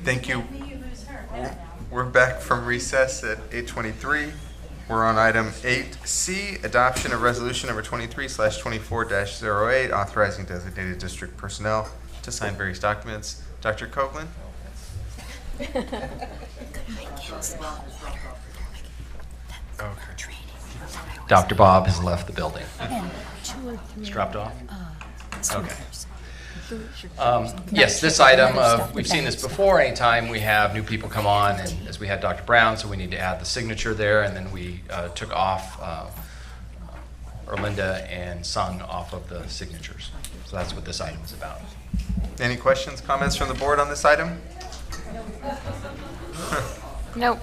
Thank you. We're back from recess at 8:23. We're on item 8C, adoption of resolution number 23/24-08, authorizing designated district personnel to sign various documents. Dr. Copeland? Dr. Bob has left the building. He's dropped off? Okay. Yes, this item, we've seen this before. Anytime we have new people come on, and as we had Dr. Brown, so we need to add the signature there, and then we took off Erlinda and Sung off of the signatures. So that's what this item is about. Any questions, comments from the board on this item? Nope.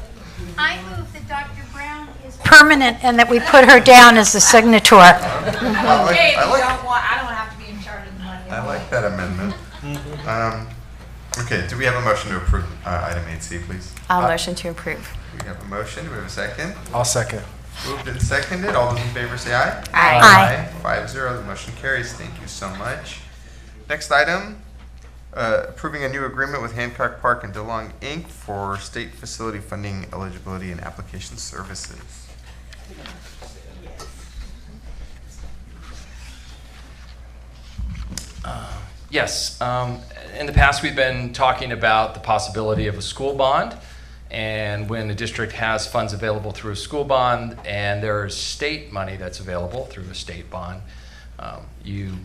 I move that Dr. Brown is permanent and that we put her down as the signator. I I don't have to be in charge of the money. I like that amendment. Okay, do we have a motion to approve item 8C, please? I'll motion to approve. We have a motion. Do we have a second? I'll second. Moved and seconded. All those in favor say aye. Aye. 5-0. The motion carries. Thank you so much. Next item, approving a new agreement with Hancock Park and DeLong, Inc. for state facility funding eligibility and application services. Yes, in the past we've been talking about the possibility of a school bond, and when the district has funds available through a school bond and there's state money that's available through a state bond, you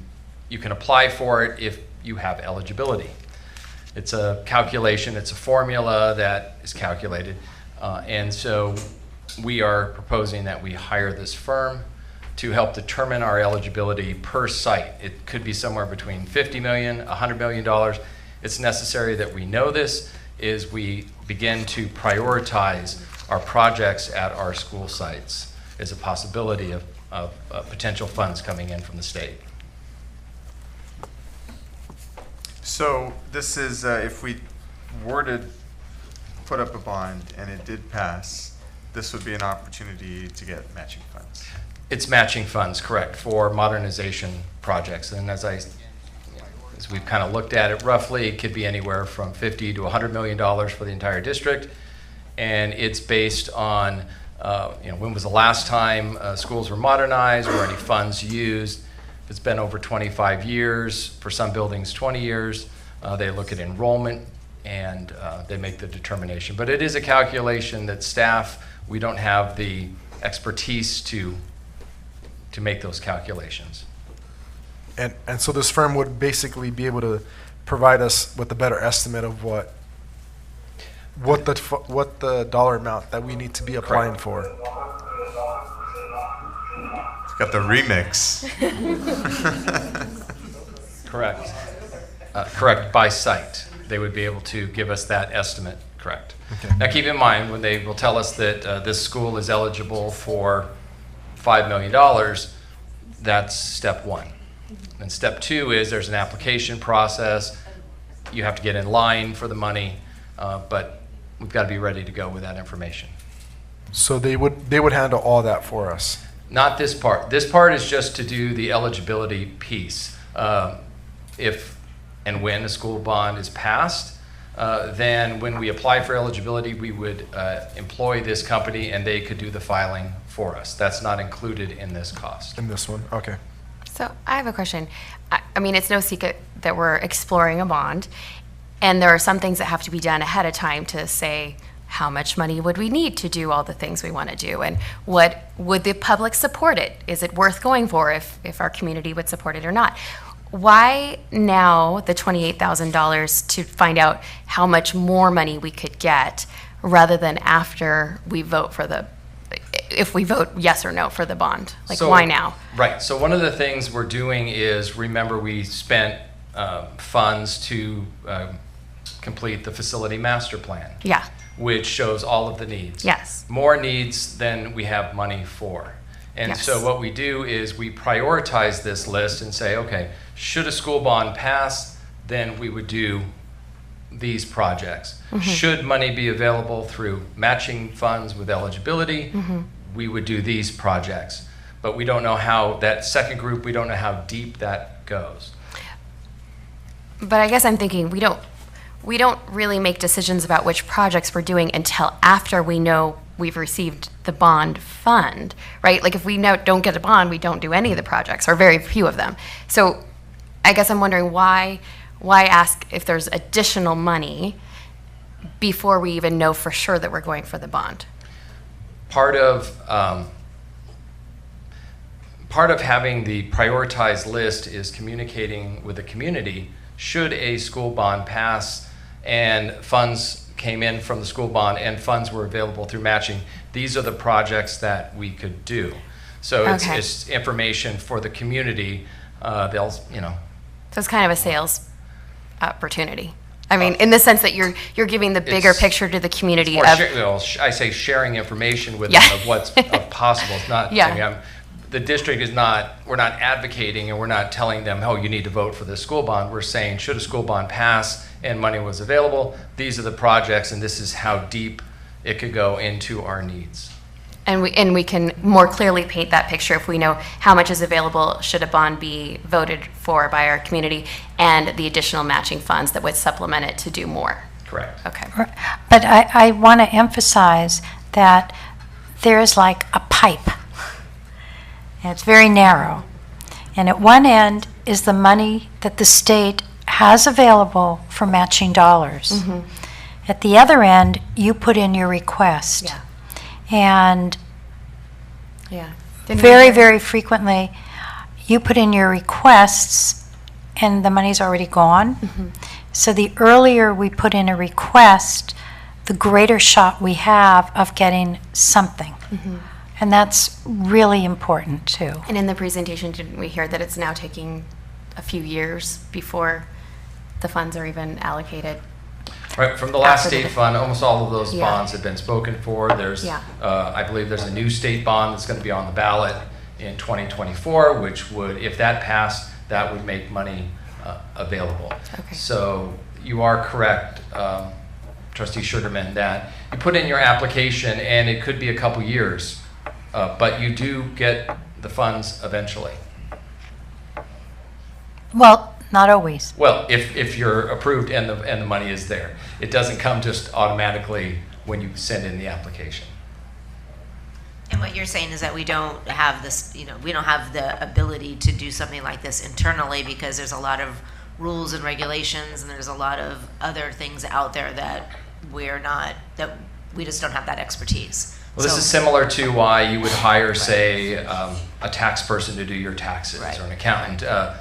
can apply for it if you have eligibility. It's a calculation, it's a formula that is calculated, and so we are proposing that we hire this firm to help determine our eligibility per site. It could be somewhere between $50 million, $100 million. It's necessary that we know this as we begin to prioritize our projects at our school sites as a possibility of potential funds coming in from the state. So this is, if we were to put up a bond and it did pass, this would be an opportunity to get matching funds. It's matching funds, correct, for modernization projects. And as we've kind of looked at it roughly, it could be anywhere from $50 to $100 million for the entire district. And it's based on, when was the last time schools were modernized, were any funds used? If it's been over 25 years, for some buildings 20 years, they look at enrollment and they make the determination. But it is a calculation that staff, we don't have the expertise to make those calculations. And so this firm would basically be able to provide us with a better estimate of what the dollar amount that we need to be applying for. It's got the remix. Correct. Correct, by site. They would be able to give us that estimate, correct. Okay. Now keep in mind, when they will tell us that this school is eligible for $5 million, that's step one. And step two is there's an application process. You have to get in line for the money, but we've got to be ready to go with that information. So they would handle all that for us. Not this part. This part is just to do the eligibility piece. If and when a school bond is passed, then when we apply for eligibility, we would employ this company and they could do the filing for us. That's not included in this cost. In this one, okay. So I have a question. I mean, it's no secret that we're exploring a bond, and there are some things that have to be done ahead of time to say, how much money would we need to do all the things we want to do? And what would the public support it? Is it worth going for if our community would support it or not? Why now the $28,000 to find out how much more money we could get rather than after we vote for if we vote yes or no for the bond? Like, So- why now? Right. So one of the things we're doing is, remember, we spent funds to complete the facility master plan. Yeah. Which shows all of the needs. Yes. More needs than we have money for. And Yes. so what we do is we prioritize this list and say, okay, should a school bond pass, then we would do these projects. Should money be available through matching funds with eligibility, we would do these projects. But we don't know how, that second group, we don't know how deep that goes. But I guess I'm thinking we don't really make decisions about which projects we're doing until after we know we've received the bond fund, right? Like if we don't get a bond, we don't do any of the projects or very few of them. So I guess I'm wondering why ask if there's additional money before we even know for sure that we're going for the bond? Part of having the prioritized list is communicating with the community. Should a school bond pass and funds came in from the school bond and funds were available through matching, these are the projects that we could do. So it's information for the community. They'll, you know. So it's kind of a sales opportunity. I mean, in the sense that you're giving the bigger picture to the community. I say sharing information with them of what's possible. It's not. I mean, the district is not. We're not advocating and we're not telling them, oh, you need to vote for this school bond. We're saying, should a school bond pass and money was available, these are the projects, and this is how deep it could go into our needs. And we can more clearly paint that picture if we know how much is available should a bond be voted for by our community and the additional matching funds that would supplement it to do more. Correct. Okay. But I want to emphasize that there is like a pipe, and it's very narrow. And at one end is the money that the state has available for matching dollars. At the other end, you put in your request. Yeah. And Yeah. very, very frequently, you put in your requests and the money's already gone. So the earlier we put in a request, the greater shot we have of getting something. And that's really important too. And in the presentation, didn't we hear that it's now taking a few years before the funds are even allocated? Right, from the last state fund, almost all of those bonds have been spoken for. There's, I believe there's a new state bond that's going to be on the ballot in 2024, which would, if that passed, that would make money available. So you are correct, Trustee Sugarman, that you put in your application and it could be a couple years, but you do get the funds eventually. Well, not always. Well, if you're approved and the money is there. It doesn't come just automatically when you send in the application. And what you're saying is that we don't have this, we don't have the ability to do something like this internally because there's a lot of rules and regulations and there's a lot of other things out there that we just don't have that expertise. Well, this is similar to why you would hire, say, a tax person to do your taxes or an accountant. I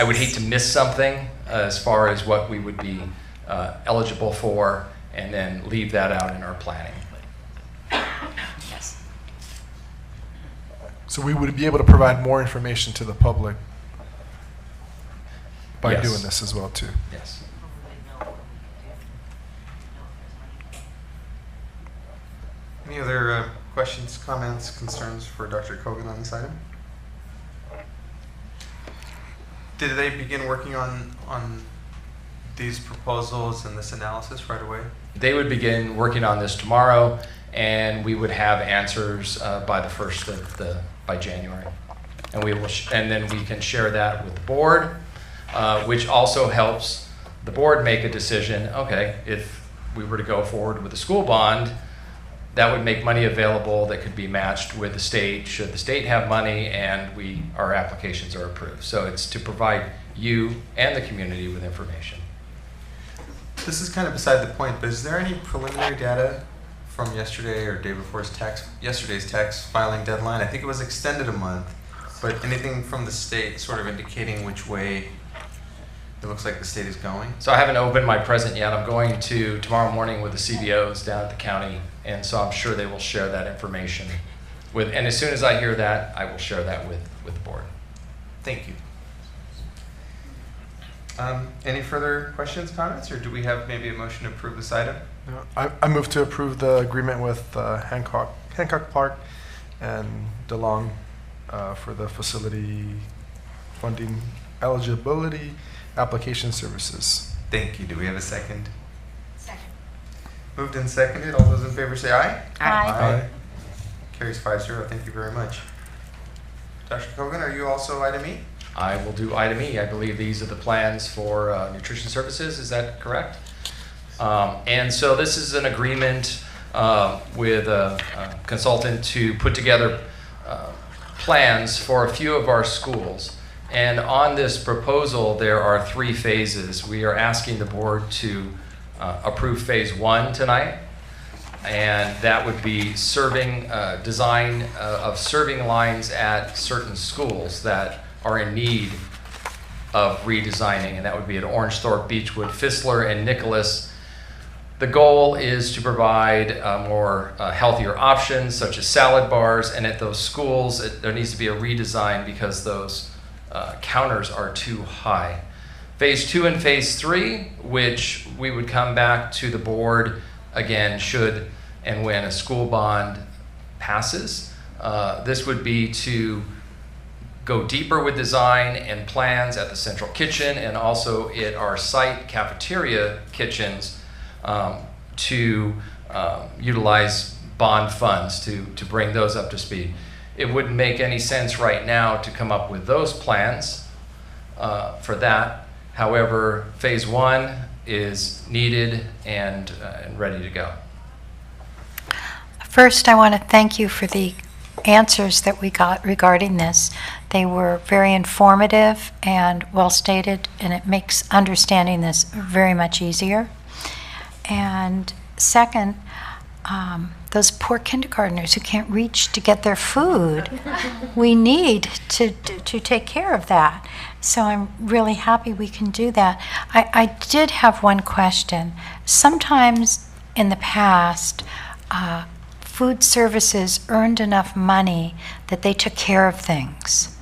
would hate to miss something as far as what we would be eligible for and then leave that out in our planning. Yes. So we would be able to provide more information to the public by doing this as well too. Yes. Any other questions, comments, concerns for Dr. Kogan on this item? Did they begin working on these proposals and this analysis right away? They would begin working on this tomorrow, and we would have answers by the first by January, and and then we can share that with the board, which also helps the board make a decision. Okay, if we were to go forward with a school bond, that would make money available that could be matched with the state should the state have money and our applications are approved. So it's to provide you and the community with information. This is kind of beside the point, but is there any preliminary data from yesterday or day before's yesterday's tax filing deadline? I think it was extended a month, but anything from the state sort of indicating which way it looks like the state is going? So I haven't opened my present yet. I'm going to tomorrow morning with the CBOs down at the county, and so I'm sure they will share that information and as soon as I hear that, I will share that with the board. Thank you. Any further questions, comments, or do we have maybe a motion to approve this item? I move to approve the agreement with Hancock Park and DeLong for the facility funding eligibility application services. Thank you. Do we have a second? Second. Moved and seconded. All those in favor say aye. Aye. Carries 5-0. Thank you very much. Dr. Kogan, are you also item E? I will do item E. I believe these are the plans for nutrition services. Is that correct? And so this is an agreement with a consultant to put together plans for a few of our schools. And on this proposal, there are 3 phases. We are asking the board to approve phase 1 tonight. And that would be serving, design of serving lines at certain schools that are in need of redesigning. And that would be at Orangethorpe, Beechwood, Fissler, and Nicholas. The goal is to provide more healthier options, such as salad bars. And at those schools, there needs to be a redesign because those counters are too high. Phase 2 and phase 3, which we would come back to the board again should and when a school bond passes. This would be to go deeper with design and plans at the central kitchen and also at our site cafeteria kitchens to utilize bond funds to bring those up to speed. It wouldn't make any sense right now to come up with those plans for that. However, phase 1 is needed and ready to go. First, I want to thank you for the answers that we got regarding this. They were very informative and well stated, and it makes understanding this very much easier. And second, those poor kindergartners who can't reach to get their food, we need to take care of that. So I'm really happy we can do that. I did have one question. Sometimes in the past, food services earned enough money that they took care of things.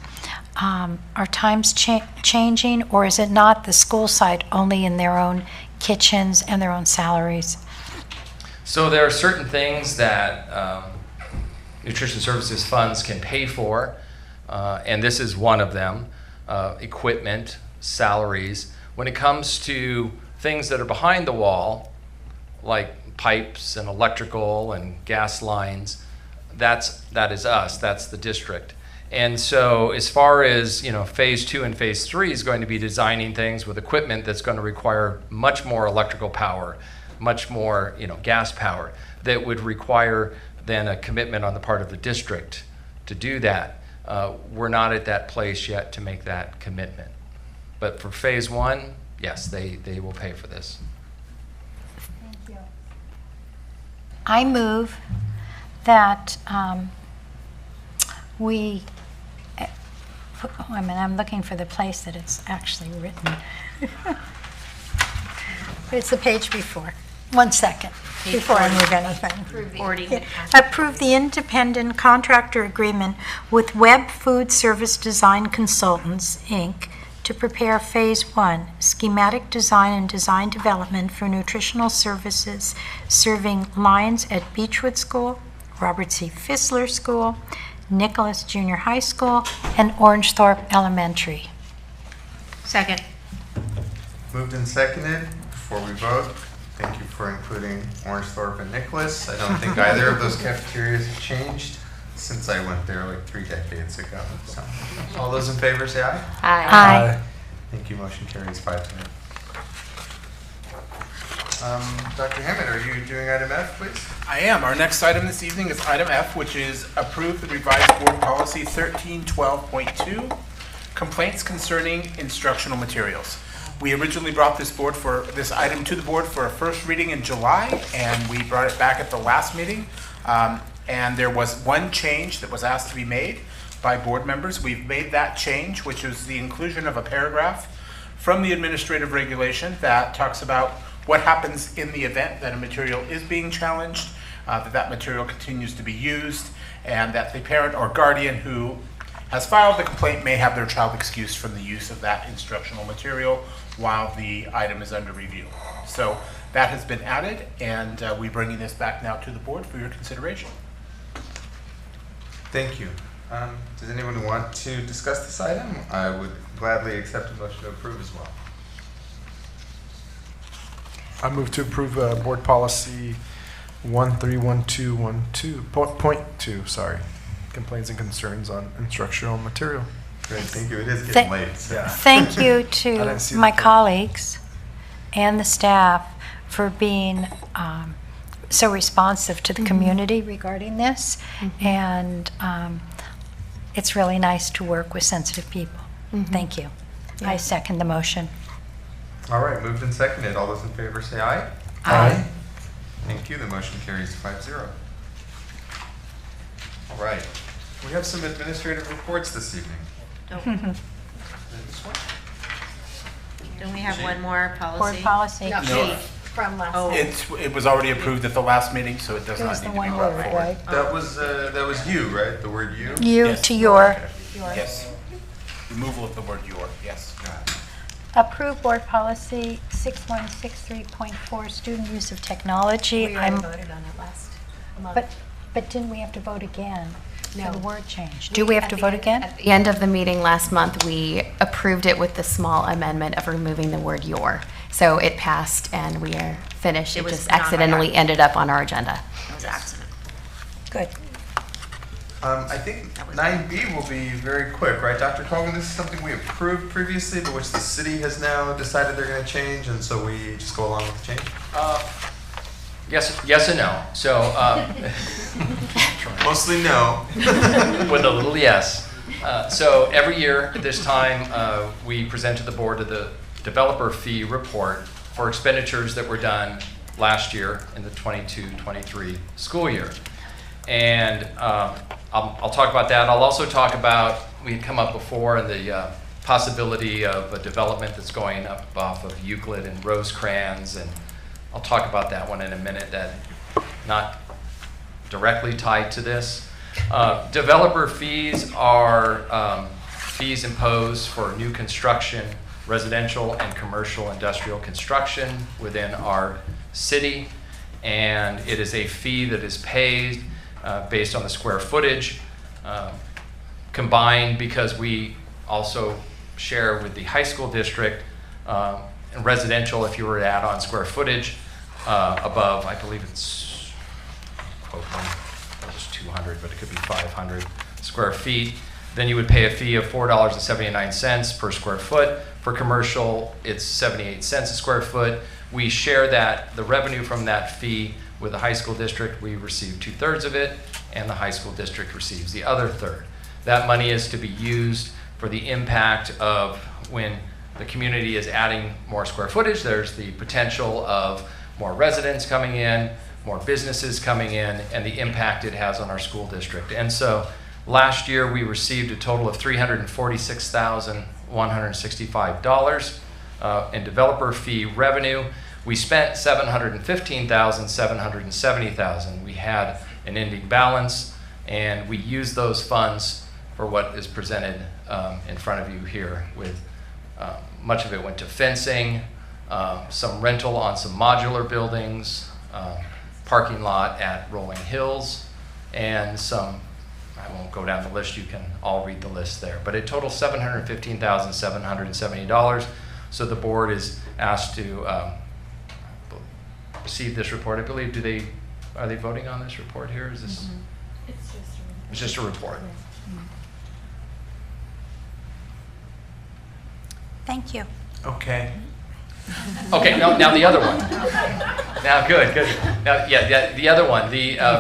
Are times changing, or is it not the school side only in their own kitchens and their own salaries? So there are certain things that nutrition services funds can pay for, and this is one of them, equipment, salaries. When it comes to things that are behind the wall, like pipes and electrical and gas lines, that is us, that's the district. And so as far as, phase 2 and phase 3 is going to be designing things with equipment that's going to require much more electrical power, much more, gas power, that would require then a commitment on the part of the district to do that. We're not at that place yet to make that commitment. But for phase 1, yes, they will pay for this. I move that I'm looking for the place that it's actually written. It's the page before. 1 second, before I move anything. Approve the independent contractor agreement with Web Food Service Design Consultants, Inc., to prepare Phase 1, schematic design and design development for nutritional services serving lines at Beechwood School, Robert C. Fissler School, Nicholas Junior High School, and Orangethorpe Elementary. Second. Moved and seconded. Before we vote, thank you for including Orangethorpe and Nicholas. I don't think either of those cafeterias have changed since I went there like 3 decades ago. So, all those in favor say aye. Aye. Aye. Thank you. Motion carries 5-0. Dr. Hammond, are you doing item F, please? I am. Our next item this evening is item F, which is approve the revised board policy 1312.2, complaints concerning instructional materials. We originally brought this item to the board for a first reading in July, and we brought it back at the last meeting. And there was one change that was asked to be made by board members. We've made that change, which is the inclusion of a paragraph from the administrative regulation that talks about what happens in the event that a material is being challenged, that material continues to be used, and that the parent or guardian who has filed the complaint may have their child excused from the use of that instructional material while the item is under review. So that has been added, and we're bringing this back now to the board for your consideration. Thank you. Does anyone want to discuss this item? I would gladly accept a motion to approve as well. I move to approve board policy 131212.2, sorry, complaints and concerns on instructional material. Great, thank you. It is getting late. Yeah. Thank you I to didn't see my the- colleagues and the staff for being so responsive to the community regarding this. And it's really nice to work with sensitive people. Thank you. I second the motion. All right, moved and seconded. All those in favor say aye. Aye. Thank you. The motion carries 5-0. All right. We have some administrative reports this evening. This one? Don't we have one more policy? Board policy. No, No. from last Oh. night. It was already approved at the last meeting, so it does It not was need the to be one brought word, forward. right? That was you, right? The word you? You Yes. to your. Yes. Removal of the word your, yes. Approve board policy 6163.4, student use of technology. We already voted on it last month. But didn't we have to vote again for No. the word change? Do we have to vote again? At the end of the meeting last month, we approved it with the small amendment of removing the word your. So it passed and we are finished. It It was just not by accidentally our- ended up on our agenda. It was accident. Good. I think 9B will be very quick, right, Dr. Colgan? This is something we approved previously, but which the city has now decided they're going to change, and so we just go along with the change? Yes and no. So, Mostly no. with a little yes. So every year at this time, we present to the board the developer fee report for expenditures that were done last year in the 22-23 school year. And I'll talk about that. I'll also talk about, we had come up before in the possibility of a development that's going up off of Euclid and Rosecrans, and I'll talk about that one in a minute, that not directly tied to this. Developer fees are fees imposed for new construction, residential and commercial industrial construction within our city, and it is a fee that is paid based on the square footage, combined because we also share with the high school district, and residential, if you were to add on square footage above, I believe it's, quote me, it was 200, but it could be 500 square feet, then you would pay a fee of $4.79 per square foot. For commercial, it's 78 cents a square foot. We share that, the revenue from that fee with the high school district. We receive 2/3 of it, and the high school district receives the other third. That money is to be used for the impact of when the community is adding more square footage. There's the potential of more residents coming in, more businesses coming in, and the impact it has on our school district. And so last year we received a total of $346,165 in developer fee revenue. We spent $715,770,000. We had an ending balance, and we used those funds for what is presented in front of you here. With much of it went to fencing, some rental on some modular buildings, parking lot at Rolling Hills, and some, I won't go down the list, you can all read the list there, but it totals $715,770. So the board is asked to receive this report. I believe, are they voting on this report here? Is this? It's just a report. Thank you. Okay. Okay, now the other one. Now, good. Now, the other one,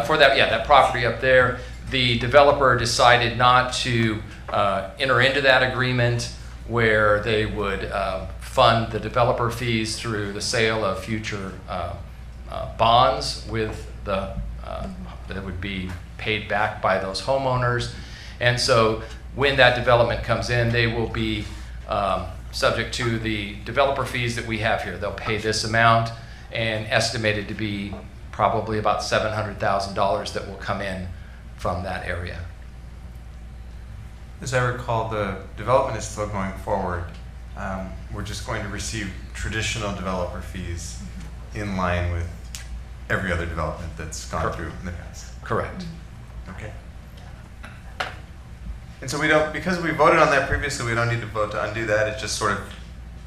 for that property up there, the developer decided not to enter into that agreement where they would fund the developer fees through the sale of future bonds with that would be paid back by those homeowners. And so when that development comes in, they will be subject to the developer fees that we have here. They'll pay this amount, and estimated to be probably about $700,000 that will come in from that area. As I recall, the development is still going forward. We're just going to receive traditional developer fees in line with every other development that's gone through in the past. Correct. Okay. And so we don't, because we voted on that previously, we don't need to vote to undo that. It just sort of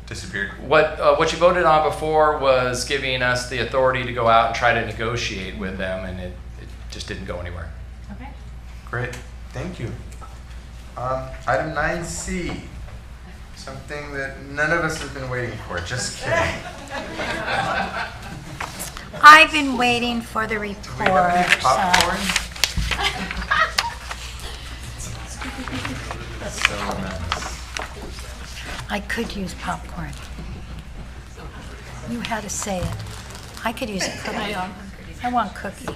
disappeared. What you voted on before was giving us the authority to go out and try to negotiate with them, and it just didn't go anywhere. Okay. Great, thank you. Item 9C, something that none of us have been waiting for, just kidding. I've been waiting for the Do we report. have any popcorn? So nice. I could use popcorn. You had to say it. I could use a cookie. I want cookie.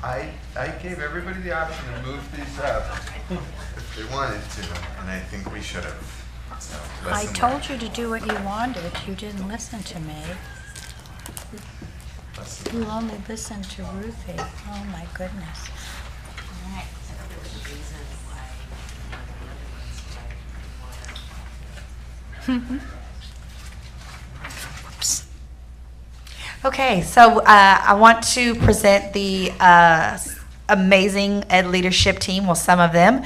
I gave everybody the option to move these up if they wanted to, and I think we should have. So, I lesson told learned. you to do what you wanted. You didn't listen to me. Lesson You only listened to Ruthie. Oh, my goodness. Whoops. Okay, so I want to present the amazing Ed leadership team. Well, some of them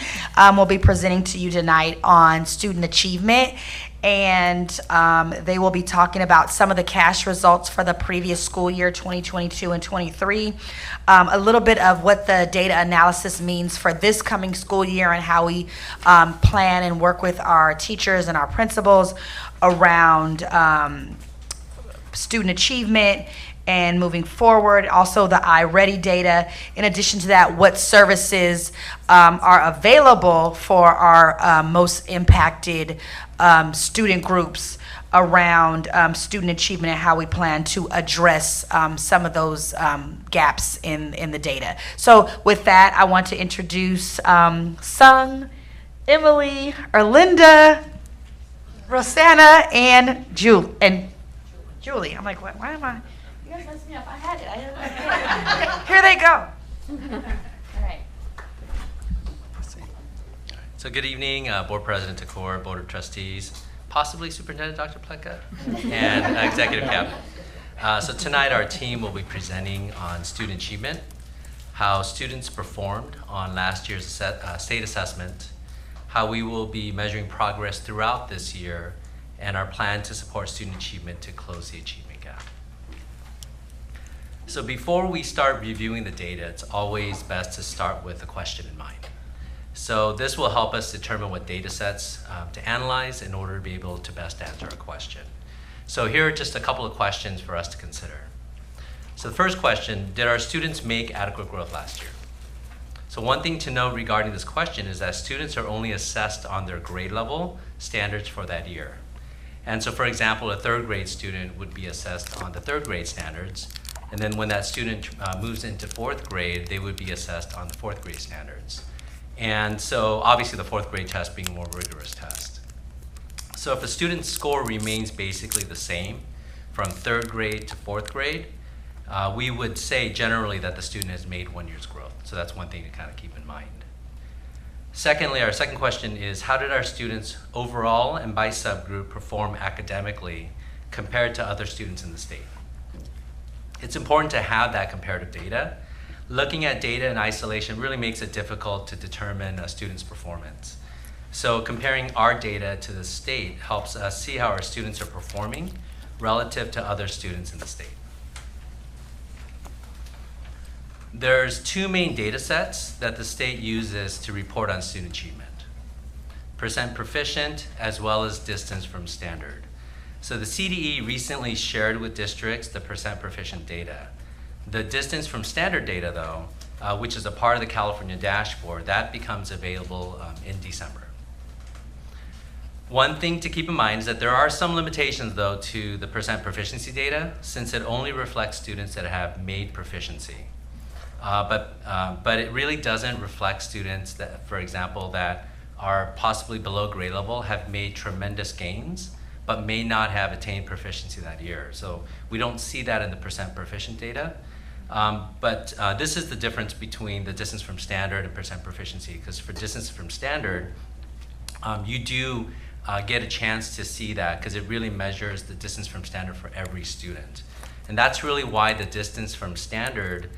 will be presenting to you tonight on student achievement. And they will be talking about some of the cash results for the previous school year, 2022 and 23. A little bit of what the data analysis means for this coming school year and how we plan and work with our teachers and our principals around student achievement and moving forward. Also the iReady data. In addition to that, what services are available for our most impacted student groups around student achievement and how we plan to address some of those gaps in the data. So with that, I want to introduce Sung, Emily, Erlinda, Rosanna, and Julie. I'm like, why am I? You guys messed me up. I had it. Here they go. All right. So good evening, Board President Takor, Board of Trustees, possibly Superintendent Dr. Pleka, and Executive Cabinet. So tonight our team will be presenting on student achievement, how students performed on last year's state assessment, how we will be measuring progress throughout this year, and our plan to support student achievement to close the achievement gap. So before we start reviewing the data, it's always best to start with a question in mind. So this will help us determine what data sets to analyze in order to be able to best answer a question. So here are just a couple of questions for us to consider. So the first question, did our students make adequate growth last year? So one thing to note regarding this question is that students are only assessed on their grade level standards for that year. And so for example, a third grade student would be assessed on the third grade standards, and then when that student moves into fourth grade, they would be assessed on the fourth grade standards. And so obviously the fourth grade test being a more rigorous test. So if a student's score remains basically the same from third grade to fourth grade, we would say generally that the student has made 1 year's growth. So that's one thing to kind of keep in mind. Secondly, our second question is, how did our students overall and by subgroup perform academically compared to other students in the state? It's important to have that comparative data. Looking at data in isolation really makes it difficult to determine a student's performance. So comparing our data to the state helps us see how our students are performing relative to other students in the state. There's two main data sets that the state uses to report on student achievement: percent proficient as well as distance from standard. So the CDE recently shared with districts the percent proficient data. The distance from standard data though, which is a part of the California dashboard, that becomes available in December. One thing to keep in mind is that there are some limitations though to the percent proficiency data, since it only reflects students that have made proficiency. But it really doesn't reflect students that, for example, that are possibly below grade level, have made tremendous gains, but may not have attained proficiency that year. So we don't see that in the percent proficient data. But this is the difference between the distance from standard and percent proficiency, because for distance from standard, you do get a chance to see that because it really measures the distance from standard for every student. And that's really why the distance from standard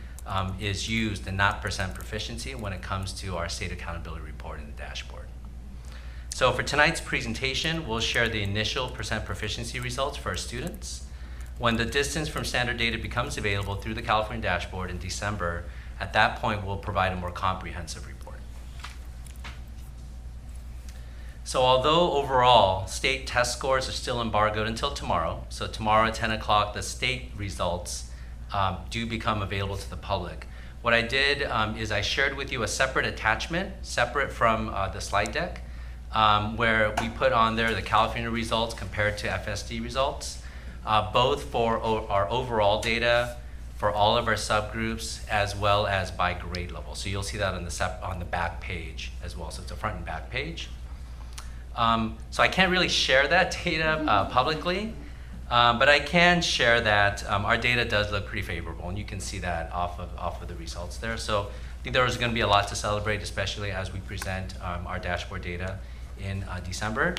is used and not percent proficiency when it comes to our state accountability report in the dashboard. So for tonight's presentation, we'll share the initial percent proficiency results for our students. When the distance from standard data becomes available through the California dashboard in December, at that point, we'll provide a more comprehensive report. So although overall state test scores are still embargoed until tomorrow, so tomorrow at 10 o'clock, the state results do become available to the public. What I did is I shared with you a separate attachment, separate from the slide deck, where we put on there the California results compared to FSD results, both for our overall data, for all of our subgroups, as well as by grade level. So you'll see that on the back page as well. So it's a front and back page. So I can't really share that data publicly, but I can share that our data does look pretty favorable, and you can see that off of the results there. So I think there is going to be a lot to celebrate, especially as we present our dashboard data in December.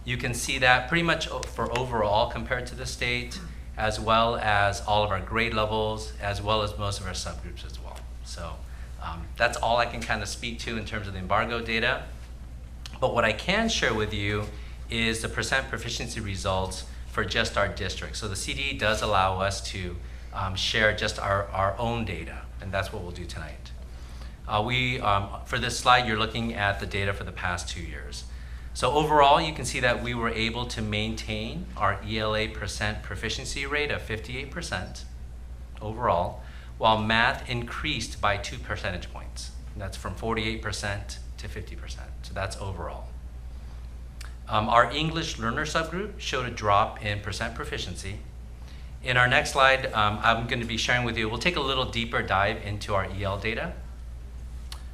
You can see that pretty much for overall compared to the state, as well as all of our grade levels, as well as most of our subgroups as well. So that's all I can kind of speak to in terms of the embargo data. But what I can share with you is the percent proficiency results for just our district. So the CDE does allow us to share just our own data, and that's what we'll do tonight. For this slide, you're looking at the data for the past 2 years. So overall, you can see that we were able to maintain our ELA percent proficiency rate of 58% overall, while math increased by 2 percentage points. And that's from 48% to 50%. So that's overall. Our English learner subgroup showed a drop in percent proficiency. In our next slide, I'm going to be sharing with you, we'll take a little deeper dive into our EL data.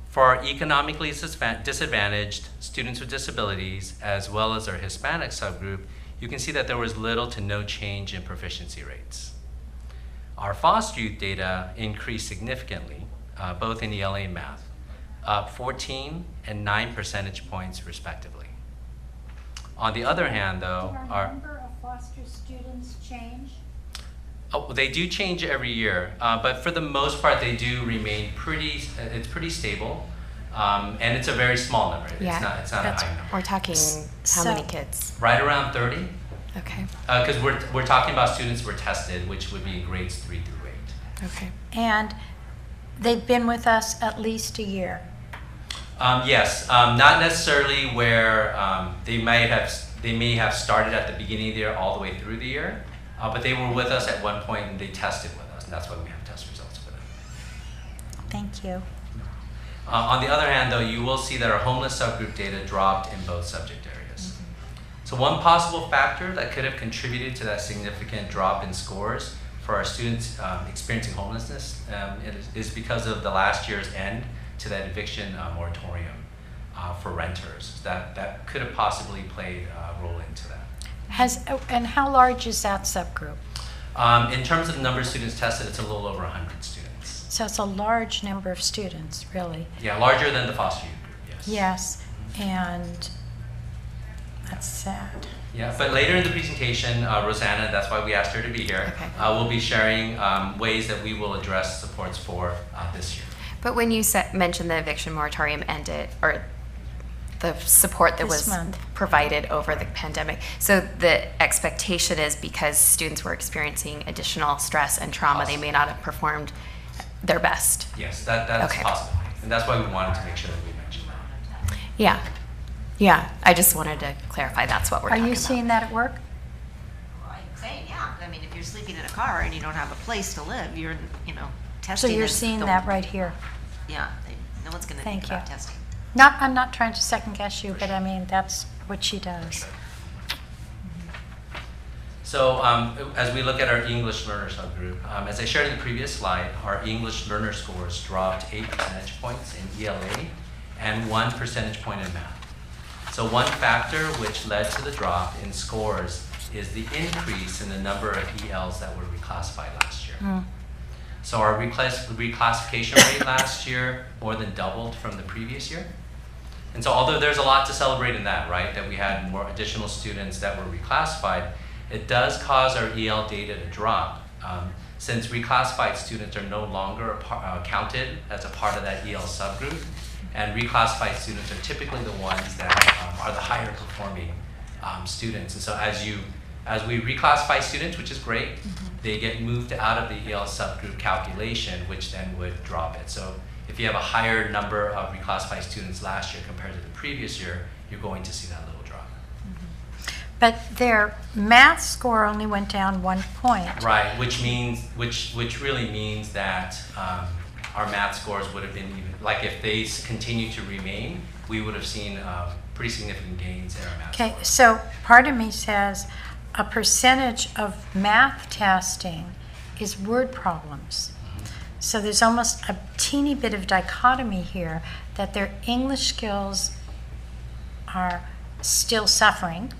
For our economically disadvantaged students with disabilities, as well as our Hispanic subgroup, you can see that there was little to no change in proficiency rates. Our foster youth data increased significantly, both in ELA and math, up 14 and 9 percentage points respectively. On the other hand, though, our number of foster students change? Oh, they do change every year, but for the most part, they do remain it's pretty stable, and it's a very small number. Yeah, it's not a high number. We're talking how many kids? Right around 30. Okay. Because we're talking about students who were tested, which would be grades 3 through 8. Okay. And they've been with us at least a year? Yes, not necessarily where they may have started at the beginning of the year all the way through the year. But they were with us at one point and they tested with us, and that's why we have test results for them. Thank you. On the other hand, though, you will see that our homeless subgroup data dropped in both subject areas. So one possible factor that could have contributed to that significant drop in scores for our students experiencing homelessness is because of the last year's end to that eviction moratorium for renters. That could have possibly played a role into that. And how large is that subgroup? In terms of the number of students tested, it's a little over 100 students. So it's a large number of students, really. Yeah, larger than the foster youth group, yes. Yes, and that's sad. Yeah, but later in the presentation, Rosanna, that's why we asked her to be here, will be sharing ways that we will address supports for this year. But when you mentioned the eviction moratorium ended, or the support that was provided over the pandemic. So the expectation is because students were experiencing additional stress and trauma, they may not have performed their best. Yes, that's possible. And that's why we wanted to make sure that we mentioned that. Yeah. Yeah, I just wanted to clarify that's what we're talking about. Are you seeing that at work? Well, I'm saying, yeah. I mean, if you're sleeping in a car and you don't have a place to live, you're, testing. So you're seeing that right here? Yeah, no one's going to think about testing. I'm not trying to second guess you, but I mean, that's what she does. So as we look at our English learner subgroup, as I shared in the previous slide, our English learner scores dropped 8 percentage points in ELA and 1 percentage point in math. So one factor which led to the drop in scores is the increase in the number of ELs that were reclassified last year. So our reclassification rate last year more than doubled from the previous year. And so although there's a lot to celebrate in that, right, that we had more additional students that were reclassified, it does cause our EL data to drop. Since reclassified students are no longer counted as a part of that EL subgroup, And reclassified students are typically the ones that are the higher performing students. And so as we reclassify students, which is great, they get moved out of the EL subgroup calculation, which then would drop it. So if you have a higher number of reclassified students last year compared to the previous year, you're going to see that little drop. But their math score only went down 1 point. Right, which really means that our math scores would have been even, like if they continue to remain, we would have seen pretty significant gains in our math Okay, scores. so part of me says a percentage of math testing is word problems. So there's almost a teeny bit of dichotomy here that their English skills are still suffering,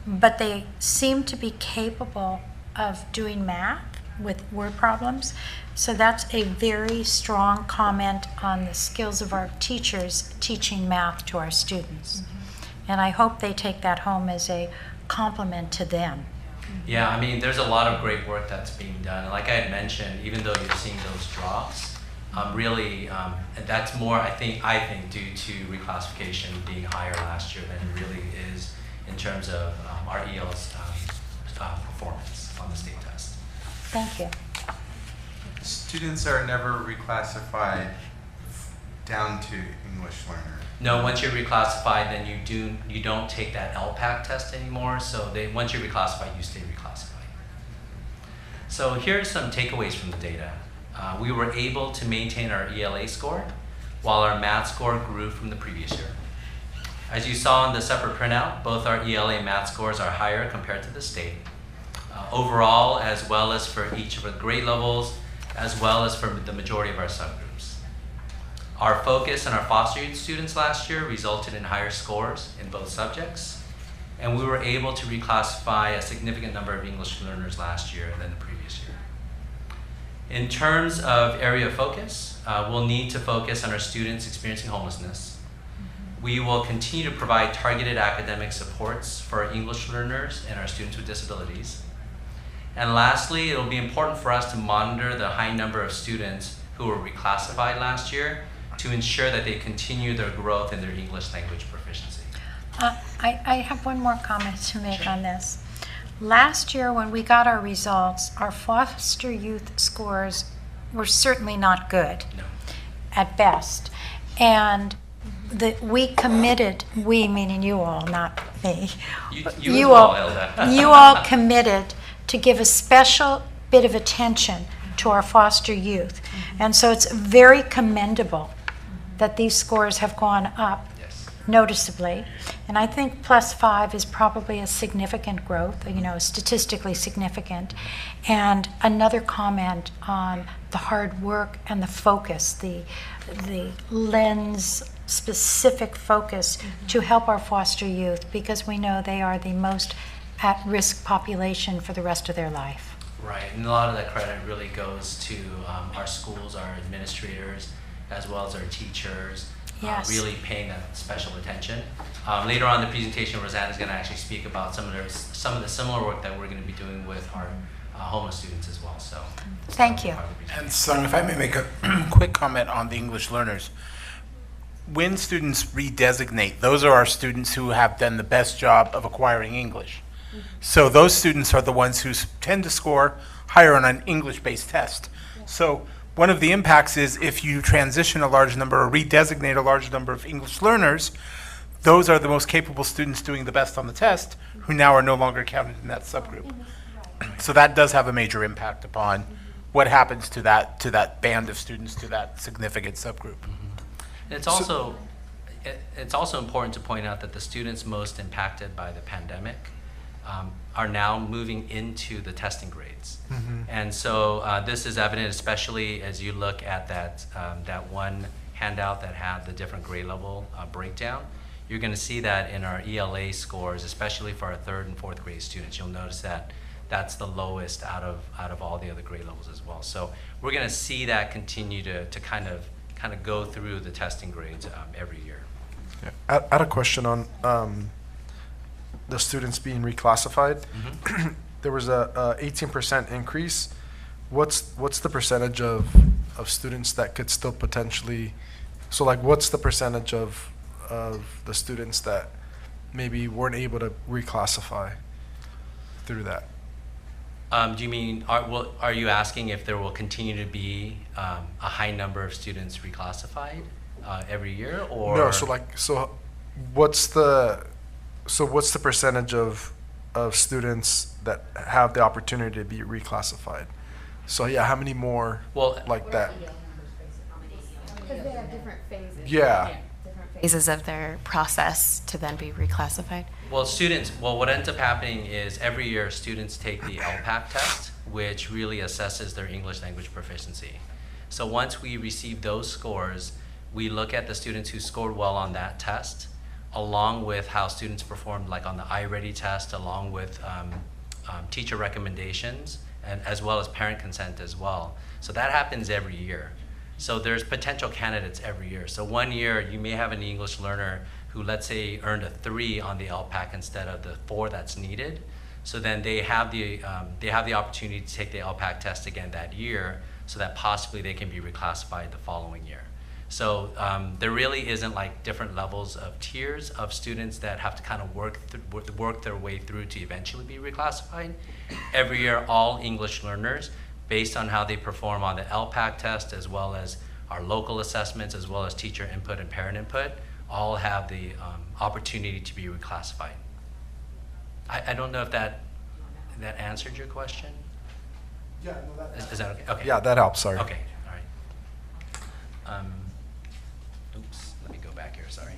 but they seem to be capable of doing math with word problems. So that's a very strong comment on the skills of our teachers teaching math to our students. And I hope they take that home as a compliment to them. Yeah, I mean, there's a lot of great work that's being done. And like I had mentioned, even though you're seeing those drops, really, that's more, I think, due to reclassification being higher last year than it really is in terms of our EL's performance on the state test. Thank you. Students are never reclassified down to English learner. No, once you're reclassified, then you don't take that LPAC test anymore. So once you're reclassified, you stay reclassified. So here are some takeaways from the data. We were able to maintain our ELA score while our math score grew from the previous year. As you saw in the separate printout, both our ELA math scores are higher compared to the state. Overall, as well as for each of the grade levels, as well as for the majority of our subgroups. Our focus on our foster youth students last year resulted in higher scores in both subjects, and we were able to reclassify a significant number of English learners last year than the previous year. In terms of area of focus, we'll need to focus on our students experiencing homelessness. We will continue to provide targeted academic supports for our English learners and our students with disabilities. And lastly, it will be important for us to monitor the high number of students who were reclassified last year to ensure that they continue their growth in their English language proficiency. I have one more comment to make on this. Last year, when we got our results, our foster youth scores were certainly not good, at best. And we committed, we meaning you all, not me. You all, Hilda. You all committed to give a special bit of attention to our foster youth. And so it's very commendable that these scores have gone up noticeably. And I think +5 is probably a significant growth, statistically significant. And another comment on the hard work and the focus, the lens specific focus to help our foster youth, because we know they are the most at-risk population for the rest of their life. Right, and a lot of that credit really goes to our schools, our administrators, as well as our teachers, really paying that special attention. Later on in the presentation, Rosanna is going to actually speak about some of the similar work that we're going to be doing with our homeless students as well. So, thank you. And Sung, if I may make a quick comment on the English learners. When students redesignate, those are our students who have done the best job of acquiring English. So those students are the ones who tend to score higher on an English-based test. So one of the impacts is if you transition a large number or redesignate a large number of English learners, those are the most capable students doing the best on the test who now are no longer counted in that subgroup. So that does have a major impact upon what happens to that band of students, to that significant subgroup. It's also important to point out that the students most impacted by the pandemic are now moving into the testing grades. And so this is evident, especially as you look at that one handout that had the different grade level breakdown. You're going to see that in our ELA scores, especially for our 3rd and 4th grade students. You'll notice that that's the lowest out of all the other grade levels as well. So we're going to see that continue to kind of go through the testing grades every year. Yeah. I had a question on the students being reclassified. There was a 18% increase. What's the percentage of students that could still potentially So like, what's the percentage of the students that maybe weren't able to reclassify through that? Do you mean, are you asking if there will continue to be a high number of students reclassified every year, or? No, so what's the percentage of students that have the opportunity to be reclassified? So yeah, how many more like that? Because they have different phases. Yeah. Different phases of their process to then be reclassified. Well, what ends up happening is every year students take the LPAC test, which really assesses their English language proficiency. So once we receive those scores, we look at the students who scored well on that test, along with how students performed like on the iReady test, along with teacher recommendations, and as well as parent consent as well. So that happens every year. So there's potential candidates every year. So one year you may have an English learner who, let's say, earned a 3 on the LPAC instead of the 4 that's needed. So then they have the opportunity to take the LPAC test again that year, so that possibly they can be reclassified the following year. So there really isn't like different levels of tiers of students that have to kind of work their way through to eventually be reclassified. Every year, all English learners, based on how they perform on the LPAC test, as well as our local assessments, as well as teacher input and parent input, all have the opportunity to be reclassified. I don't know if that answered your question? Yeah, no, Is that okay? Okay. Yeah, that helps, sorry. Okay, all right. Oops, let me go back here, sorry.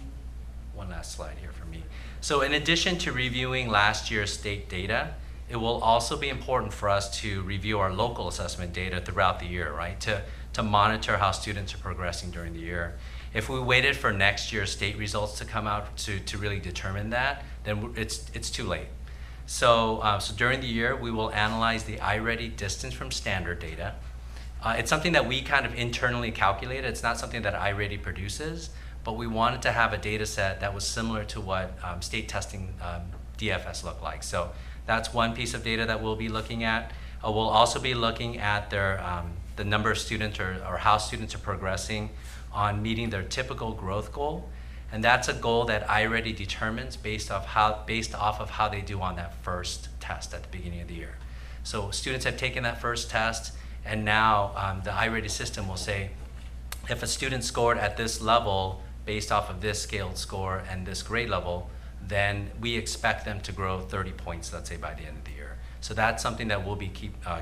One last slide here for me. So in addition to reviewing last year's state data, it will also be important for us to review our local assessment data throughout the year, right? To monitor how students are progressing during the year. If we waited for next year's state results to come out to really determine that, then it's too late. So during the year, we will analyze the iReady distance from standard data. It's something that we kind of internally calculated. It's not something that iReady produces, but we wanted to have a data set that was similar to what state testing DFS looked like. So that's one piece of data that we'll be looking at. We'll also be looking at the number of students or how students are progressing on meeting their typical growth goal. And that's a goal that iReady determines based off of how they do on that first test at the beginning of the year. So students have taken that first test, and now the iReady system will say, if a student scored at this level based off of this scaled score and this grade level, then we expect them to grow 30 points, let's say, by the end of the year. So that's something that we'll be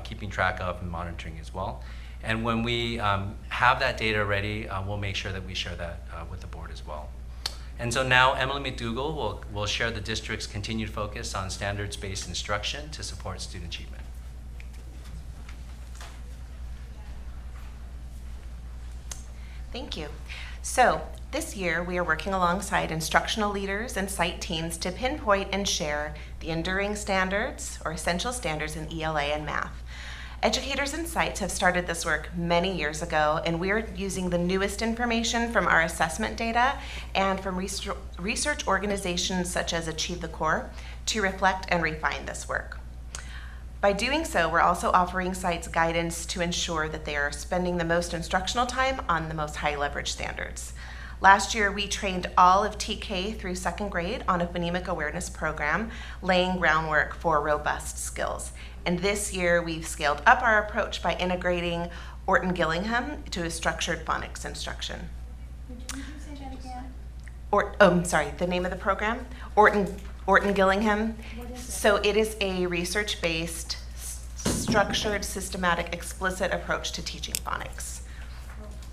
keeping track of and monitoring as well. And when we have that data ready, we'll make sure that we share that with the board as well. And so now Emily McDougall will share the district's continued focus on standards-based instruction to support student achievement. Thank you. So this year, we are working alongside instructional leaders and site teams to pinpoint and share the enduring standards or essential standards in ELA and math. Educators and sites have started this work many years ago, and we're using the newest information from our assessment data and from research organizations such as Achieve the Core to reflect and refine this work. By doing so, we're also offering sites guidance to ensure that they are spending the most instructional time on the most high leverage standards. Last year, we trained all of TK through 2nd grade on a phonemic awareness program, laying groundwork for robust skills. And this year, we've scaled up our approach by integrating Orton Gillingham to a structured phonics instruction. Would you say that again? Sorry, the name of the program? Orton Gillingham. So it is a research-based, structured, systematic, explicit approach to teaching phonics.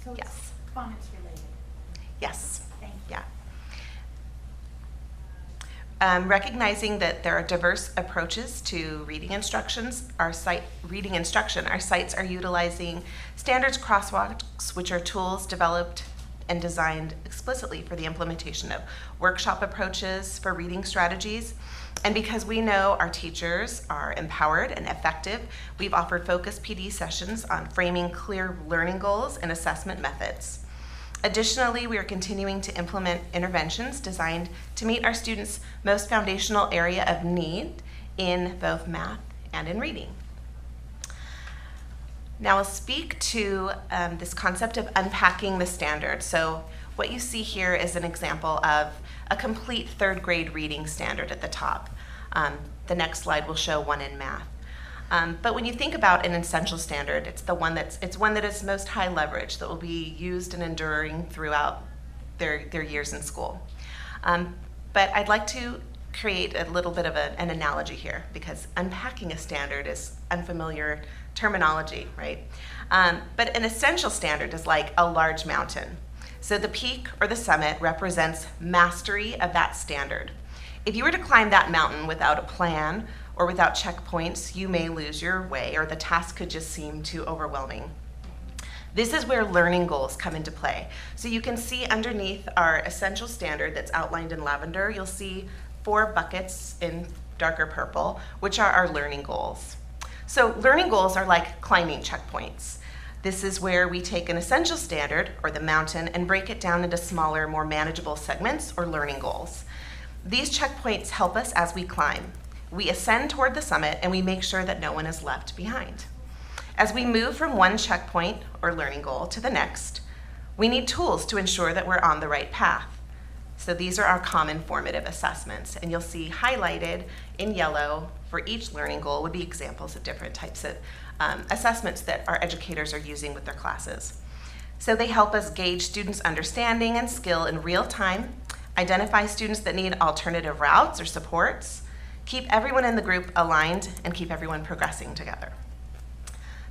So Yes. it's phonics related. Yes. Thank you. Yeah. Recognizing that there are diverse approaches to reading instruction, our sites are utilizing standards crosswalks, which are tools developed and designed explicitly for the implementation of workshop approaches for reading strategies. And because we know our teachers are empowered and effective, we've offered focused PD sessions on framing clear learning goals and assessment methods. Additionally, we are continuing to implement interventions designed to meet our students' most foundational area of need in both math and in reading. Now I'll speak to this concept of unpacking the standard. So what you see here is an example of a complete third grade reading standard at the top. The next slide will show one in math. But when you think about an essential standard, it's one that is most high leverage, that will be used and enduring throughout their years in school. But I'd like to create a little bit of an analogy here, because unpacking a standard is unfamiliar terminology, right? But an essential standard is like a large mountain. So the peak or the summit represents mastery of that standard. If you were to climb that mountain without a plan or without checkpoints, you may lose your way, or the task could just seem too overwhelming. This is where learning goals come into play. So you can see underneath our essential standard that's outlined in lavender, you'll see 4 buckets in darker purple, which are our learning goals. So learning goals are like climbing checkpoints. This is where we take an essential standard, or the mountain, and break it down into smaller, more manageable segments, or learning goals. These checkpoints help us as we climb. We ascend toward the summit, and we make sure that no one is left behind. As we move from one checkpoint or learning goal to the next, we need tools to ensure that we're on the right path. So these are our common formative assessments, and you'll see highlighted in yellow for each learning goal would be examples of different types of assessments that our educators are using with their classes. So they help us gauge students' understanding and skill in real time, identify students that need alternative routes or supports, keep everyone in the group aligned, and keep everyone progressing together.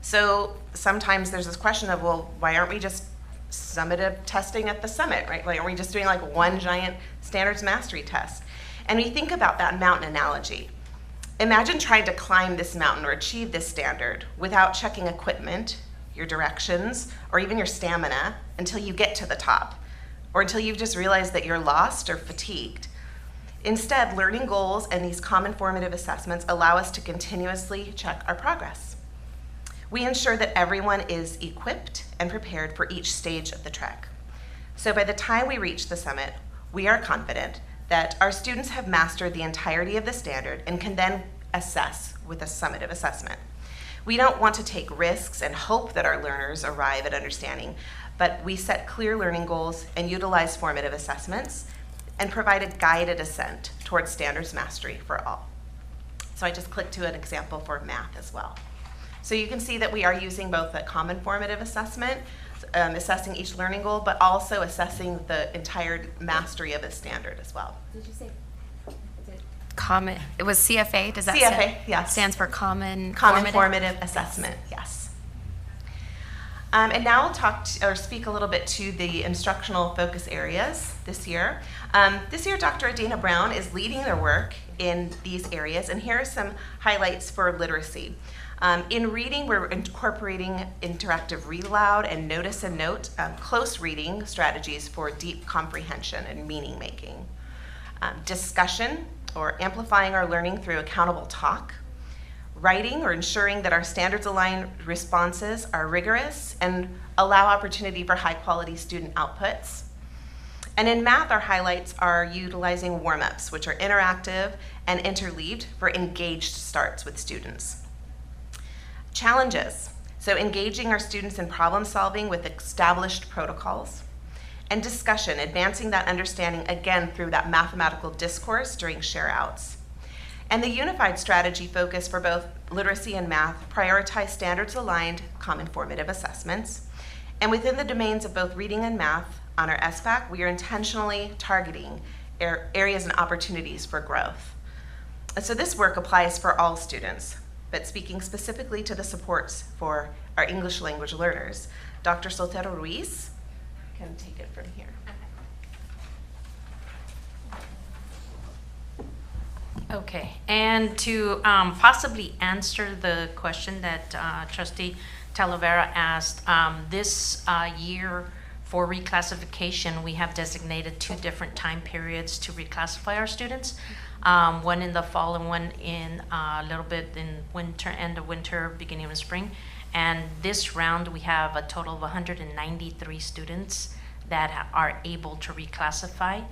So sometimes there's this question of, well, why aren't we just summative testing at the summit, right? Like, are we just doing like one giant standards mastery test? And we think about that mountain analogy. Imagine trying to climb this mountain or achieve this standard without checking equipment, your directions, or even your stamina until you get to the top, or until you've just realized that you're lost or fatigued. Instead, learning goals and these common formative assessments allow us to continuously check our progress. We ensure that everyone is equipped and prepared for each stage of the trek. So by the time we reach the summit, we are confident that our students have mastered the entirety of the standard and can then assess with a summative assessment. We don't want to take risks and hope that our learners arrive at understanding, but we set clear learning goals and utilize formative assessments and provide a guided ascent towards standards mastery for all. So I just clicked to an example for math as well. So you can see that we are using both the common formative assessment, assessing each learning goal, but also assessing the entire mastery of a standard as well. Did you say common? It was CFA. Does that CFA? Yes. Stands for common formative assessment. Yes. And now I'll speak a little bit to the instructional focus areas this year. This year, Dr. Adina Brown is leading their work in these areas, and here are some highlights for literacy. In reading, we're incorporating interactive read aloud and notice and note close reading strategies for deep comprehension and meaning making. Discussion, or amplifying our learning through accountable talk. Writing, or ensuring that our standards aligned responses are rigorous and allow opportunity for high quality student outputs. And in math, our highlights are utilizing warm-ups, which are interactive and interleaved for engaged starts with students. Challenges, so engaging our students in problem solving with established protocols. And discussion, advancing that understanding again through that mathematical discourse during share-outs. And the unified strategy focus for both literacy and math prioritize standards-aligned common formative assessments. And within the domains of both reading and math on our SBAC, we are intentionally targeting areas and opportunities for growth. And so this work applies for all students, but speaking specifically to the supports for our English language learners, Dr. Soltero Ruiz can take it from here. Okay, and to possibly answer the question that Trustee Talavera asked, this year for reclassification, we have designated 2 different time periods to reclassify our students. One in the fall and one in a little bit in winter, end of winter, beginning of spring. And this round, we have a total of 193 students that are able to reclassify.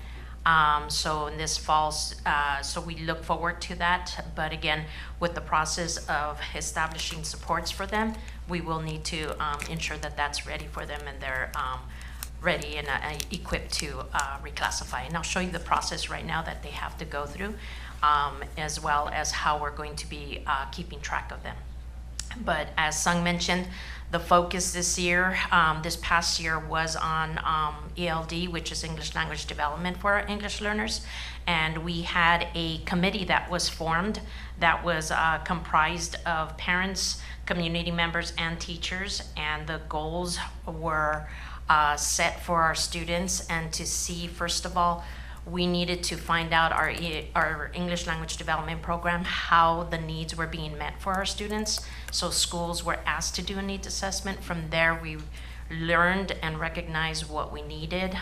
So in this fall, so we look forward to that. But again, with the process of establishing supports for them, we will need to ensure that that's ready for them and they're ready and equipped to reclassify. And I'll show you the process right now that they have to go through, as well as how we're going to be keeping track of them. But as Sung mentioned, the focus this year, this past year, was on ELD, which is English Language Development for our English learners. And we had a committee that was formed that was comprised of parents, community members, and teachers. And the goals were set for our students, and to see, first of all, we needed to find out our English language development program, how the needs were being met for our students. So schools were asked to do a needs assessment. From there, we learned and recognized what we needed.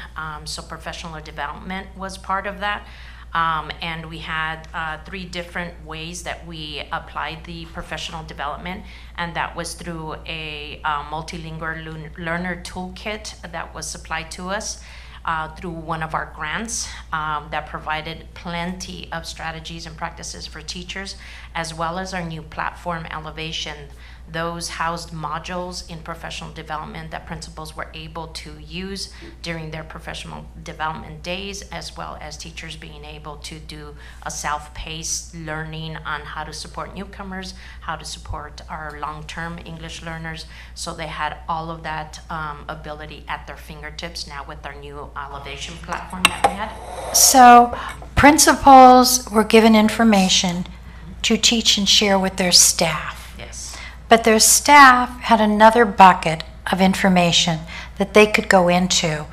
So professional development was part of that. And we had 3 different ways that we applied the professional development, and that was through a multilingual learner toolkit that was supplied to us through one of our grants that provided plenty of strategies and practices for teachers, as well as our new platform, Elevation. Those housed modules in professional development that principals were able to use during their professional development days, as well as teachers being able to do a self-paced learning on how to support newcomers, how to support our long-term English learners. So they had all of that ability at their fingertips now with our new Elevation platform that we had. So principals were given information to teach and share with their staff. Yes. But their staff had another bucket of information that they could go into,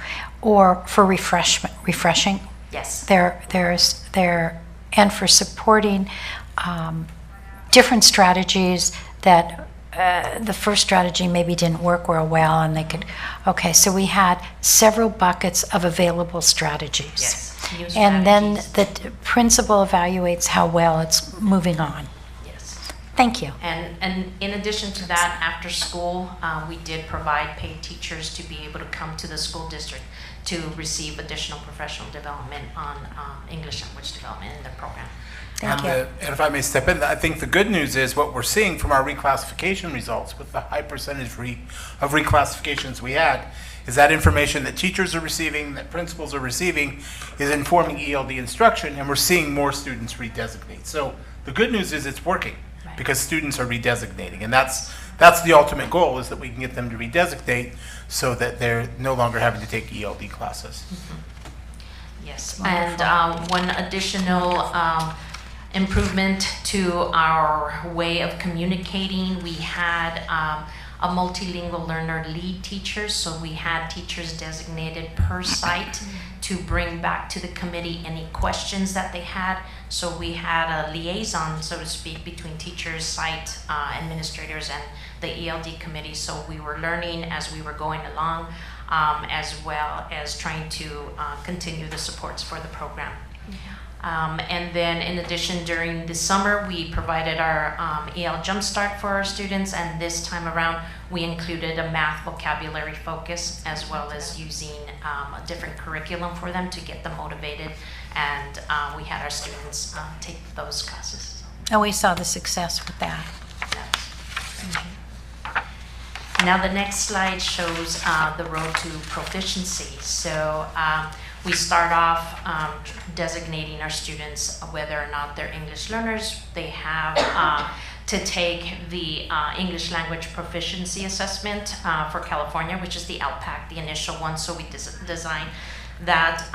or for refreshing. Yes. And for supporting different strategies that the first strategy maybe didn't work real well, and they could, okay, so we had several buckets of available strategies. Yes. New And then strategies. the principal evaluates how well it's moving on. Thank you. And in addition to that, after school, we did provide paid teachers to be able to come to the school district to receive additional professional development on English language development in the program. Thank you. And if I may step in, I think the good news is what we're seeing from our reclassification results with the high percentage of reclassifications we had is that information that teachers are receiving, that principals are receiving, is informing ELD instruction, and we're seeing more students redesignate. So the good news is it's working, because students are redesignating, and that's the ultimate goal, is that we can get them to redesignate so that they're no longer having to take ELD classes. Yes, and one additional improvement to our way of communicating, we had a multilingual learner lead teacher, so we had teachers designated per site to bring back to the committee any questions that they had. So we had a liaison, so to speak, between teachers, site administrators, and the ELD committee. So we were learning as we were going along, as well as trying to continue the supports for the program. And then in addition, during the summer, we provided our EL Jumpstart for our students, and this time around, we included a math vocabulary focus, as well as using a different curriculum for them to get them motivated. And we had our students take those classes. And we saw the success with that. Now the next slide shows the road to proficiency. So we start off designating our students whether or not they're English learners. They have to take the English language proficiency assessment for California, which is the LPAC, the initial one. So we design that,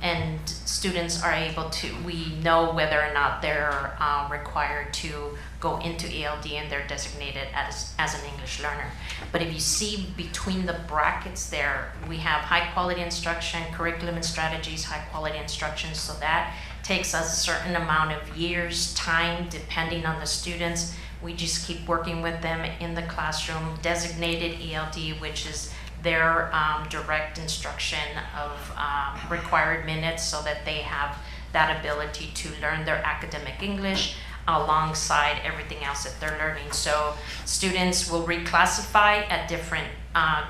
and students are able to, we know whether or not they're required to go into ELD and they're designated as an English learner. But if you see between the brackets there, we have high quality instruction, curriculum and strategies, high quality instruction. So that takes us a certain amount of years, time, depending on the students. We just keep working with them in the classroom. Designated ELD, which is their direct instruction of required minutes, so that they have that ability to learn their academic English alongside everything else that they're learning. So students will reclassify at different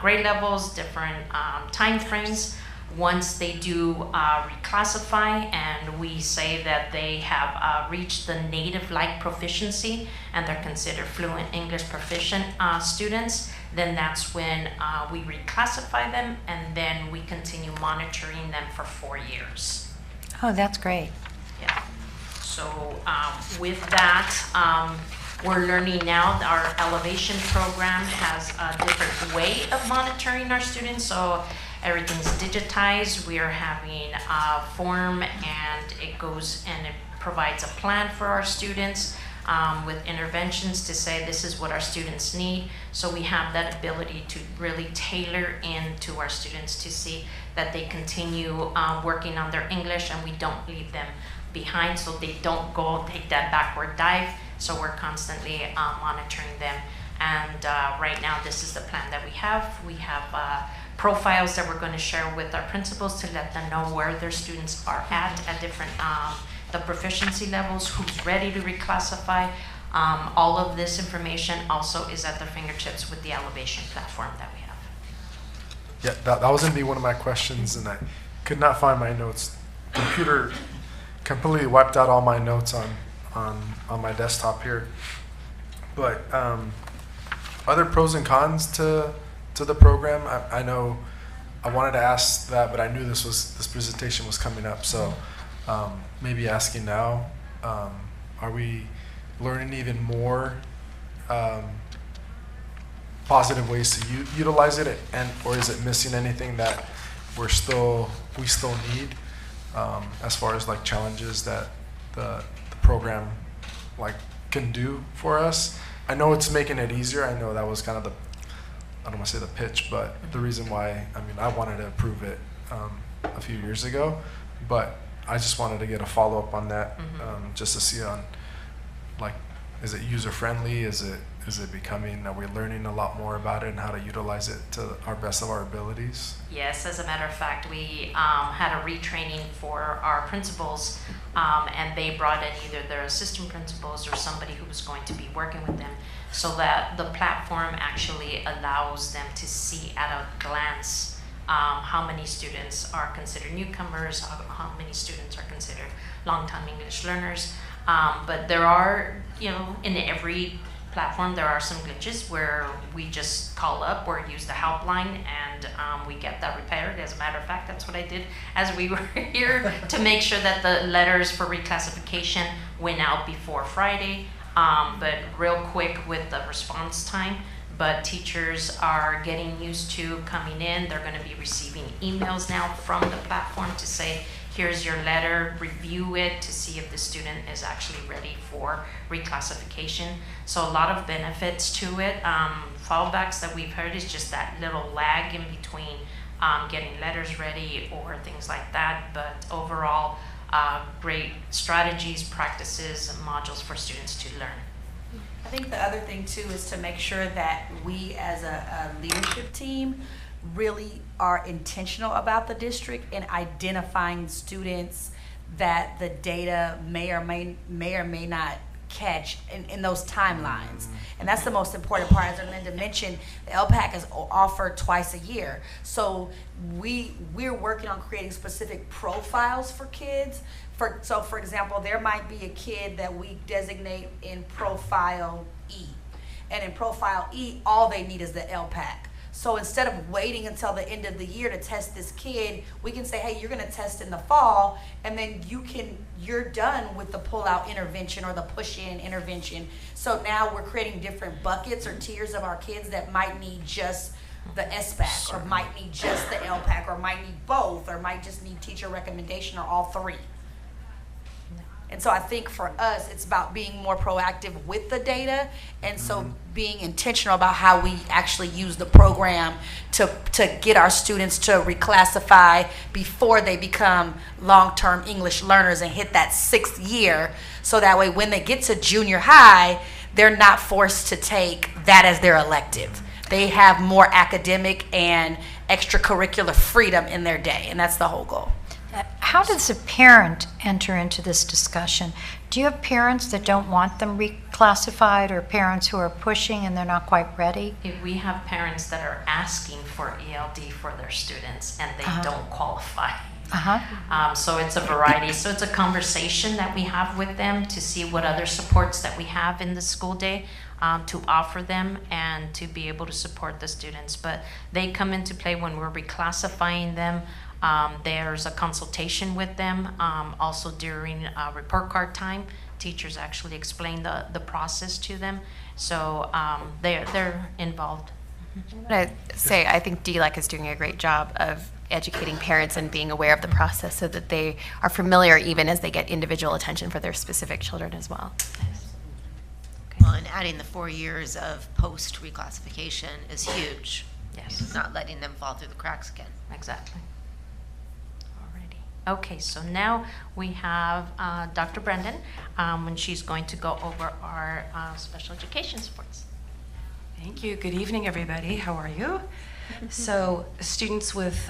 grade levels, different time frames. Once they do reclassify, and we say that they have reached the native-like proficiency and they're considered fluent English proficient students, then that's when we reclassify them, and then we continue monitoring them for 4 years. Oh, that's great. Yeah. So with that, we're learning now that our elevation program has a different way of monitoring our students. So everything's digitized. We are having a form, and it goes and it provides a plan for our students with interventions to say this is what our students need. So we have that ability to really tailor into our students to see that they continue working on their English, and we don't leave them behind, so they don't go take that backward dive. So we're constantly monitoring them. And right now, this is the plan that we have. We have profiles that we're going to share with our principals to let them know where their students are at different the proficiency levels, who's ready to reclassify. All of this information also is at their fingertips with the elevation platform that we have. Yeah, that was going to be one of my questions, and I could not find my notes. Computer completely wiped out all my notes on my desktop here. But are there pros and cons to the program? I know I wanted to ask that, but I knew this presentation was coming up, so maybe asking now, are we learning even more positive ways to utilize it, or is it missing anything that we still need as far as like challenges that the program like can do for us? I know it's making it easier. I know that was kind of I don't want to say the pitch, but the reason why, I wanted to approve it a few years ago, but I just wanted to get a follow-up on that, just to see on, like, is it user-friendly? Is it becoming, are we learning a lot more about it and how to utilize it to our best of our abilities? Yes, as a matter of fact, we had a retraining for our principals, and they brought in either their assistant principals or somebody who was going to be working with them, so that the platform actually allows them to see at a glance how many students are considered newcomers, how many students are considered long-time English learners. But there are, in every platform, there are some glitches where we just call up or use the helpline, and we get that repaired. As a matter of fact, that's what I did as we were here to make sure that the letters for reclassification went out before Friday, but real quick with the response time. But teachers are getting used to coming in. They're going to be receiving emails now from the platform to say, here's your letter, review it to see if the student is actually ready for reclassification. So a lot of benefits to it. Fallbacks that we've heard is just that little lag in between getting letters ready or things like that. But overall, great strategies, practices, and modules for students to learn. I think the other thing too is to make sure that we as a leadership team really are intentional about the district in identifying students that the data may or may not catch in those timelines. And that's the most important part. As Linda mentioned, the LPAC is offered twice a year. So we're working on creating specific profiles for kids. So for example, there might be a kid that we designate in Profile E. And in Profile E, all they need is the LPAC. So instead of waiting until the end of the year to test this kid, we can say, hey, you're gonna test in the fall, and then you're done with the pull-out intervention or the push-in intervention. So now we're creating different buckets or tiers of our kids that might need just the SBAC, or might need just the LPAC, or might need both, or might just need teacher recommendation, or all three. And so I think for us, it's about being more proactive with the data, and so being intentional about how we actually use the program to get our students to reclassify before they become long-term English learners and hit that 6th year, so that way when they get to junior high, they're not forced to take that as their elective. They have more academic and extracurricular freedom in their day, and that's the whole goal. How does a parent enter into this discussion? Do you have parents that don't want them reclassified, or parents who are pushing and they're not quite ready? We have parents that are asking for ELD for their students and they don't qualify. So it's a variety. So it's a conversation that we have with them to see what other supports that we have in the school day. to offer them and to be able to support the students. But they come into play when we're reclassifying them. There's a consultation with them. Also during report card time, teachers actually explain the process to them. So they're involved. I'd say I think DLEC is doing a great job of educating parents and being aware of the process so that they are familiar even as they get individual attention for their specific children as well. Well, and adding the 4 years of post reclassification is huge. Yes. Not letting them fall through the cracks again. Exactly. Alrighty. Okay, so now we have Dr. Brendan, and she's going to go over our special education supports. Thank you. Good evening, everybody. How are you? So, students with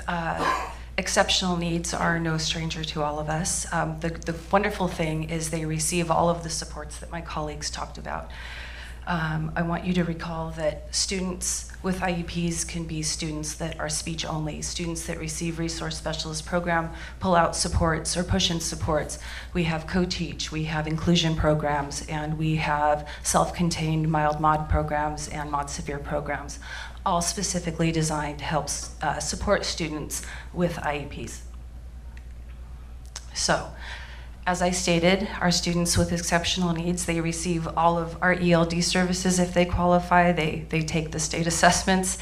exceptional needs are no stranger to all of us. The wonderful thing is they receive all of the supports that my colleagues talked about. I want you to recall that students with IEPs can be students that are speech only, students that receive resource specialist program, pull-out supports or push-in supports. We have co-teach, we have inclusion programs, and we have self-contained mild mod programs and mod severe programs, all specifically designed to help support students with IEPs. So, as I stated, our students with exceptional needs, they receive all of our ELD services if they qualify. They take the state assessments.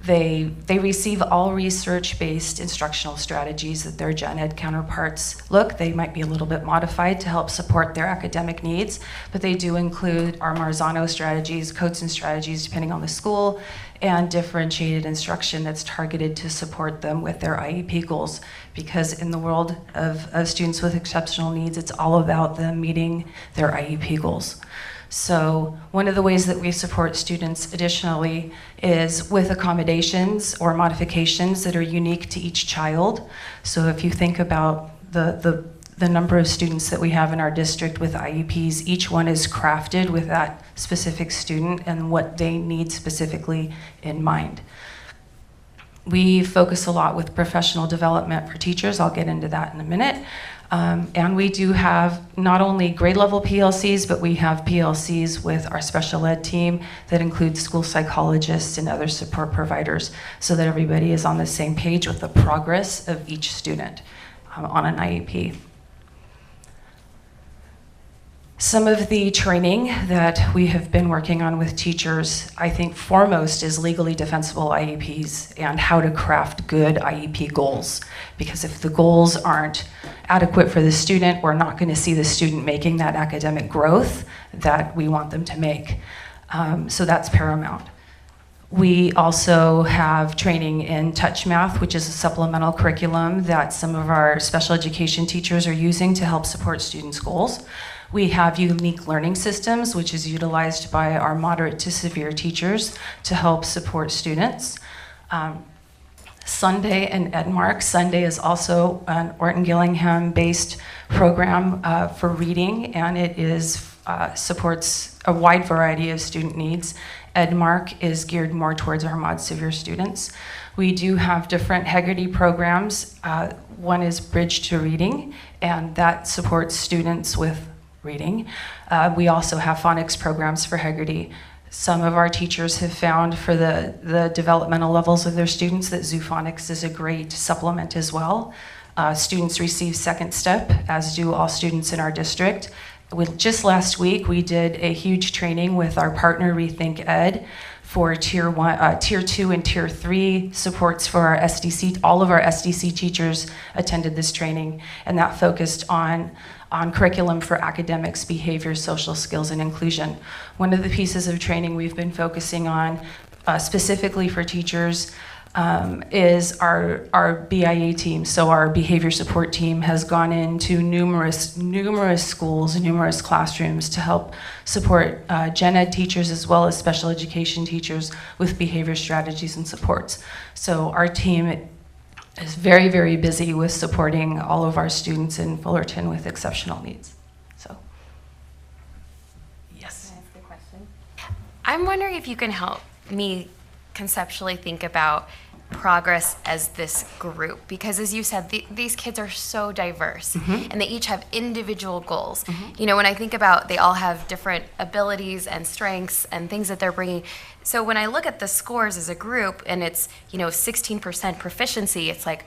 They receive all research-based instructional strategies that their gen ed counterparts look. They might be a little bit modified to help support their academic needs, but they do include our Marzano strategies, codes and strategies depending on the school, and differentiated instruction that's targeted to support them with their IEP goals. Because in the world of students with exceptional needs, it's all about them meeting their IEP goals. So one of the ways that we support students additionally is with accommodations or modifications that are unique to each child. So if you think about the number of students that we have in our district with IEPs, each one is crafted with that specific student and what they need specifically in mind. We focus a lot with professional development for teachers. I'll get into that in a minute. And we do have not only grade level PLCs, but we have PLCs with our special ed team that includes school psychologists and other support providers so that everybody is on the same page with the progress of each student on an IEP. Some of the training that we have been working on with teachers, I think foremost is legally defensible IEPs and how to craft good IEP goals. Because if the goals aren't adequate for the student, we're not going to see the student making that academic growth that we want them to make. So that's paramount. We also have training in touch math, which is a supplemental curriculum that some of our special education teachers are using to help support students' goals. We have unique learning systems, which is utilized by our moderate to severe teachers to help support students. Sunday and Edmark. Sunday is also an Orton-Gillingham-based program for reading, and it is supports a wide variety of student needs. Edmark is geared more towards our mod severe students. We do have different Hegarty programs. One is Bridge to Reading, and that supports students with reading. We also have phonics programs for Hegarty. Some of our teachers have found for the developmental levels of their students that Zoophonics is a great supplement as well. Students receive second step, as do all students in our district. Just last week, we did a huge training with our partner Rethink Ed for tier 2 and tier 3 supports for our SDC. All of our SDC teachers attended this training, and that focused on curriculum for academics, behavior, social skills, and inclusion. One of the pieces of training we've been focusing on specifically for teachers is our BIA team. So our behavior support team has gone into numerous schools and numerous classrooms to help support gen ed teachers as well as special education teachers with behavior strategies and supports. So our team is very, very busy with supporting all of our students in Fullerton with exceptional needs. So, yes. Can I ask a question? I'm wondering if you can help me conceptually think about progress as this group? Because as you said, these kids are so diverse and they each have individual goals. You know, when I think about, they all have different abilities and strengths and things that they're bringing. So when I look at the scores as a group and it's, you know, 16% proficiency, it's like,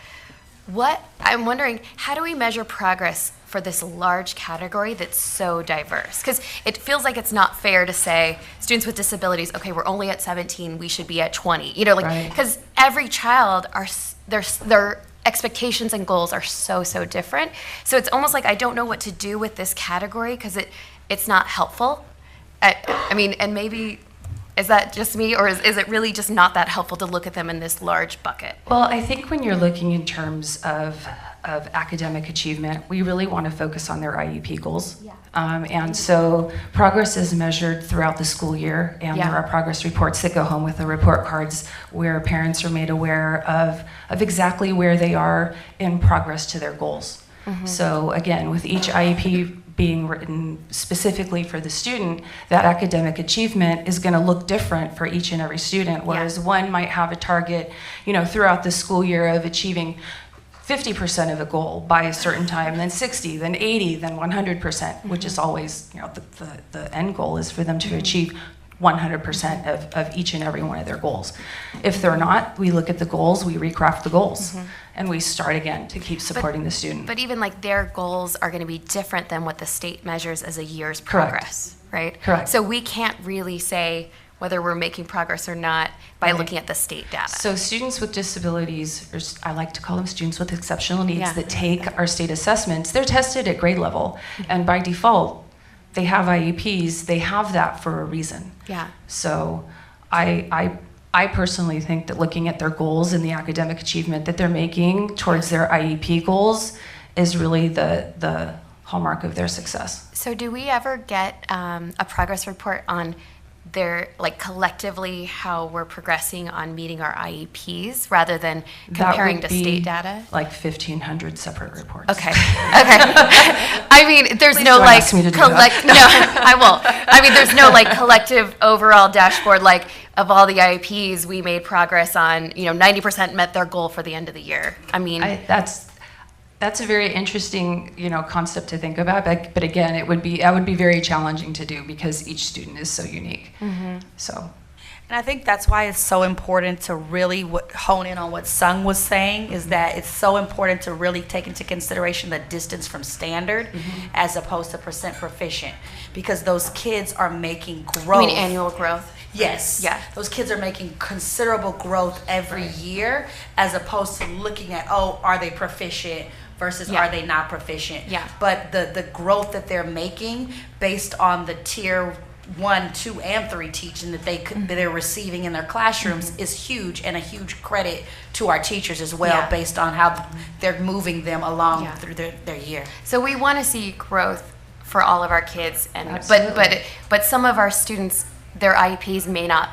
I'm wondering, how do we measure progress for this large category that's so diverse? Because it feels like it's not fair to say students with disabilities, okay, we're only at 17, we should be at 20. You know, like, because every child, their expectations and goals are so different. So it's almost like I don't know what to do with this category because it's not helpful. I mean, and maybe, is that just me, or is it really just not that helpful to look at them in this large bucket? Well, I think when you're looking in terms of academic achievement, we really want to focus on their IEP goals. Yeah. And so progress is measured throughout the school year, and Yeah. there are progress reports that go home with the report cards where parents are made aware of exactly where they are in progress to their goals. So again, with each IEP being written specifically for the student, that academic achievement is going to look different for each and every student, whereas one might have a target, you know, throughout the school year of achieving 50% of a goal by a certain time, then 60, then 80, then 100%, which is always, you know, the end goal is for them to achieve 100% of each and every one of their goals. If they're not, we look at the goals, we recraft the goals, and we start again to keep supporting the student. But even like their goals are going to be different than what the state measures as a year's progress, right? Correct. So we can't really say whether we're making progress or not by looking at the state data. So students with disabilities, or I like to call them students with exceptional needs, Yeah. that take our state assessments, they're tested at grade level, and by default, they have IEPs, they have that for a reason. Yeah. So I personally think that looking at their goals and the academic achievement that they're making towards their IEP goals is really the hallmark of their success. So do we ever get a progress report on their, like, collectively how we're progressing on meeting our IEPs rather than comparing to state data? Like 1,500 separate reports. Okay. I mean, there's Please no don't like ask me to do that. no, I won't. I mean, there's no like collective overall dashboard like of all the IEPs we made progress on, you know, 90% met their goal for the end of the year. I mean, that's a very interesting, you know, concept to think about. But again, that would be very challenging to do because each student is so unique. So. And I think that's why it's so important to really hone in on what Sung was saying, is that it's so important to really take into consideration the distance from standard as opposed to percent proficient, because those kids are making growth. You mean annual growth? Yes. Yeah. Those kids are making considerable growth every year, as opposed to looking at, oh, are they proficient versus are they not proficient? Yeah. But the growth that they're making based on the tier 1, 2, and 3 teaching that they're receiving in their classrooms is huge, and a huge credit to our teachers as well, based on how they're moving them along through their year. So we want to see growth for all of our kids, and Absolutely. but some of our students, their IEPs may not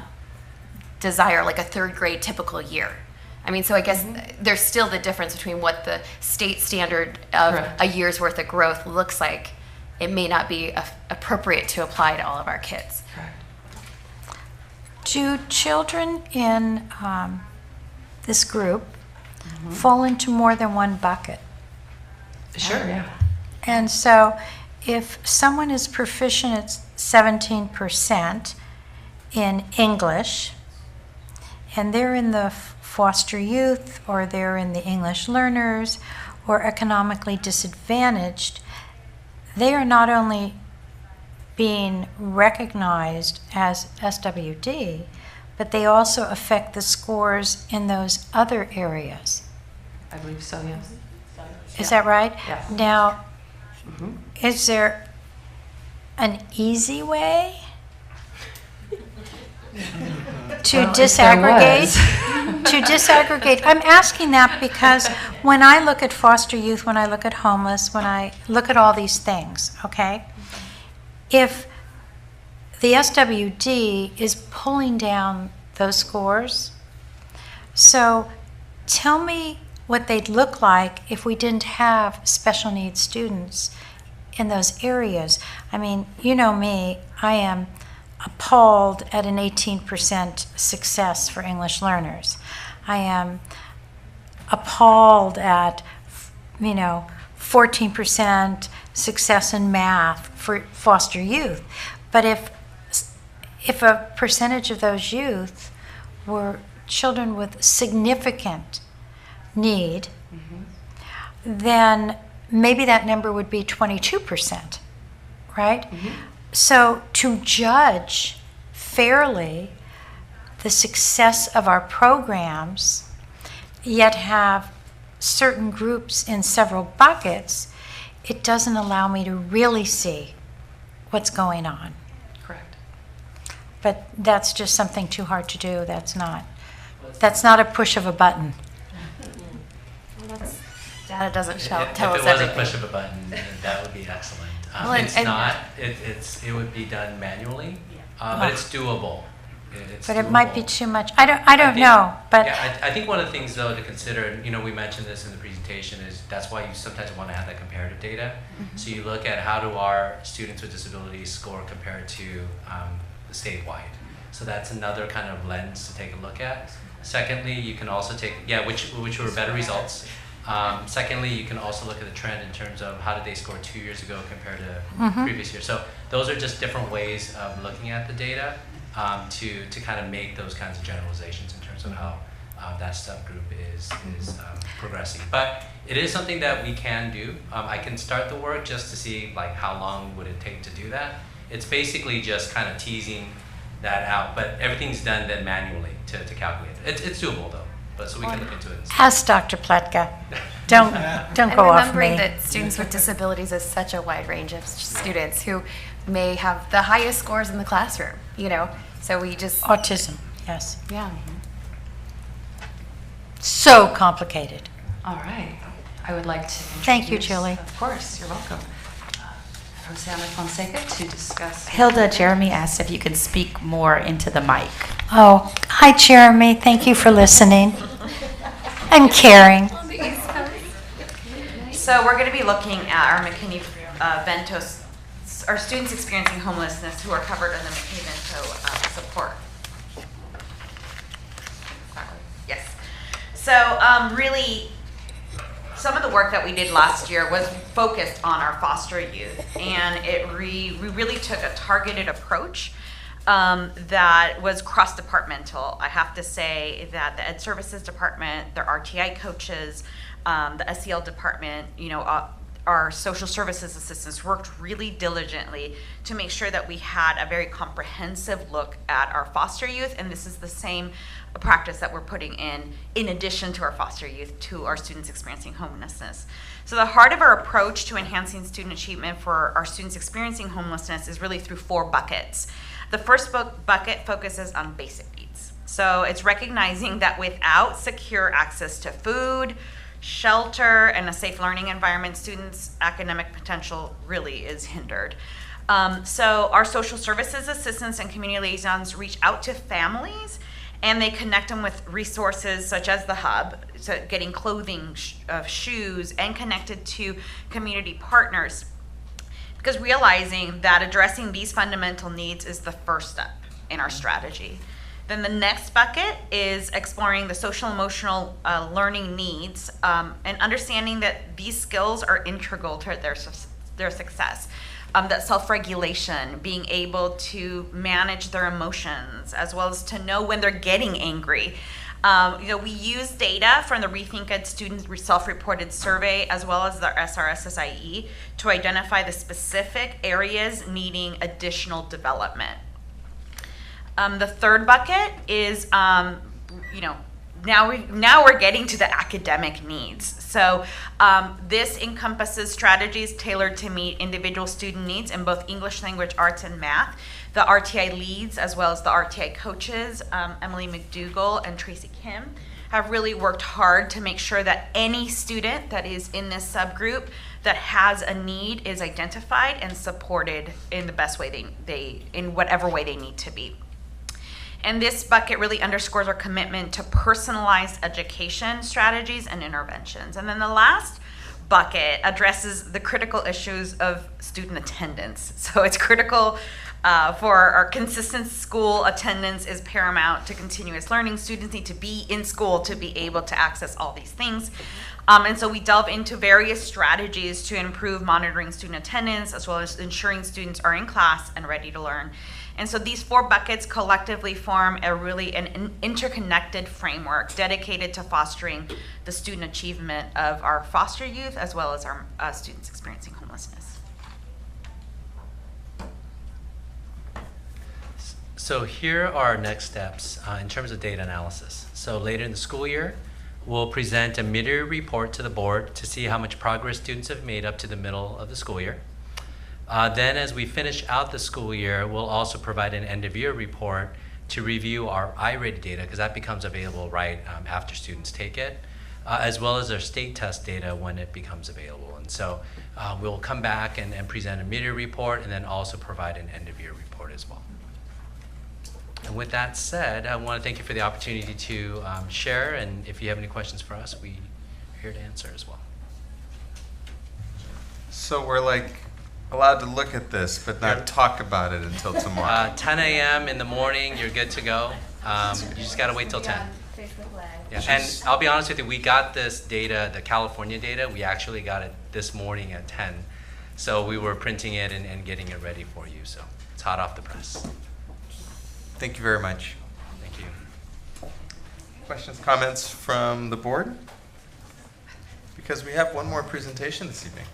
desire like a third grade typical year. I mean, so I guess there's still the difference between what the state standard of a year's worth of growth looks like. It may not be appropriate to apply to all of our kids. Do children in this group fall into more than one bucket? Sure, yeah. And so if someone is proficient at 17% in English, and they're in the foster youth, or they're in the English learners, or economically disadvantaged, they are not only being recognized as SWD, but they also affect the scores in those other areas. I believe so, yes. Is that right? Yeah. Now, is there an easy way to Well, if there disaggregate? To disaggregate. I'm asking that because when I look at foster youth, when I look at homeless, when I look at all these things, okay, if the SWD is pulling down those scores, so tell me what they'd look like if we didn't have special needs students in those areas. I mean, you know me, I am appalled at an 18% success for English learners. I am appalled at, 14% success in math for foster youth. But if a percentage of those youth were children with significant need, then maybe that number would be 22%, right? So to judge fairly the success of our programs, yet have certain groups in several buckets, it doesn't allow me to really see what's going on. Correct. But that's just something too hard to do. That's not a push of a button. Data doesn't tell If us it was everything. a push of a button, that would be excellent. Well, It's and- not. It would be done manually, but it's doable. It's But it might be doable. too much. I don't think- know, but Yeah, I think one of the things though to consider, and we mentioned this in the presentation, is that's why you sometimes want to have that comparative data. So you look at how do our students with disabilities score compared to statewide. So that's another kind of lens to take a look at. Secondly, you can also take, which were better results. Secondly, you can also look at the trend in terms of how did they score 2 years ago compared to previous years. So those are just different ways of looking at the data to kind of make those kinds of generalizations in terms of how that subgroup is progressing. But it is something that we can do. I can start the work just to see like how long would it take to do that. It's basically just kind of teasing that out, but everything's done then manually to calculate it. It's doable though, but so we can look into it. ask Dr. Pletka. Don't And go off remembering me. that students with disabilities is such a wide range of students who may have the highest scores in the classroom, So we just Autism, yes. Yeah. So complicated. All right. I would like to Thank you, introduce- Julie. Of course, you're welcome. Rosanna Fonseca to discuss. Hilda, Jeremy asked if you could speak more into the mic. Oh, hi, Jeremy. Thank you for listening and caring. So we're going to be looking at our McKinney-Vento, our students experiencing homelessness who are covered in the McKinney-Vento support. Yes. So really, some of the work that we did last year was focused on our foster youth, and we really took a targeted approach that was cross-departmental. I have to say that the Ed Services Department, the RTI coaches, the SEL department, our social services assistants worked really diligently to make sure that we had a very comprehensive look at our foster youth, and this is the same practice that we're putting in addition to our foster youth, to our students experiencing homelessness. So the heart of our approach to enhancing student achievement for our students experiencing homelessness is really through 4 buckets. The first bucket focuses on basic needs. So it's recognizing that without secure access to food, shelter, and a safe learning environment, students' academic potential really is hindered. So our social services assistants and community liaisons reach out to families, and they connect them with resources such as the hub, so getting clothing, shoes, and connected to community partners. Because realizing that addressing these fundamental needs is the first step in our strategy. Then the next bucket is exploring the social emotional learning needs and understanding that these skills are integral to their success. That self-regulation, being able to manage their emotions, as well as to know when they're getting angry. We use data from the Rethink Ed student self-reported survey, as well as the SRSSIE, to identify the specific areas needing additional development. The third bucket is, now we're getting to the academic needs. So this encompasses strategies tailored to meet individual student needs in both English language arts and math. The RTI leads, as well as the RTI coaches, Emily McDougall and Tracy Kim, have really worked hard to make sure that any student that is in this subgroup that has a need is identified and supported in the best way in whatever way they need to be. And this bucket really underscores our commitment to personalized education strategies and interventions. And then the last bucket addresses the critical issues of student attendance. So it's critical For our consistent school attendance is paramount to continuous learning. Students need to be in school to be able to access all these things. And so we delve into various strategies to improve monitoring student attendance, as well as ensuring students are in class and ready to learn. And so these 4 buckets collectively form an interconnected framework dedicated to fostering the student achievement of our foster youth, as well as our students experiencing homelessness. So here are our next steps in terms of data analysis. So later in the school year, we'll present a mid-year report to the board to see how much progress students have made up to the middle of the school year. Then as we finish out the school year, we'll also provide an end-of-year report to review our I-rated data, because that becomes available right after students take it, as well as our state test data when it becomes available. And so we'll come back and present a mid-year report, and then also provide an end-of-year report as well. And with that said, I want to thank you for the opportunity to share, and if you have any questions for us, we're here to answer as well. So we're like allowed to look at this, but not talk about it until tomorrow. 10 a.m. in the morning, you're good to go. You just got to wait till 10. Yeah. And I'll be honest with you, we got this data, the California data, we actually got it this morning at 10. So we were printing it and getting it ready for you. So it's hot off the press. Thank you very much. Thank you. Questions, comments from the board? Because we have one more presentation this evening.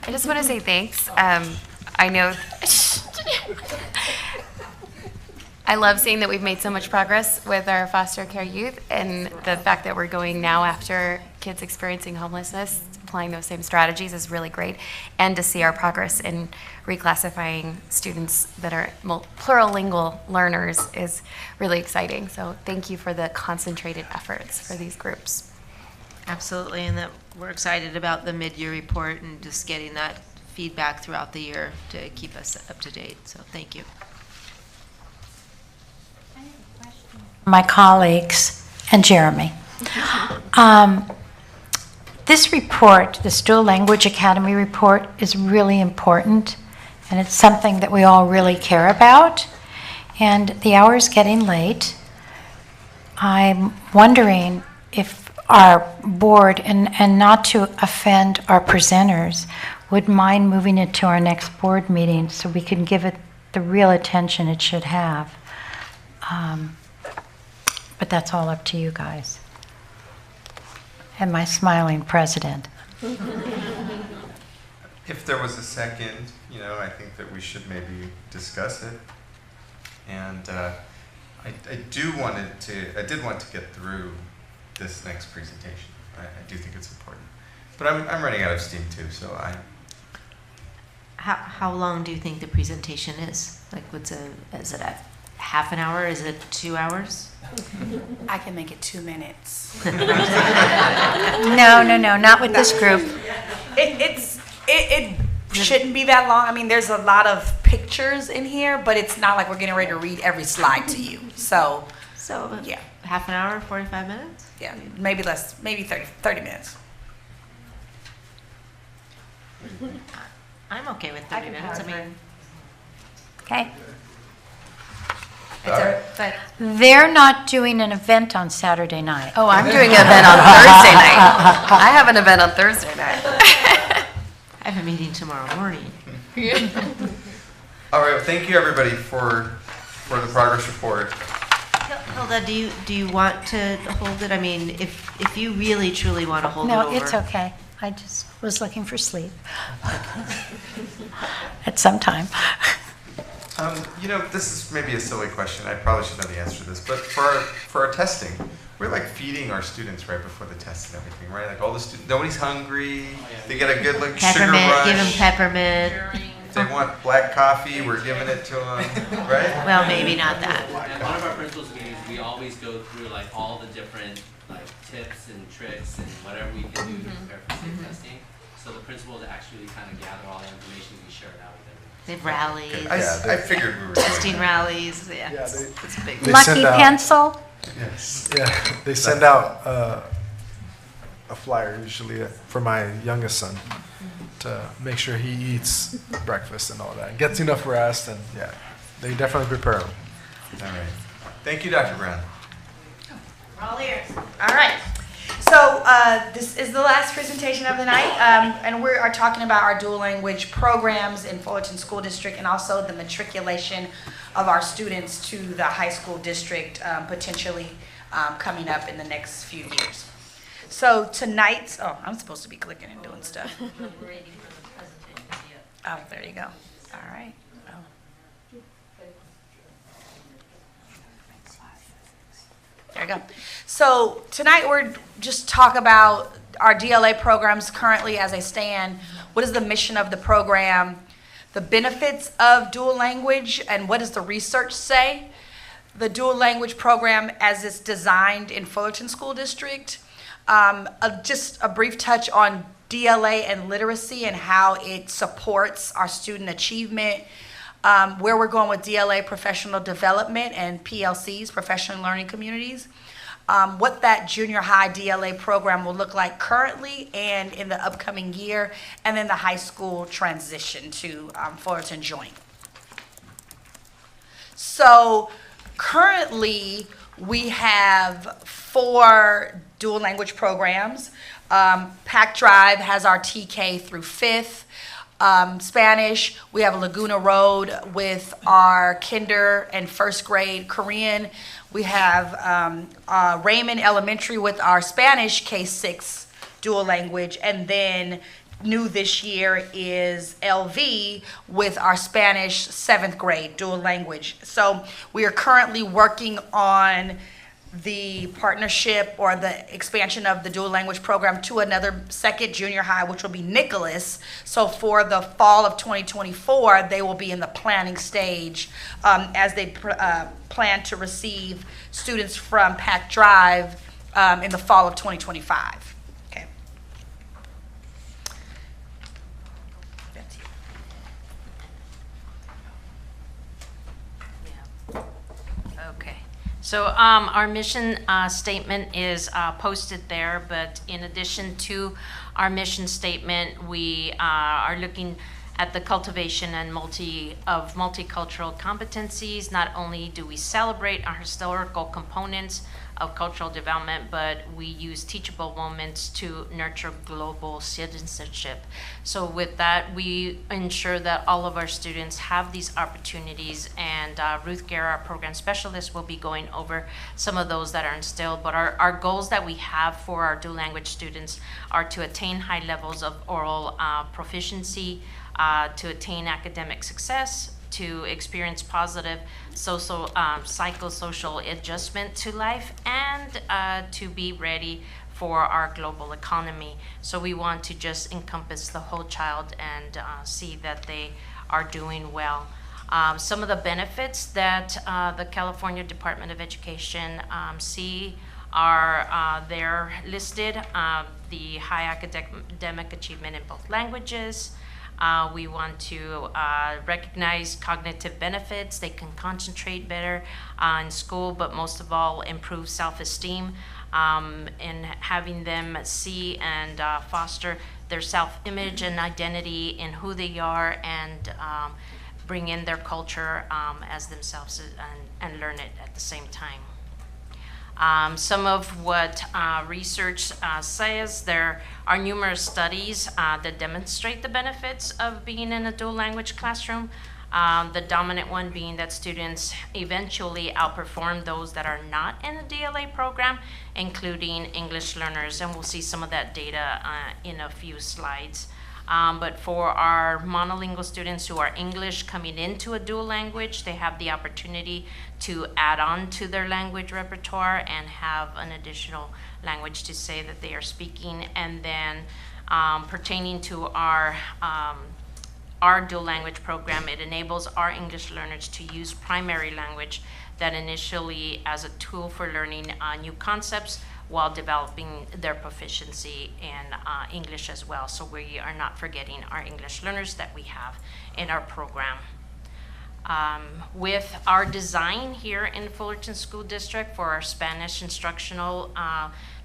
I just want to say thanks. I know I love seeing that we've made so much progress with our foster care youth, and the fact that we're going now after kids experiencing homelessness, applying those same strategies is really great. And to see our progress in reclassifying students that are plurilingual learners is really exciting. So thank you for the concentrated efforts for these groups. Absolutely, and that we're excited about the mid-year report and just getting that feedback throughout the year to keep us up to date. So thank you. My colleagues and Jeremy. This report, this Dual Language Academy report, is really important, and it's something that we all really care about. And the hour is getting late. I'm wondering if our board, and not to offend our presenters, would mind moving it to our next board meeting so we can give it the real attention it should have. But that's all up to you guys. And my smiling president. If there was a second, I think that we should maybe discuss it. And I did want to get through this next presentation. I do think it's important. But I'm running out of steam too, so How long do you think the presentation is? Like, is it a half an hour? Is it 2 hours? I can make it 2 minutes. No, not with this group. It shouldn't be that long. I mean, there's a lot of pictures in here, but it's not like we're getting ready to read every slide to you. So yeah. Half an hour, 45 minutes? Yeah, maybe less, maybe 30 minutes. I'm okay with 30 minutes. I mean, Okay. but They're not doing an event on Saturday night. Oh, I'm doing an event on Thursday night. I have an event on Thursday night. I have a meeting tomorrow morning. all right. Well, thank you everybody for the progress report. Hilda, do you want to hold it? I mean, if you really truly want to hold it over. No, it's okay. I just was looking for sleep at some time. This is maybe a silly question. I probably should know the answer to this, but for our testing, we're like feeding our students right before the test and everything, right? Like all the students, nobody's hungry. They get a good sugar Peppermint, rush. give them peppermint. If they want black coffee, we're giving it to them, right? Well, maybe not that. At one of our principals meetings, we always go through like all the different like tips and tricks and whatever we can do to prepare for safe testing. So the principals actually kind of gather all the information and share it out with everyone. They have rallies. I figured we were testing rallies. Yeah, it's big. Lucky pencil. Yes. Yeah, they send out a flyer usually for my youngest son to make sure he eats breakfast and all that, and gets enough rest, and yeah. They definitely prepare them. All right. Thank you, Dr. Brown. All ears. All right. So this is the last presentation of the night, and we are talking about our dual language programs in Fullerton School District and also the matriculation of our students to the high school district potentially coming up in the next few years. So tonight's, oh, I'm supposed to be clicking and doing stuff. Oh, there you go. All right. There you go. So tonight we're just talk about our DLA programs currently as they stand. What is the mission of the program? The benefits of dual language and what does the research say? The dual language program as it's designed in Fullerton School District. Just a brief touch on DLA and literacy and how it supports our student achievement. Where we're going with DLA professional development and PLCs, professional learning communities, what that junior high DLA program will look like currently and in the upcoming year, and then the high school transition to Fullerton Joint. So currently we have 4 dual language programs. Pack Drive has our TK through 5th. Spanish, we have Laguna Road with our kinder and first grade. Korean, we have Raymond Elementary with our Spanish K-6 dual language, and then new this year is LV with our Spanish 7th grade dual language. So we are currently working on the partnership or the expansion of the dual language program to another second junior high, which will be Nicholas. So for the fall of 2024, they will be in the planning stage as they plan to receive students from Pack Drive in the fall of 2025. Okay. That's you. Okay. So our mission statement is posted there, but in addition to our mission statement, we are looking at the cultivation and multicultural competencies. Not only do we celebrate our historical components of cultural development, but we use teachable moments to nurture global citizenship. So with that, we ensure that all of our students have these opportunities, and Ruth Guerra, our program specialist, will be going over some of those that are instilled. But our goals that we have for our dual language students are to attain high levels of oral proficiency, to attain academic success, to experience positive social, psychosocial adjustment to life, and to be ready for our global economy. So we want to just encompass the whole child and see that they are doing well. Some of the benefits that the California Department of Education see are they're listed. The high academic achievement in both languages. We want to recognize cognitive benefits. They can concentrate better in school, but most of all, improve self-esteem, and having them see and foster their self-image and identity in who they are, and bring in their culture as themselves and learn it at the same time. Some of what research says, there are numerous studies that demonstrate the benefits of being in a dual language classroom. The dominant one being that students eventually outperform those that are not in a DLA program, including English learners, and we'll see some of that data in a few slides. But for our monolingual students who are English coming into a dual language, they have the opportunity to add on to their language repertoire and have an additional language to say that they are speaking. And then pertaining to our dual language program, it enables our English learners to use primary language that initially as a tool for learning new concepts while developing their proficiency in English as well. So we are not forgetting our English learners that we have in our program. With our design here in Fullerton School District for our Spanish instructional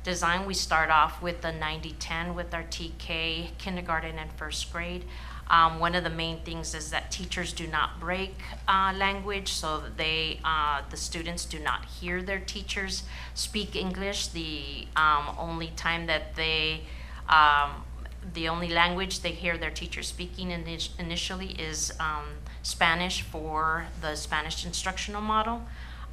design, we start off with the 90-10 with our TK, kindergarten and first grade. One of the main things is that teachers do not break language, so that the students do not hear their teachers speak English. The only time that the only language they hear their teacher speaking initially is Spanish for the Spanish instructional model.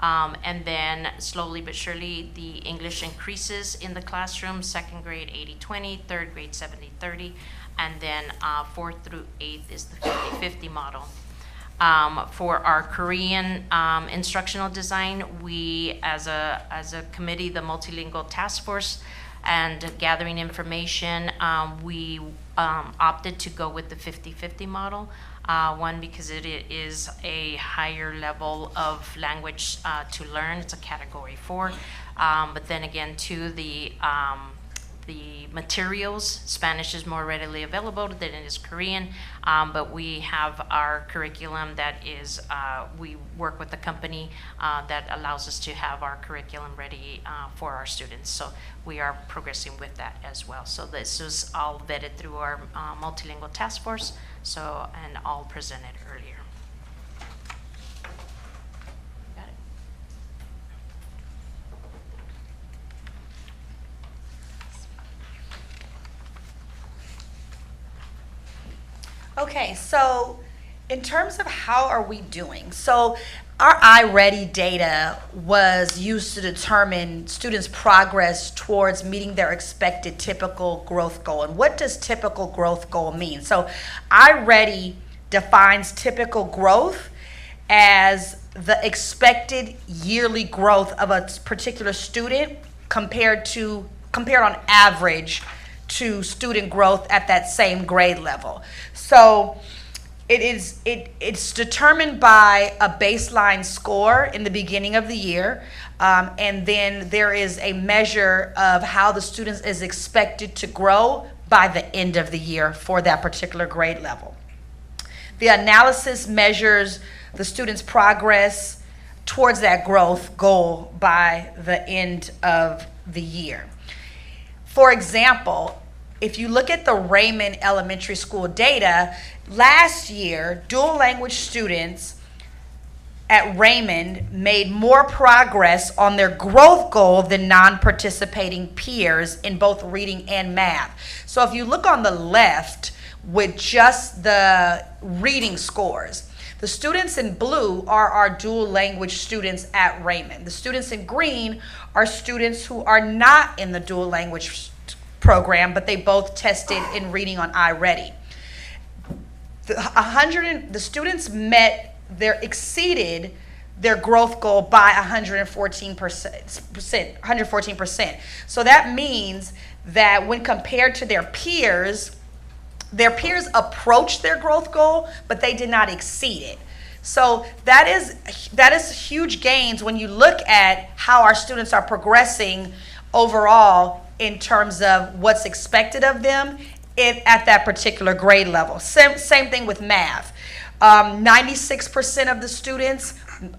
And then slowly but surely, the English increases in the classroom. Second grade 80-20, third grade 70-30, and then 4th through 8th is the 50-50 model. For our Korean instructional design, we, as a committee, the multilingual task force, and gathering information, we opted to go with the 50-50 model. One, because it is a higher level of language to learn. It's a category 4. But then again, two, the materials, Spanish is more readily available than it is Korean, but we have our curriculum that is, we work with the company that allows us to have our curriculum ready for our students. So we are progressing with that as well. So this is all vetted through our multilingual task force, so, and all presented earlier. Okay, so in terms of how are we doing? So our iReady data was used to determine students' progress towards meeting their expected typical growth goal. And what does typical growth goal mean? So iReady defines typical growth as the expected yearly growth of a particular student compared on average to student growth at that same grade level. So it's determined by a baseline score in the beginning of the year, and then there is a measure of how the student is expected to grow by the end of the year for that particular grade level. The analysis measures the student's progress towards that growth goal by the end of the year. For example, if you look at the Raymond Elementary School data, last year, dual language students at Raymond made more progress on their growth goal than non-participating peers in both reading and math. So if you look on the left with just the reading scores, the students in blue are our dual language students at Raymond. The students in green are students who are not in the dual language program, but they both tested in reading on iReady. The students exceeded their growth goal by 114%. So that means that when compared to their peers approached their growth goal, but they did not exceed it. So that is huge gains when you look at how our students are progressing overall in terms of what's expected of them at that particular grade level. Same thing with math. 96% of the students,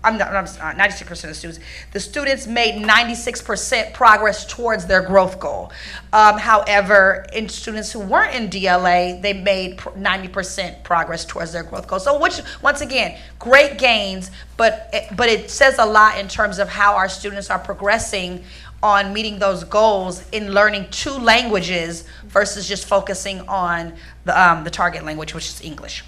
96% of the students made 96% progress towards their growth goal. However, in students who weren't in DLA, they made 90% progress towards their growth goal. So which, once again, great gains, but it says a lot in terms of how our students are progressing on meeting those goals in learning 2 languages versus just focusing on the target language, which is English.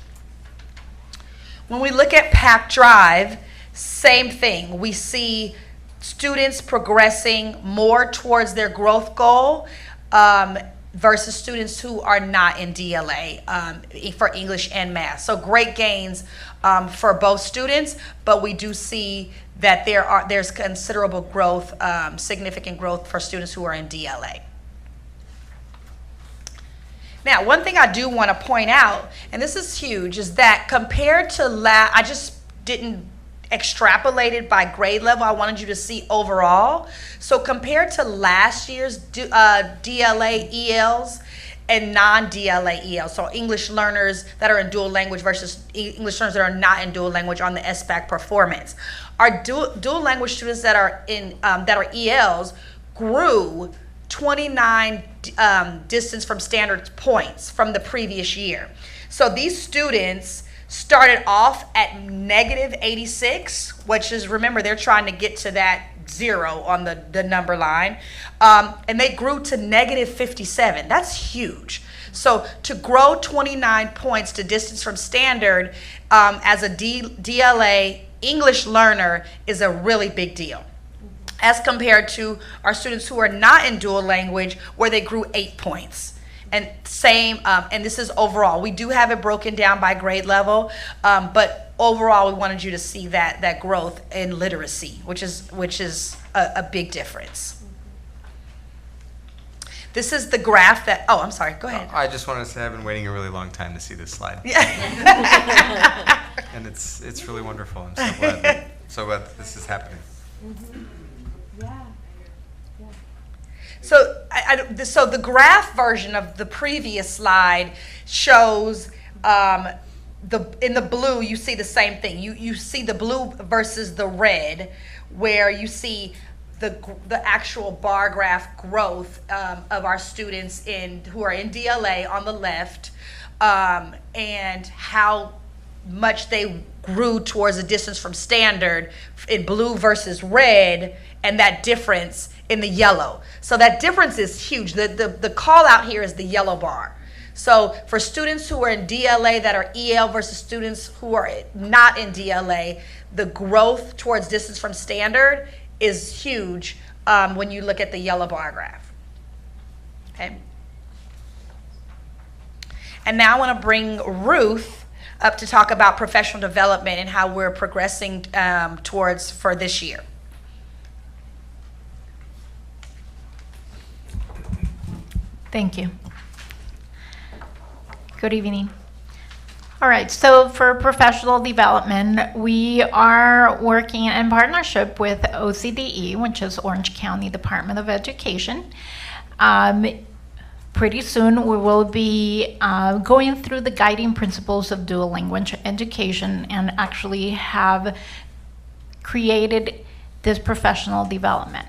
When we look at PAC Drive, same thing. We see students progressing more towards their growth goal versus students who are not in DLA for English and math. So great gains for both students, but we do see that there's considerable growth, significant growth for students who are in DLA. Now, one thing I do want to point out, and this is huge, is that compared to I just didn't extrapolate it by grade level. I wanted you to see overall. So compared to last year's DLA ELs and non-DLA ELs, so English learners that are in dual language versus English learners that are not in dual language on the SBAC performance. Our dual language students that are in that are ELs grew 29 distance from standards points from the previous year. So these students started off at negative 86, which is, remember, they're trying to get to that 0 on the number line, and they grew to negative 57. That's huge. So to grow 29 points to distance from standard as a DLA English learner is a really big deal, as compared to our students who are not in dual language, where they grew 8 points. And same, and this is overall. We do have it broken down by grade level, but overall, we wanted you to see that growth in literacy, which is a big difference. This is the graph that, oh, I'm sorry, go ahead. I just wanted to say I've been waiting a really long time to see this slide. Yeah. And it's really wonderful. I'm so glad that this is happening. Mm-hmm. Yeah. So, so the graph version of the previous slide shows in the blue, you see the same thing. You see the blue versus the red, where you see the actual bar graph growth of our students who are in DLA on the left, and how much they grew towards a distance from standard in blue versus red, and that difference in the yellow. So that difference is huge. The call out here is the yellow bar. So for students who are in DLA that are EL versus students who are not in DLA, the growth towards distance from standard is huge when you look at the yellow bar graph. Okay. And now I want to bring Ruth up to talk about professional development and how we're progressing towards for this year. Thank you. Good evening. All right, so for professional development, we are working in partnership with OCDE, which is Orange County Department of Education. Pretty soon we will be going through the guiding principles of dual language education and actually have created this professional development.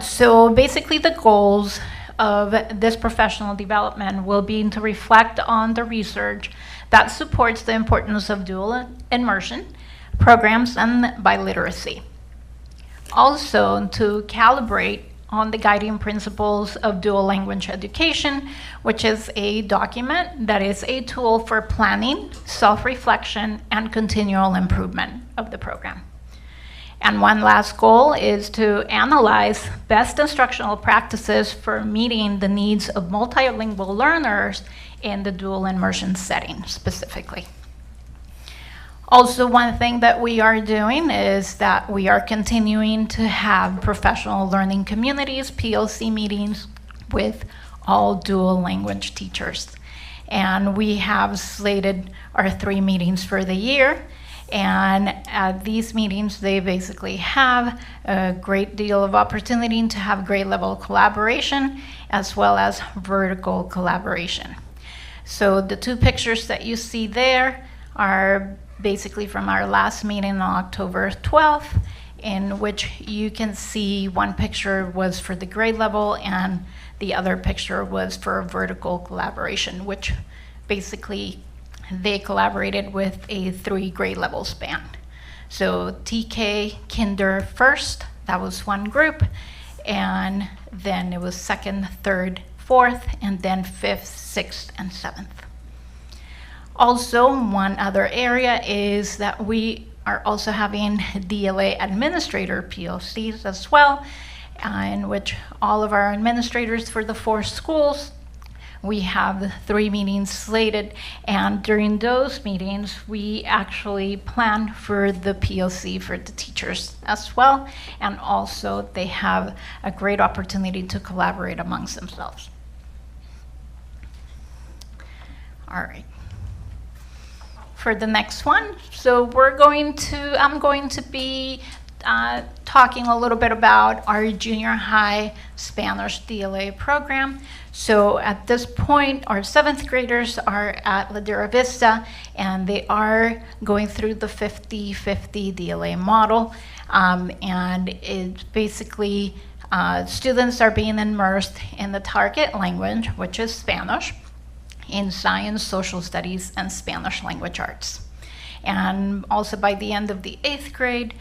So basically the goals of this professional development will be to reflect on the research that supports the importance of dual immersion programs and biliteracy. Also, to calibrate on the guiding principles of dual language education, which is a document that is a tool for planning, self-reflection, and continual improvement of the program. And one last goal is to analyze best instructional practices for meeting the needs of multilingual learners in the dual immersion setting specifically. Also, one thing that we are doing is that we are continuing to have professional learning communities, PLC meetings with all dual language teachers. And we have slated our 3 meetings for the year. And at these meetings, they basically have a great deal of opportunity to have grade level collaboration as well as vertical collaboration. So the 2 pictures that you see there are basically from our last meeting on October 12th, in which you can see one picture was for the grade level and the other picture was for vertical collaboration, which basically they collaborated with a 3 grade level span. So TK, Kinder first, that was one group, and then it was 2nd, 3rd, 4th, and then 5th, 6th, and 7th. Also, one other area is that we are also having DLA administrator PLCs as well, in which all of our administrators for the 4 schools, we have 3 meetings slated, and during those meetings, we actually plan for the PLC for the teachers as well, and also they have a great opportunity to collaborate amongst themselves. All right. For the next one, so I'm going to be talking a little bit about our junior high Spanish DLA program. So at this point, our 7th graders are at Ladera Vista, and they are going through the 50-50 DLA model. And it's basically Students are being immersed in the target language, which is Spanish, in science, social studies, and Spanish language arts. And also by the end of the 8th grade,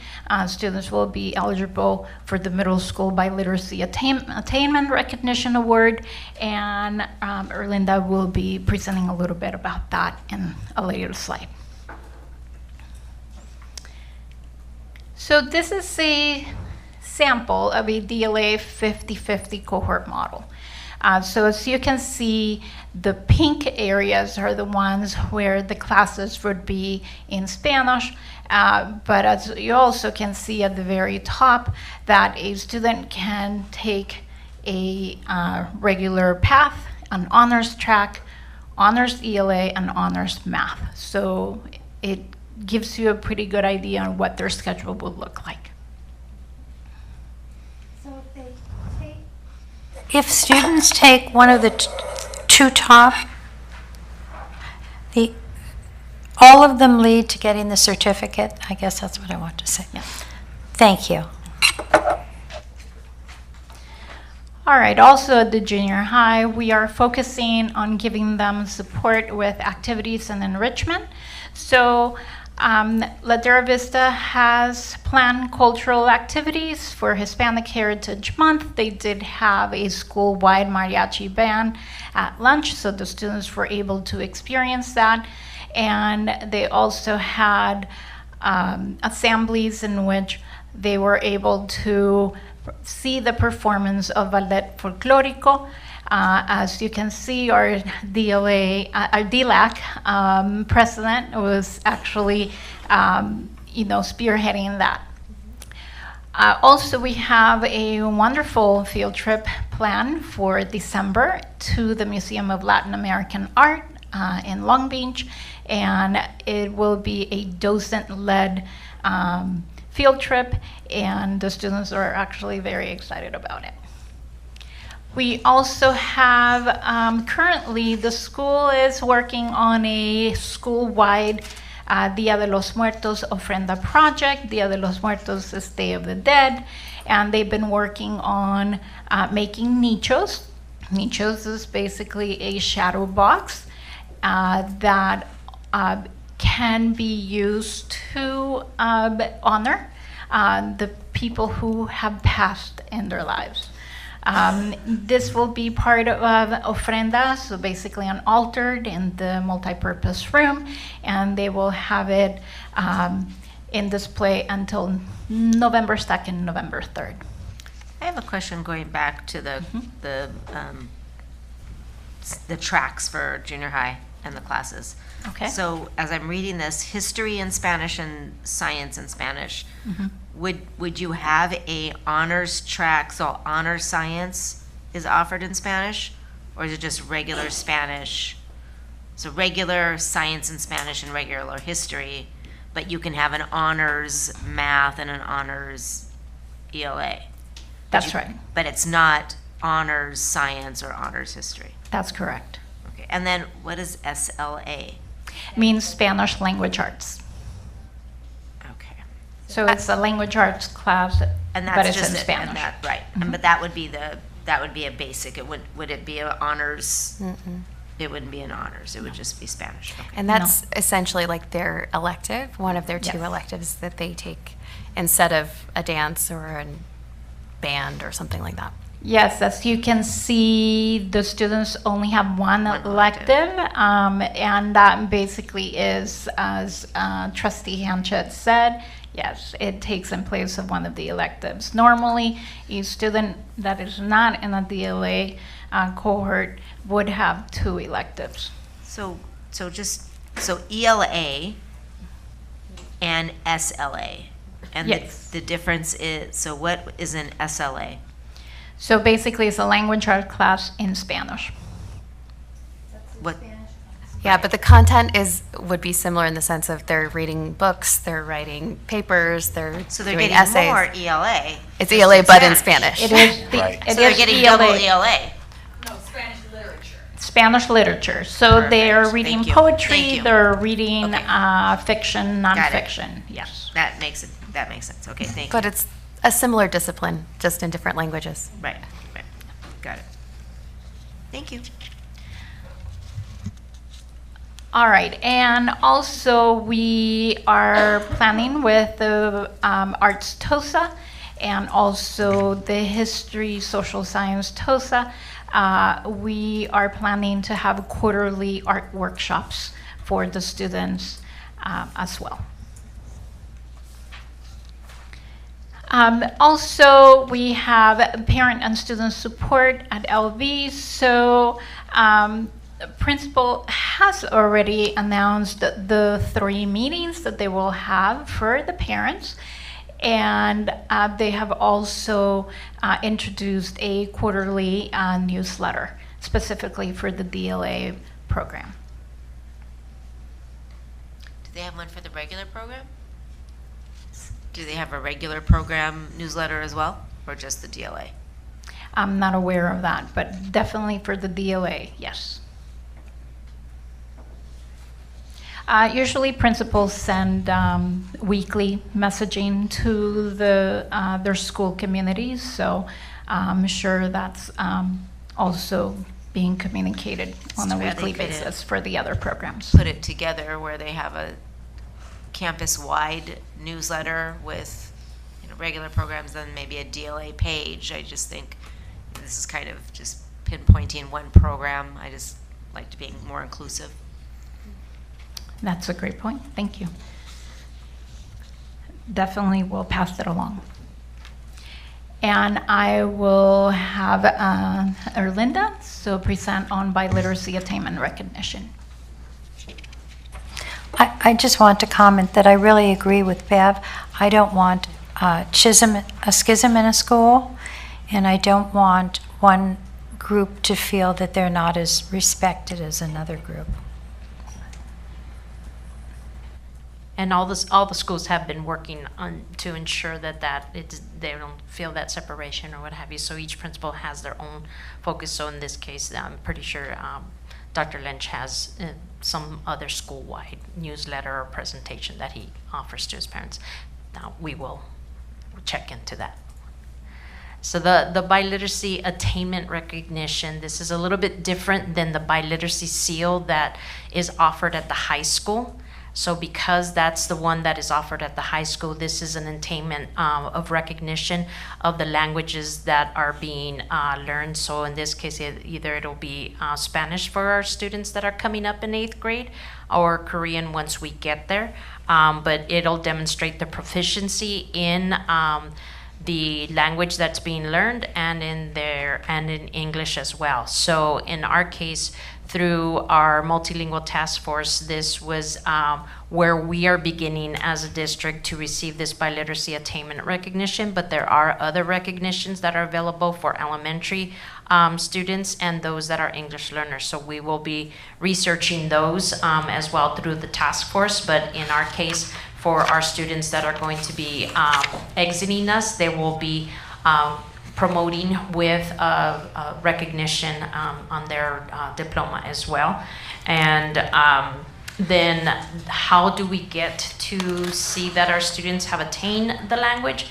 students will be eligible for the Middle School Biliteracy Attainment Recognition Award, and Erlinda will be presenting a little bit about that in a later slide. So this is a sample of a DLA 50-50 cohort model. So as you can see, the pink areas are the ones where the classes would be in Spanish, but as you also can see at the very top, that a student can take a regular path, an honors track, honors ELA, and honors math. So it gives you a pretty good idea on what their schedule will look like. If students take one of the two top, all of them lead to getting the certificate. I guess that's what I want to say. Yeah. Thank you. All right, also at the junior high, we are focusing on giving them support with activities and enrichment. So Ladera Vista has planned cultural activities for Hispanic Heritage Month. They did have a school-wide mariachi band at lunch, so the students were able to experience that. And they also had assemblies in which they were able to see the performance of Ballet Folclórico. As you can see, our DLAC president was actually, spearheading that. Also, we have a wonderful field trip planned for December to the Museum of Latin American Art in Long Beach, and it will be a docent-led field trip, and the students are actually very excited about it. We also have, currently the school is working on a school-wide Dia de los Muertos ofrenda project. Dia de los Muertos is Day of the Dead, and they've been working on making nichos. Nichos is basically a shadow box that can be used to honor the people who have passed in their lives. This will be part of ofrenda, so basically an altar in the multi-purpose room, and they will have it in display until November 2nd, November 3rd. I have a question going back to the tracks for junior high and the classes. Okay. So as I'm reading this, history in Spanish and science in Spanish, would you have a honors track, so honors science is offered in Spanish, or is it just regular Spanish? So regular science in Spanish and regular history, but you can have an honors math and an honors ELA. That's right. But it's not honors science or honors history. That's correct. Okay. And then what is SLA? Means Spanish language arts. Okay. So it's a language arts class, And that's but it's just in it, Spanish. and that, right. But that would be a basic. Would it be an honors? It wouldn't be an honors. It would just be Spanish. Okay. And that's essentially like their elective, one of their two electives that they take instead of a dance or a band or something like that. Yes, as you can see, the students only have one elective, and that basically is, as Trustee Hanchet said, yes, it takes in place of one of the electives. Normally, a student that is not in a DLA cohort would have two electives. So ELA and SLA, and yes. the difference is, so what is an SLA? So basically, it's a language art class in Spanish. What? Yeah, but the content would be similar in the sense of they're reading books, they're writing papers, they're getting doing essays. more ELA. It's ELA, but in Spanish. It is. Right. It So they're is getting ELA. double ELA. No, Spanish literature. Spanish literature. So they're reading Thank you. poetry, Thank you. they're reading fiction, Got it. nonfiction. Yes. That makes sense. Okay, thank you. But it's A similar discipline, just in different languages. Right, right. Got it. Thank you. All right, and also we are planning with the Arts TOSA and also the History Social Science TOSA. We are planning to have quarterly art workshops for the students as well. Also, we have parent and student support at LV. So the principal has already announced the 3 meetings that they will have for the parents. And they have also introduced a quarterly newsletter specifically for the DLA program. Do they have one for the regular program? Do they have a regular program newsletter as well, or just the DLA? I'm not aware of that, but definitely for the DLA, yes. Usually principals send weekly messaging to their school communities, so I'm sure that's also being communicated on a weekly basis for the other programs. Put it together where they have a campus-wide newsletter with regular programs, then maybe a DLA page. I just think this is kind of just pinpointing one program. I just like to be more inclusive. That's a great point. Thank you. Definitely will pass it along. And I will have Erlinda present on biliteracy attainment recognition. I just want to comment that I really agree with Bev. I don't want a schism in a school, and I don't want one group to feel that they're not as respected as another group. And all the schools have been working on to ensure that they don't feel that separation or what have you. So each principal has their own focus. So in this case, I'm pretty sure Dr. Lynch has some other school-wide newsletter or presentation that he offers to his parents. Now we will check into that. So the biliteracy attainment recognition, this is a little bit different than the biliteracy seal that is offered at the high school. So because that's the one that is offered at the high school, this is an attainment of recognition of the languages that are being learned. So in this case, either it'll be Spanish for our students that are coming up in 8th grade, or Korean once we get there. But it'll demonstrate the proficiency in the language that's being learned and in English as well. So in our case, through our multilingual task force, this was where we are beginning as a district to receive this biliteracy attainment recognition, but there are other recognitions that are available for elementary students and those that are English learners. So we will be researching those as well through the task force, but in our case, for our students that are going to be exiting us, they will be promoting with recognition on their diploma as well. And then how do we get to see that our students have attained the language?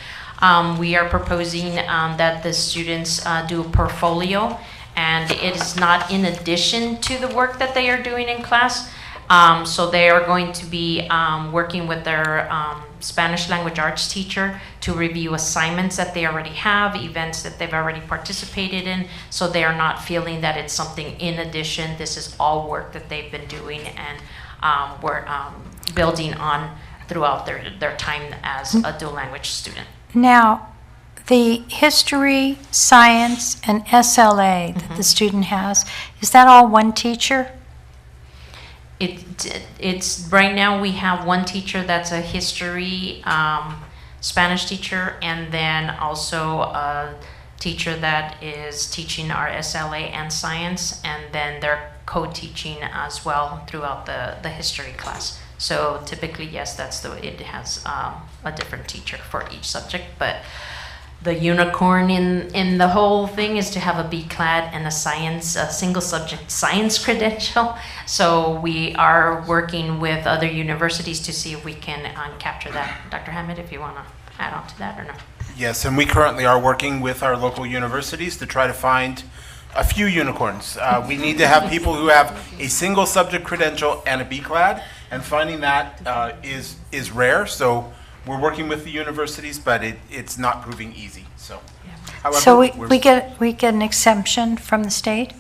We are proposing that the students do a portfolio, and it is not in addition to the work that they are doing in class. So they are going to be working with their Spanish language arts teacher to review assignments that they already have, events that they've already participated in, so they are not feeling that it's something in addition. This is all work that they've been doing and we're building on throughout their time as a dual language student. Now, the history, science, and SLA that the student has, is that all one teacher? It's right now we have one teacher that's a history Spanish teacher, and then also a teacher that is teaching our SLA and science, and then they're co-teaching as well throughout the history class. So typically, yes, it has a different teacher for each subject, but the unicorn in the whole thing is to have a BCLAD and a single subject science credential. So we are working with other universities to see if we can capture that. Dr. Hammett, if you want to add on to that or no. Yes, and we currently are working with our local universities to try to find a few unicorns. We need to have people who have a single subject credential and a BCLAD, and finding that is rare. So we're working with the universities, but it's not proving easy. So, however, So we get an exemption from the state?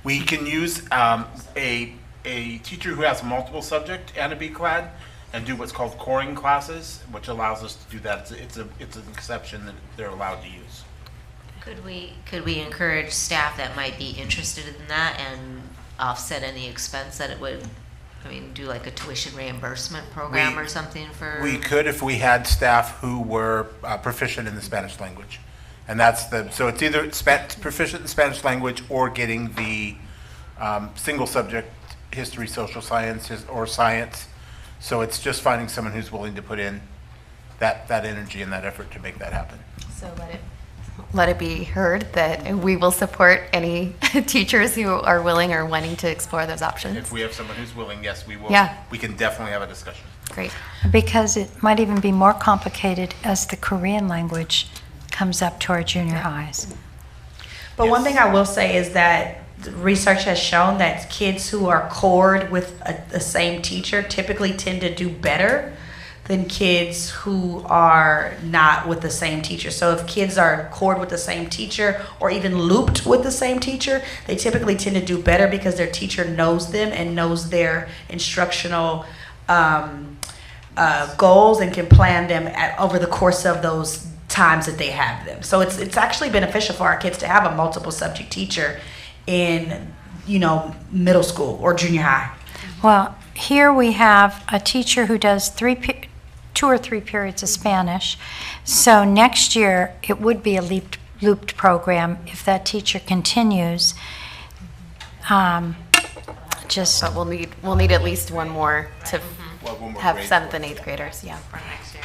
we can use a teacher who has multiple subject and a BCLAD and do what's called coring classes, which allows us to do that. It's an exception that they're allowed to use. Could we encourage staff that might be interested in that and offset any expense that it would, do like a tuition reimbursement program or something for? We could if we had staff who were proficient in the Spanish language. And so it's either proficient in Spanish language or getting the single subject history, social sciences, or science. So it's just finding someone who's willing to put in that energy and that effort to make that happen. So let it be heard that we will support any teachers who are willing or wanting to explore those options. If we have someone who's willing, yes, we will. Yeah. We can definitely have a discussion. Great. Because it might even be more complicated as the Korean language comes up to our junior highs. But one thing I will say is that research has shown that kids who are cored with the same teacher typically tend to do better than kids who are not with the same teacher. So if kids are cored with the same teacher or even looped with the same teacher, they typically tend to do better because their teacher knows them and knows their instructional goals and can plan them over the course of those times that they have them. So it's actually beneficial for our kids to have a multiple subject teacher in middle school or junior high. Well, here we have a teacher who does 2 or 3 periods of Spanish. So next year, it would be a looped program if that teacher continues. But we'll need at least one more to have 7th and 8th graders. Yeah. For next year.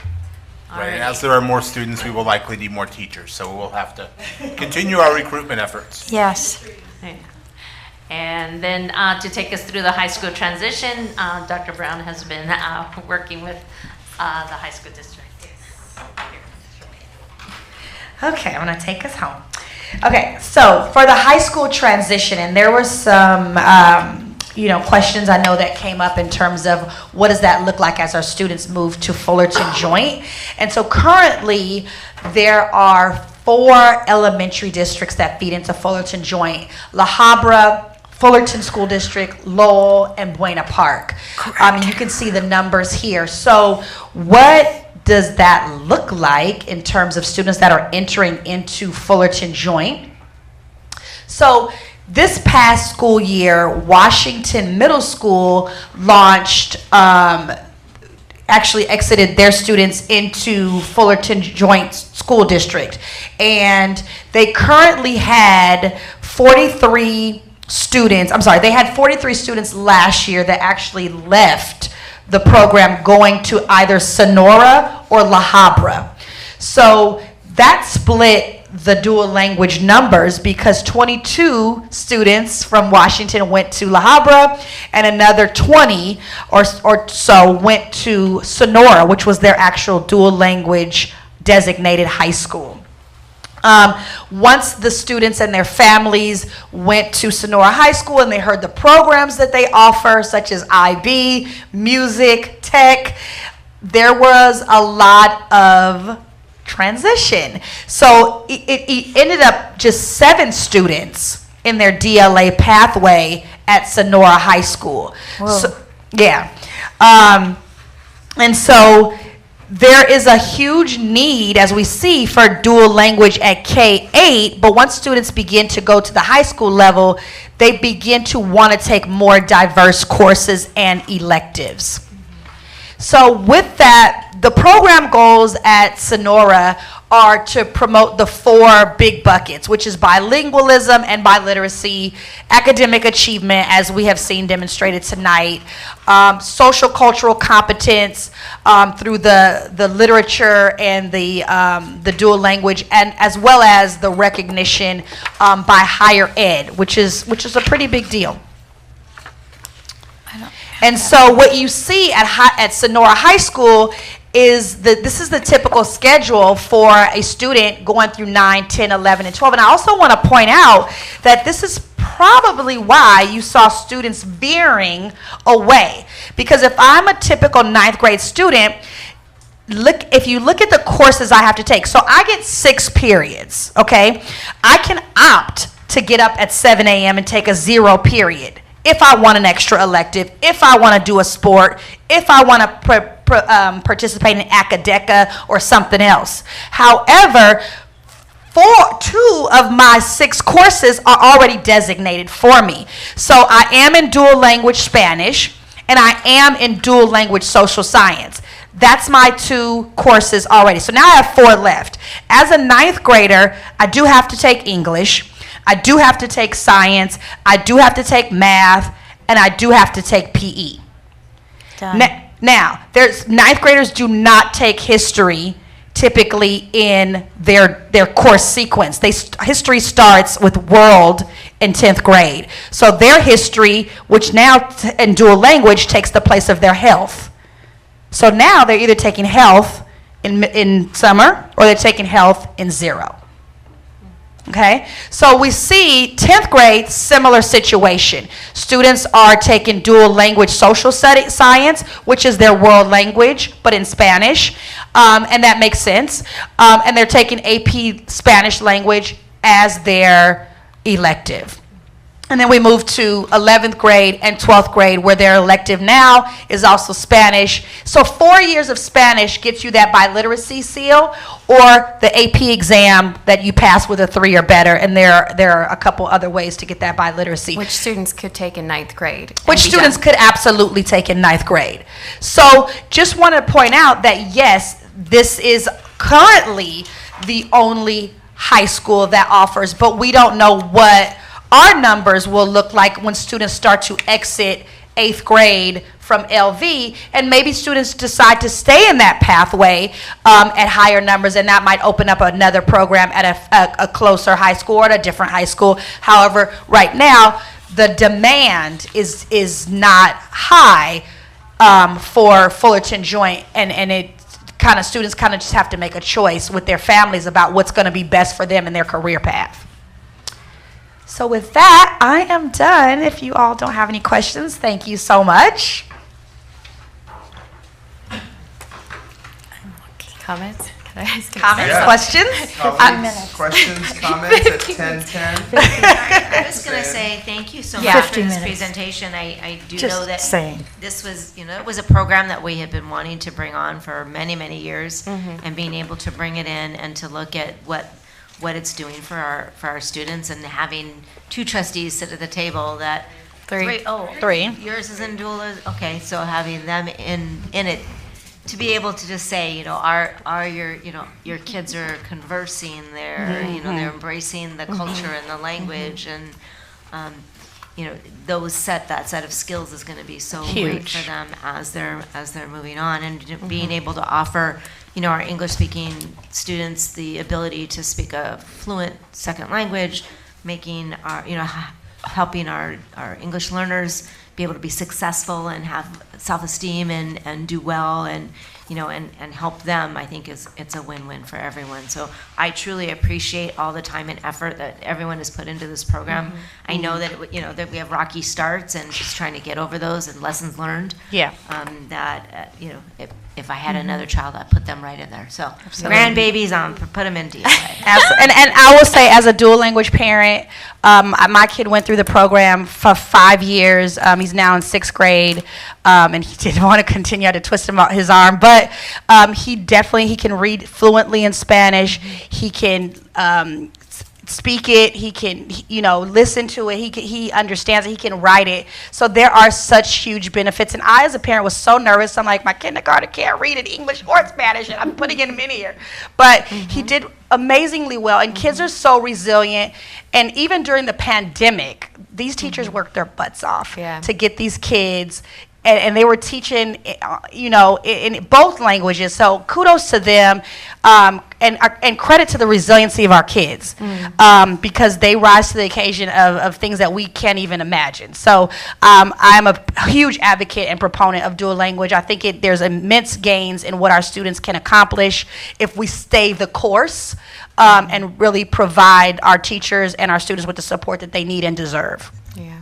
Right, and as there are more students, we will likely need more teachers. So we'll have to continue our recruitment efforts. Yes. Yeah. And then to take us through the high school transition, Dr. Brown has been working with the high school district. Okay, I'm gonna take us home. Okay, so for the high school transition, and there were some questions I know that came up in terms of what does that look like as our students move to Fullerton Joint. And so currently there are 4 elementary districts that feed into Fullerton Joint: La Habra, Fullerton School District, Lowell, and Buena Park. You can see the numbers here. So what does that look like in terms of students that are entering into Fullerton Joint? So this past school year, Washington Middle School launched, actually exited their students into Fullerton Joint School District. And they currently had 43 students, they had 43 students last year that actually left the program going to either Sonora or La Habra. So that split the dual language numbers because 22 students from Washington went to La Habra and another 20 or so went to Sonora, which was their actual dual language designated high school. Once the students and their families went to Sonora High School and they heard the programs that they offer, such as IB, music, tech, there was a lot of transition. So it ended up just 7 students in their DLA pathway at Sonora High School. So, yeah. And so there is a huge need, as we see, for dual language at K-8, but once students begin to go to the high school level, they begin to want to take more diverse courses and electives. So with that, the program goals at Sonora are to promote the 4 big buckets, which is bilingualism and biliteracy, academic achievement, as we have seen demonstrated tonight, social cultural competence through the literature and the dual language, and as well as the recognition by higher ed, which is a pretty big deal. And so what you see at Sonora High School this is the typical schedule for a student going through 9, 10, 11, and 12. And I also want to point out that this is probably why you saw students veering away. Because if I'm a typical 9th grade student, if you look at the courses I have to take, so I get 6 periods, okay? I can opt to get up at 7 a.m. and take a 0 period if I want an extra elective, if I want to do a sport, if I want to participate in Academica or something else. However, 2 of my 6 courses are already designated for me. So I am in dual language Spanish, and I am in dual language social science. That's my 2 courses already. So now I have 4 left. As a 9th grader, I do have to take English, I do have to take science, I do have to take math, and I do have to take PE. Now, 9th graders do not take history typically in their course sequence. History starts with world in 10th grade. So their history, which now in dual language takes the place of their health. So now they're either taking health in summer or they're taking health in 0. Okay, so we see 10th grade, similar situation. Students are taking dual language social science, which is their world language, but in Spanish, and that makes sense. And they're taking AP Spanish language as their elective. And then we move to 11th grade and 12th grade, where their elective now is also Spanish. So 4 years of Spanish gets you that biliteracy seal, or the AP exam that you pass with a 3 or better. And there are a couple other ways to get that biliteracy. Which students could take in 9th grade. Which students could absolutely take in 9th grade. So just want to point out that, yes, this is currently the only high school that offers, but we don't know what our numbers will look like when students start to exit 8th grade from LV, and maybe students decide to stay in that pathway at higher numbers, and that might open up another program at a closer high school or at a different high school. However, right now, the demand is not high for Fullerton Joint, and it students just have to make a choice with their families about what's going to be best for them in their career path. So with that, I am done. If you all don't have any questions, thank you so much. Comments? Can I ask Comments, Yeah. questions? 15 minutes. Questions, comments at 10:10. I'm just going to say thank you so much for 15 this minutes. presentation. I do Just know that saying. this was, it was a program that we had been wanting to bring on for many, many years, and being able to bring it in and to look at what it's doing for our students, and having 2 trustees sit at the table that Three. Three. Yours is in dual. Okay, so having them in it, to be able to just say, are your kids are conversing, they're they're embracing the culture and the language, and that set of skills is going to be so great Huge. for them as they're moving on, and being able to offer our English-speaking students the ability to speak a fluent second language, making our helping our English learners be able to be successful and have self-esteem and do well, and and help them, I think it's a win-win for everyone. So I truly appreciate all the time and effort that everyone has put into this program. I know that that we have rocky starts and just trying to get over those, and lessons learned. Yeah. If I had another child, I'd put them right in there. So grandbabies, put them into And I will say, as a dual language parent, my kid went through the program for 5 years. He's now in 6th grade, and he didn't want to continue. I had to twist his arm, but he can read fluently in Spanish. He can speak it. He can listen to it. He understands it. He can write it. So there are such huge benefits. And I, as a parent, was so nervous. I'm like, my kindergarten can't read in English or Spanish, and I'm putting him in here. But he did amazingly well. And kids are so resilient. And even during the pandemic, these teachers worked their butts off to get these kids and they were teaching, in both languages. So kudos to them, and credit to the resiliency of our kids, because they rise to the occasion of things that we can't even imagine. So I'm a huge advocate and proponent of dual language. I think there's immense gains in what our students can accomplish if we stay the course, and really provide our teachers and our students with the support that they need and deserve.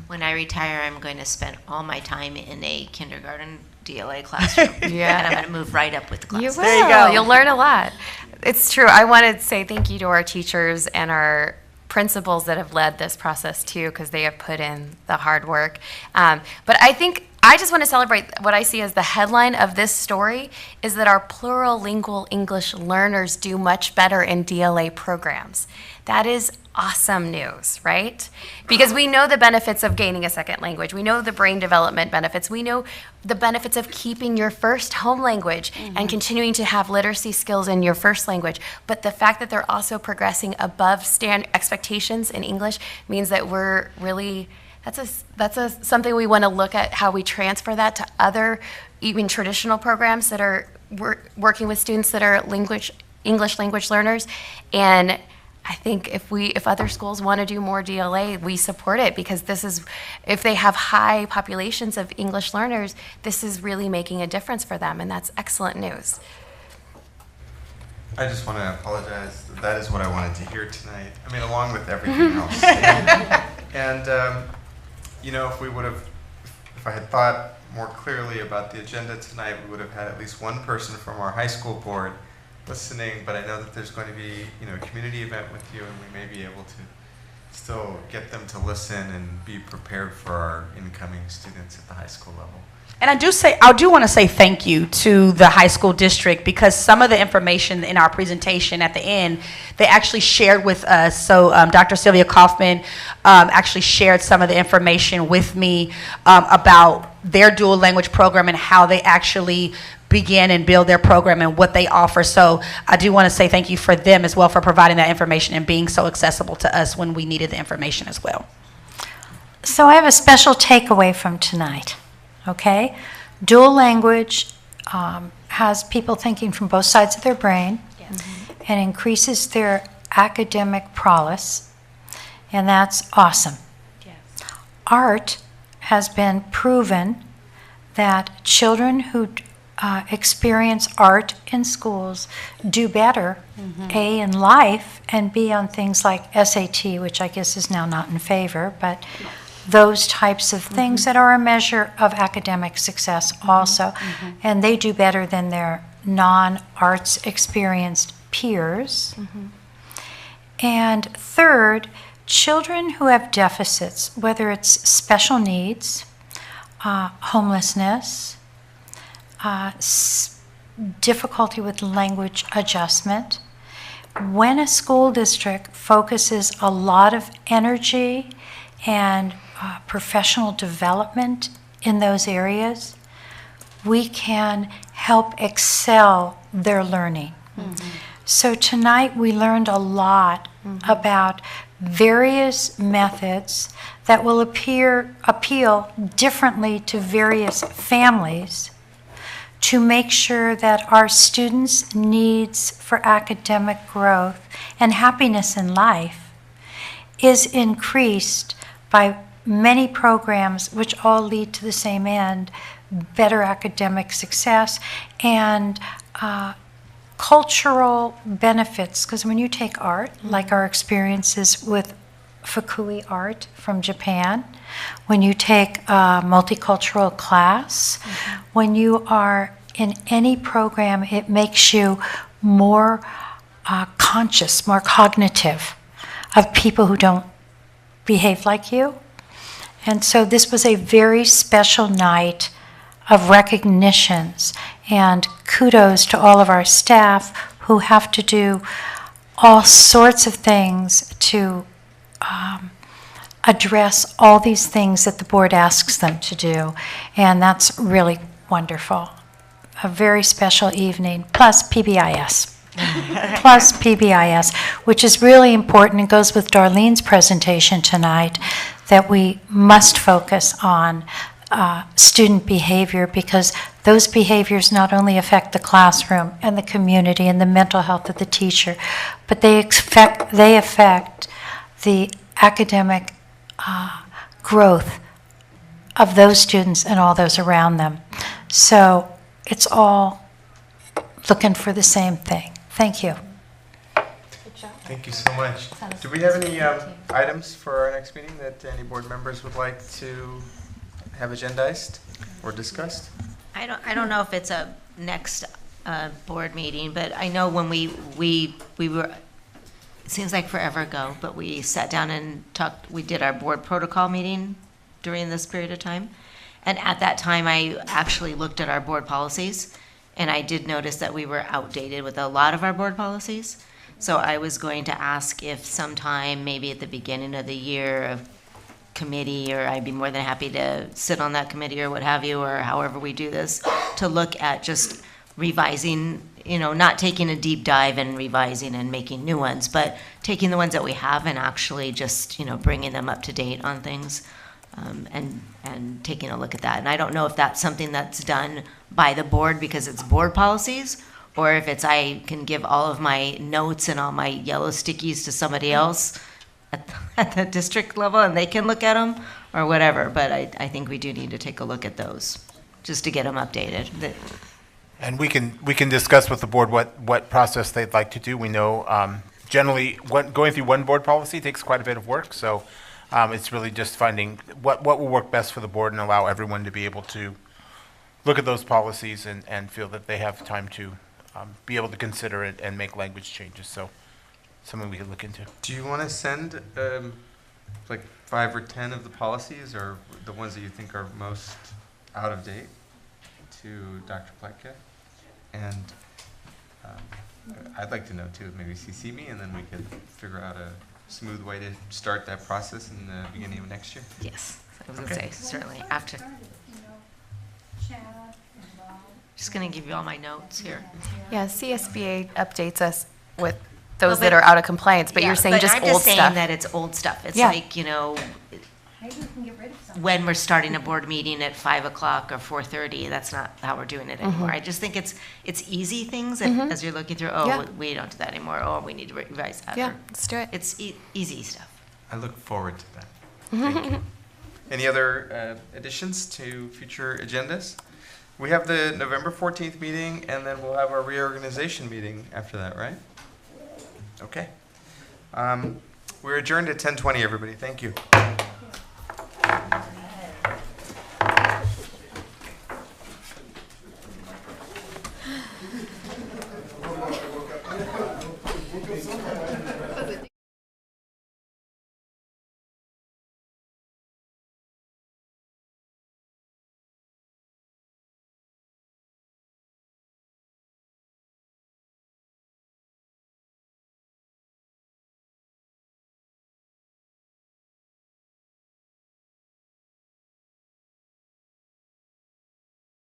When I retire, I'm going to spend all my time in a kindergarten DLA classroom. Yeah. And I'm going to move right up with the class. You will. There you go. You'll learn a lot. It's true. I want to say thank you to our teachers and our principals that have led this process too, because they have put in the hard work. But I think I just want to celebrate what I see as the headline of this story is that our plural lingual English learners do much better in DLA programs. That is awesome news, right? Because we know the benefits of gaining a second language. We know the brain development benefits. We know the benefits of keeping your first home language and continuing to have literacy skills in your first language. But the fact that they're also progressing above expectations in English means that we're really, that's something we want to look at, how we transfer that to other, even traditional programs that are working with students that are English language learners. And I think if other schools want to do more DLA, we support it, because if they have high populations of English learners, this is really making a difference for them, and that's excellent news. I just want to apologize. That is what I wanted to hear tonight. I mean, along with everything else. And if I had thought more clearly about the agenda tonight, we would have had at least one person from our high school board listening, but I know that there's going to be, a community event with you, and we may be able to still get them to listen and be prepared for our incoming students at the high school level. And I do want to say thank you to the high school district, because some of the information in our presentation at the end, they actually shared with us. So Dr. Sylvia Kaufman actually shared some of the information with me about their dual language program and how they actually begin and build their program and what they offer. So I do want to say thank you for them as well for providing that information and being so accessible to us when we needed the information as well. So I have a special takeaway from tonight, okay? Dual language has people thinking from both sides of their brain and increases their academic prowess, and that's awesome. Art has been proven that children who experience art in schools do better, A, in life, and B, on things like SAT, which I guess is now not in favor, but those types of things that are a measure of academic success also. And they do better than their non-arts experienced peers. And third, children who have deficits, whether it's special needs, homelessness, difficulty with language adjustment. When a school district focuses a lot of energy and professional development in those areas, we can help excel their learning. So tonight we learned a lot about various methods that will appeal differently to various families, to make sure that our students' needs for academic growth and happiness in life is increased by many programs which all lead to the same end, better academic success and cultural benefits. Because when you take art, like our experiences with Fukui art from Japan, when you take a multicultural class, when you are in any program, it makes you more conscious, more cognitive of people who don't behave like you. And so this was a very special night of recognitions, and kudos to all of our staff who have to do all sorts of things to address all these things that the board asks them to do, and that's really wonderful. A very special evening, plus PBIS. Plus PBIS, which is really important. It goes with Darlene's presentation tonight, that we must focus on student behavior, because those behaviors not only affect the classroom and the community and the mental health of the teacher, but they affect the academic growth of those students and all those around them. So it's all looking for the same thing. Thank you. Thank you so much. Do we have any items for our next meeting that any board members would like to have agendized or discussed? I don't know if it's a next board meeting, but I know when we were, it seems like forever ago, but we sat down and talked, we did our board protocol meeting during this period of time. And at that time, I actually looked at our board policies, and I did notice that we were outdated with a lot of our board policies. So I was going to ask if sometime, maybe at the beginning of the year, a committee, or I'd be more than happy to sit on that committee or what have you, or however we do this, to look at just revising, not taking a deep dive and revising and making new ones, but taking the ones that we have and actually just, bringing them up to date on things, and taking a look at that. And I don't know if that's something that's done by the board because it's board policies, or if it's I can give all of my notes and all my yellow stickies to somebody else at the district level and they can look at them, or whatever. But I think we do need to take a look at those, just to get them updated. And we can discuss with the board what process they'd like to do. We know generally going through one board policy takes quite a bit of work, so it's really just finding what will work best for the board and allow everyone to be able to look at those policies and feel that they have time to be able to consider it and make language changes. So something we could look into. Do you want to send like 5 or 10 of the policies, or the ones that you think are most out of date, to Dr. Pletka? And I'd like to know too, maybe CC me, and then we could figure out a smooth way to start that process in the beginning of next year. Yes, I was going to say, certainly, after. Just going to give you all my notes here. Yeah, CSBA updates us with those that are out of compliance, but Yeah, you're saying just I'm old just saying stuff. that it's old stuff. It's Yeah. like, when we're starting a board meeting at 5 o'clock or 4:30, that's not how we're doing it anymore. Mhm. I just think it's easy things Mhm. as you're looking through, Yeah. we don't do that anymore, oh, we need to revise that. Yeah, or- let's do it. It's easy stuff. I look forward to that. Thank you. Any other additions to future agendas? We have the November 14th meeting, and then we'll have our reorganization meeting after that, right? Okay. We're adjourned at 10:20, everybody. Thank you.